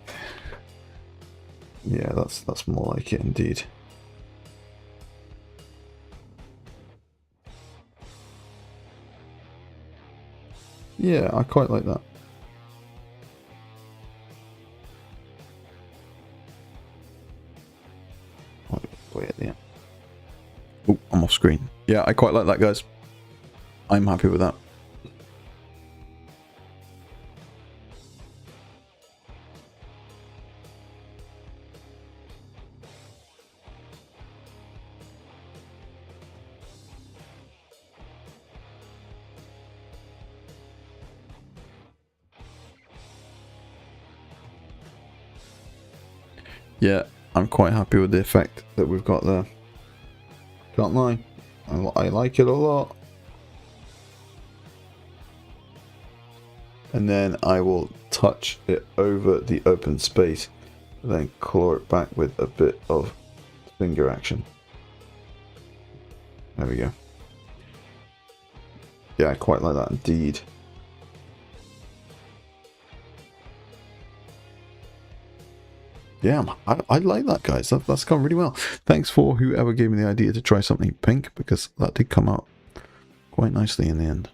Yeah, that's more like it indeed. Yeah, I quite like that. Wait at the end. Oh, I'm off screen. Yeah, I quite like that, guys. I'm happy with that. Yeah, I'm quite happy with the effect that we've got there. Can't lie. I like it a lot. And then I will touch it over the open space, and then claw it back with a bit of finger action. There we go. Yeah, I quite like that indeed. Yeah, I like that, guys. That's gone really well. Thanks for whoever gave me the idea to try something pink, because that did come out quite nicely in the end.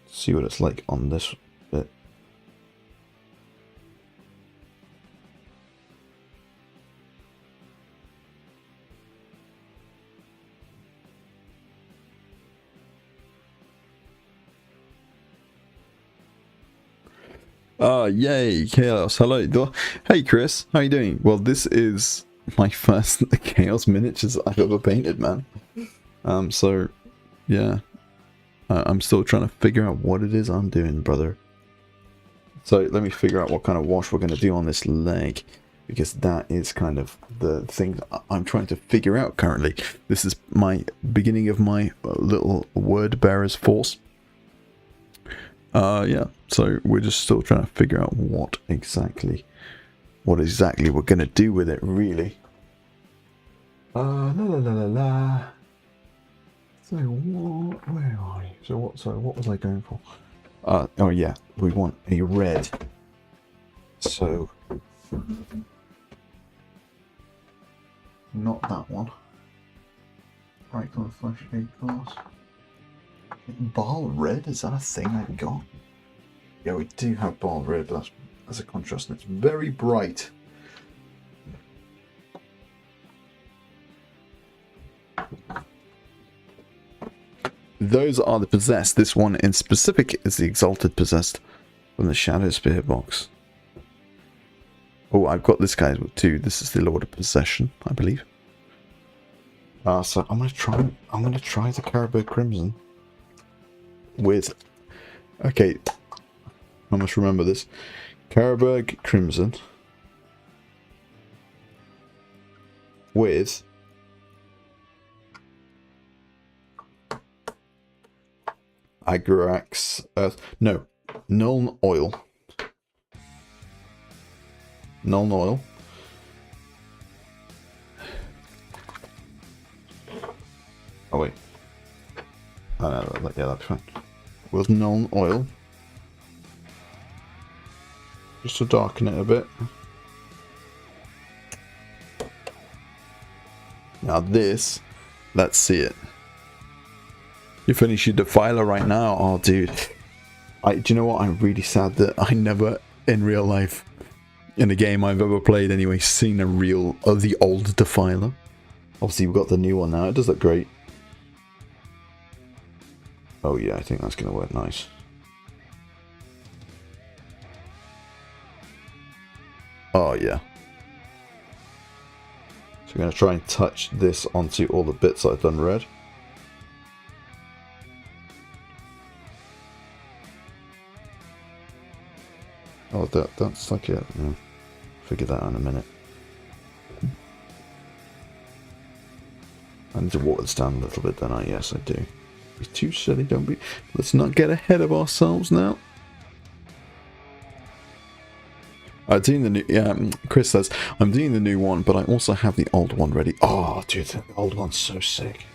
See what it's like on this bit. Yay, Chaos. Hello. Hey, Chris. How you doing? Well, this is my first Chaos miniatures I've ever painted, man. So, yeah. I'm still trying to figure out what it is I'm doing, brother. So let me figure out what kind of wash we're going to do on this leg, because that is kind of the thing I'm trying to figure out currently. This is my beginning of my little word bearer's force. Yeah, so we're just still trying to figure out what exactly we're going to do with it, really. La la la la la. So what? Where are you? So what was I going for? Oh yeah, we want a red. So not that one. Bright colour flash shade glass. Ball red, is that a thing I've got? Yeah, we do have ball red, but that's a contrast and it's very bright. Those are the possessed. This one in specific is the exalted possessed from the Shadow Spear box. Oh, I've got this guy too. This is the Lord of Possession, I believe. So I'm gonna try the Caribou Crimson with. Okay, I must remember this. Caribou Crimson with Agrax Earth. No, Nuln Oil. Nuln Oil. Oh wait. Oh, no, yeah, that'd be fine. With Nuln Oil. Just to darken it a bit. Now this, let's see it. You finish your Defiler right now? Oh, dude. Do you know what? I'm really sad that I never, in real life, in a game I've ever played anyway, seen the old Defiler. Obviously, we've got the new one now. It does look great. Oh, yeah, I think that's going to work nice. Oh, yeah. So I'm going to try and touch this onto all the bits I've done red. Oh, that's like it. Yeah. Figure that out in a minute. I need to water this down a little bit, don't I? Yes, I do. Be too silly, don't be. Let's not get ahead of ourselves now. I'm doing the new. Yeah, Chris says I'm doing the new one, but I also have the old one ready. Oh, dude, the old one's so sick.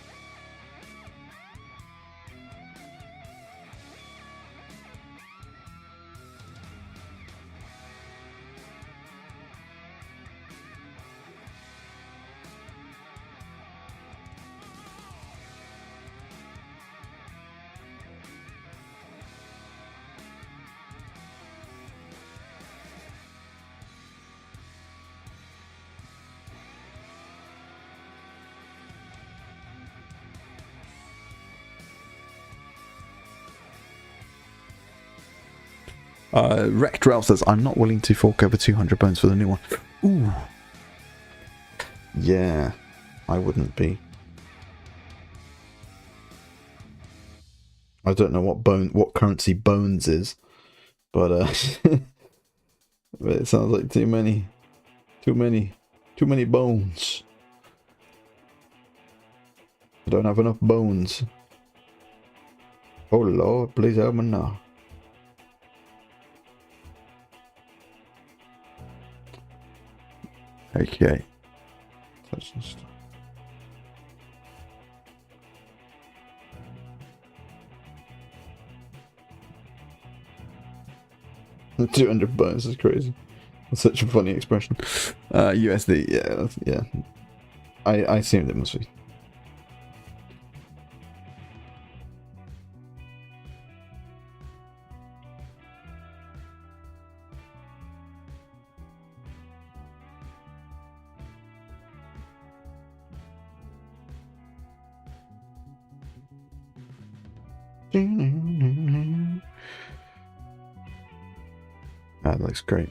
Rectrell says, I'm not willing to fork over 200 bones for the new one. Ooh. Yeah, I wouldn't be. I don't know what currency bones is, but but it sounds like too many bones. I don't have enough bones. Oh Lord, please help me now. Okay. Touch this stuff. The 200 bones is crazy. That's such a funny expression. USD, yeah. I assumed it must be. That looks great.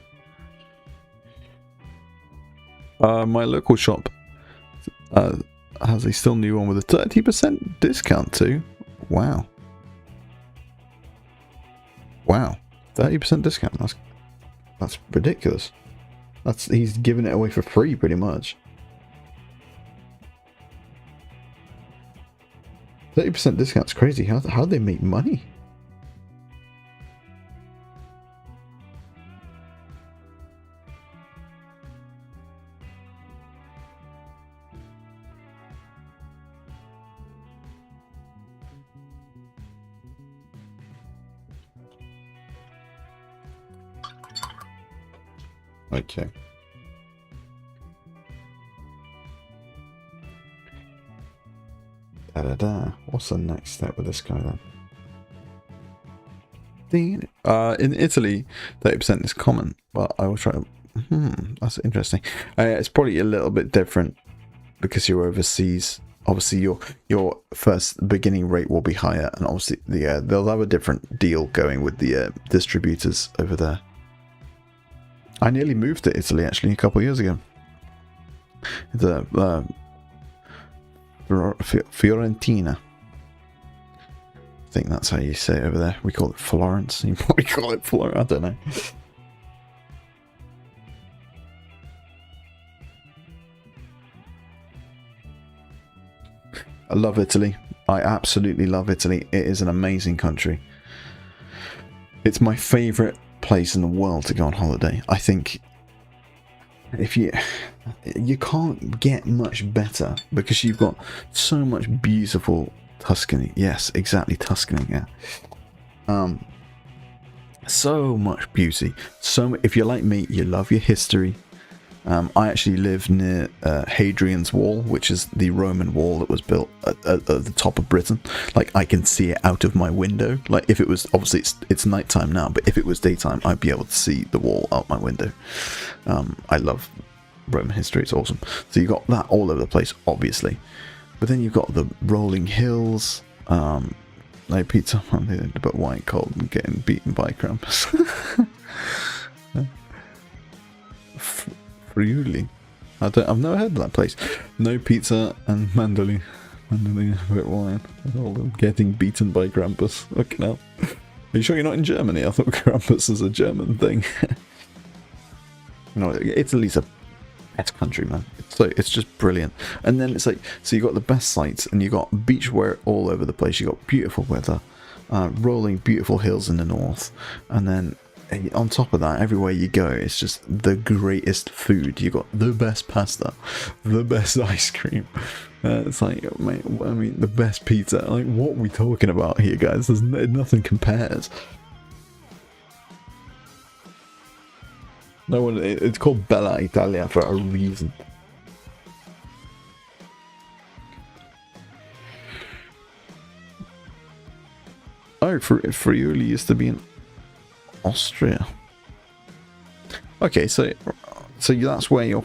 My local shop has a still new one with a 30% discount too. Wow. Wow. 30% discount. That's ridiculous. He's giving it away for free pretty much. 30% discount's crazy. How do they make money? Okay. What's the next step with this guy then? In Italy, 30% is common, but I will try to... that's interesting. It's probably a little bit different because you're overseas. Obviously, your first beginning rate will be higher, and obviously they'll have a different deal going with the distributors over there. I nearly moved to Italy actually a couple of years ago. The Fiorentina. I think that's how you say it over there. We call it Florence. You probably call it Florence. I don't know. I love Italy. I absolutely love Italy. It is an amazing country. It's my favourite place in the world to go on holiday. I think if you can't get much better because you've got so much beautiful Tuscany. Yes, exactly, Tuscany. Yeah. So much beauty. If you're like me, you love your history. I actually live near Hadrian's Wall, which is the Roman wall that was built at the top of Britain. Like, I can see it out of my window. Like, if it was, obviously it's nighttime now, but if it was daytime, I'd be able to see the wall out my window. I love Roman history, it's awesome. So you got that all over the place, obviously. But then you've got the rolling hills, like pizza, but white cold and getting beaten by Krampus. Friuli. I've never heard of that place. No pizza and mandolin a bit wine. All them getting beaten by Krampus. Okay, now. Are you sure you're not in Germany? I thought Krampus is a German thing. No, Italy's a best country, man. It's just brilliant. And then it's like, so you got the best sights, and you got beachwear all over the place. You got beautiful weather, rolling beautiful hills in the north, and then on top of that, everywhere you go, it's just the greatest food. You got the best pasta, the best ice cream. It's like, mate, I mean, the best pizza. Like, what are we talking about here, guys? Nothing compares. No one. It's called Bella Italia for a reason. Oh, Friuli used to be in Austria. Okay, so that's where you're.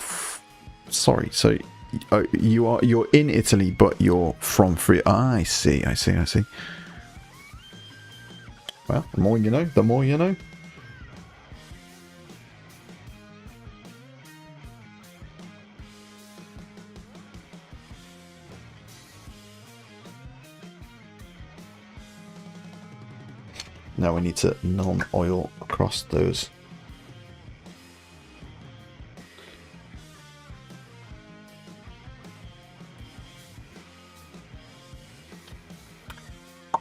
Sorry, so you're in Italy, but you're from Friuli. I see. Well, the more you know, the more you know. Now we need to non-oil across those. I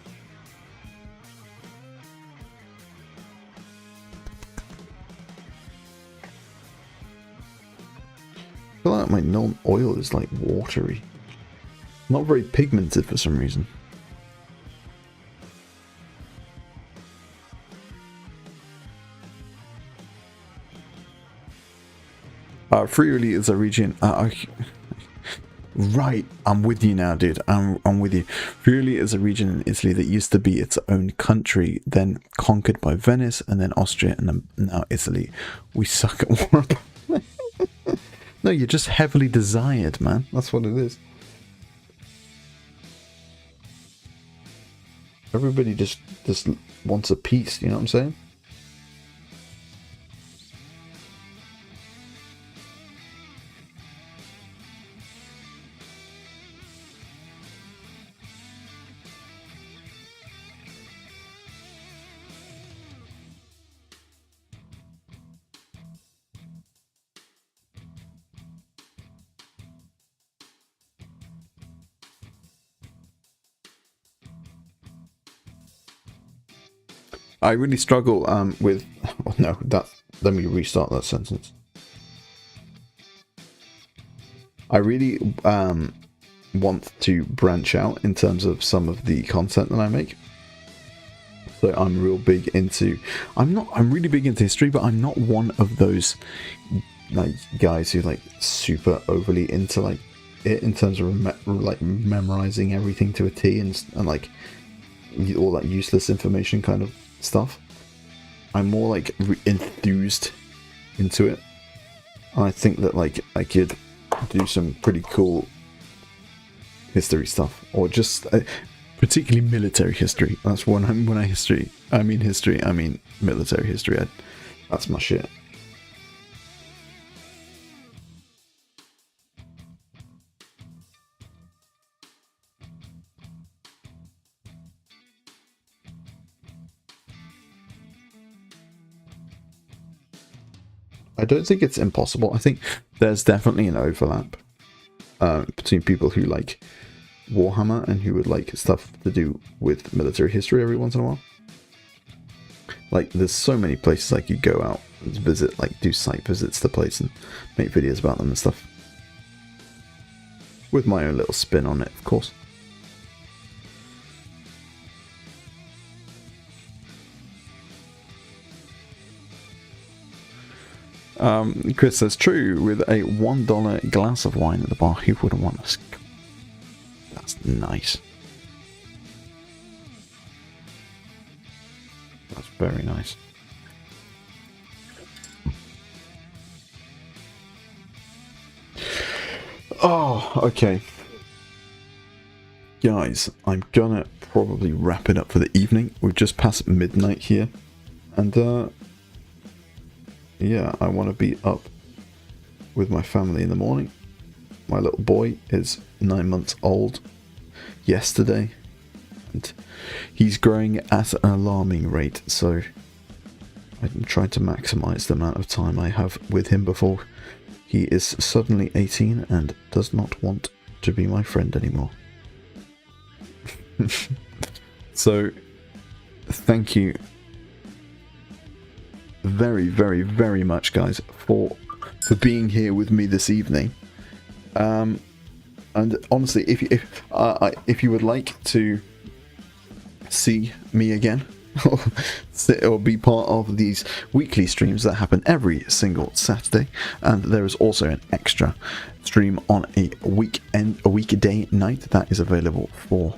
feel like my non-oil is like watery. Not very pigmented for some reason. Friuli is a region. Right, I'm with you now, dude. I'm with you. Friuli is a region in Italy that used to be its own country, then conquered by Venice, and then Austria, and then now Italy. We suck at war. No, you're just heavily desired, man. That's what it is. Everybody just wants a piece. You know what I'm saying? I really struggle with. Oh, no, that. Let me restart that sentence. I really want to branch out in terms of some of the content that I make. So I'm real big into. I'm really big into history, but I'm not one of those like guys who like super overly into like it in terms of like memorizing everything to a T and like all that useless information kind of stuff. I'm more like enthused into it. I think that like I could do some pretty cool history stuff, or just particularly military history. That's when I mean history. I mean military history. That's my shit. I don't think it's impossible. I think there's definitely an overlap between people who like Warhammer and who would like stuff to do with military history every once in a while. Like, there's so many places I could go out and visit, like do site visits to place and make videos about them and stuff. With my own little spin on it, of course. Chris says, true, with a $1 glass of wine at the bar, who wouldn't want us? That's nice. That's very nice. Oh, okay. Guys, I'm gonna probably wrap it up for the evening. We've just passed midnight here. And, yeah, I want to be up with my family in the morning. My little boy is 9 months old yesterday, and he's growing at an alarming rate, so I'm trying to maximize the amount of time I have with him before he is suddenly 18 and does not want to be my friend anymore. So, thank you very, very, very much, guys, for being here with me this evening. And honestly, if you would like to see me again, or be part of these weekly streams that happen every single Saturday, and there is also an extra stream on a weekday night that is available for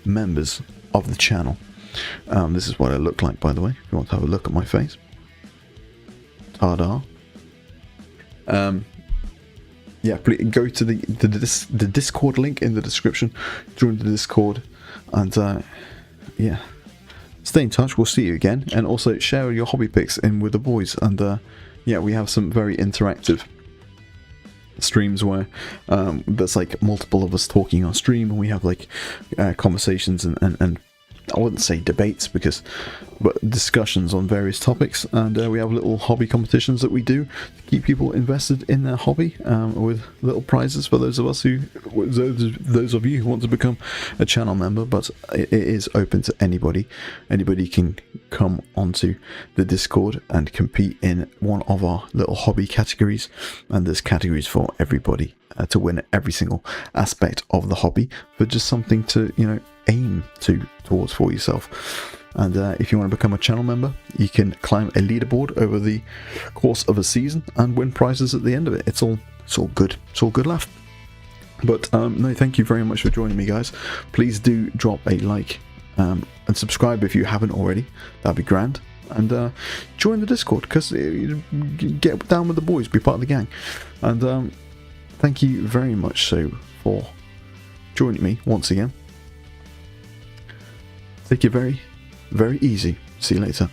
members of the channel. This is what I look like, by the way, if you want to have a look at my face. Ta-da. Yeah, please go to the Discord link in the description, join the Discord, and yeah, stay in touch. We'll see you again, and also share your hobby pics in with the boys. And yeah, we have some very interactive streams where there's like multiple of us talking on stream, and we have like conversations and I wouldn't say debates, but discussions on various topics, and we have little hobby competitions that we do to keep people invested in their hobby, with little prizes for those of us those of you who want to become a channel member. But it is open to anybody. Anybody can come onto the Discord and compete in one of our little hobby categories, and there's categories for everybody to win every single aspect of the hobby, for just something to, you know, aim towards for yourself. And if you want to become a channel member, you can climb a leaderboard over the course of a season and win prizes at the end of it. It's all good. It's all good laugh. But no, thank you very much for joining me, guys. Please do drop a like and subscribe if you haven't already. That'd be grand. And join the Discord, because get down with the boys, be part of the gang. And thank you very much so for joining me once again. Take it very, very easy. See you later.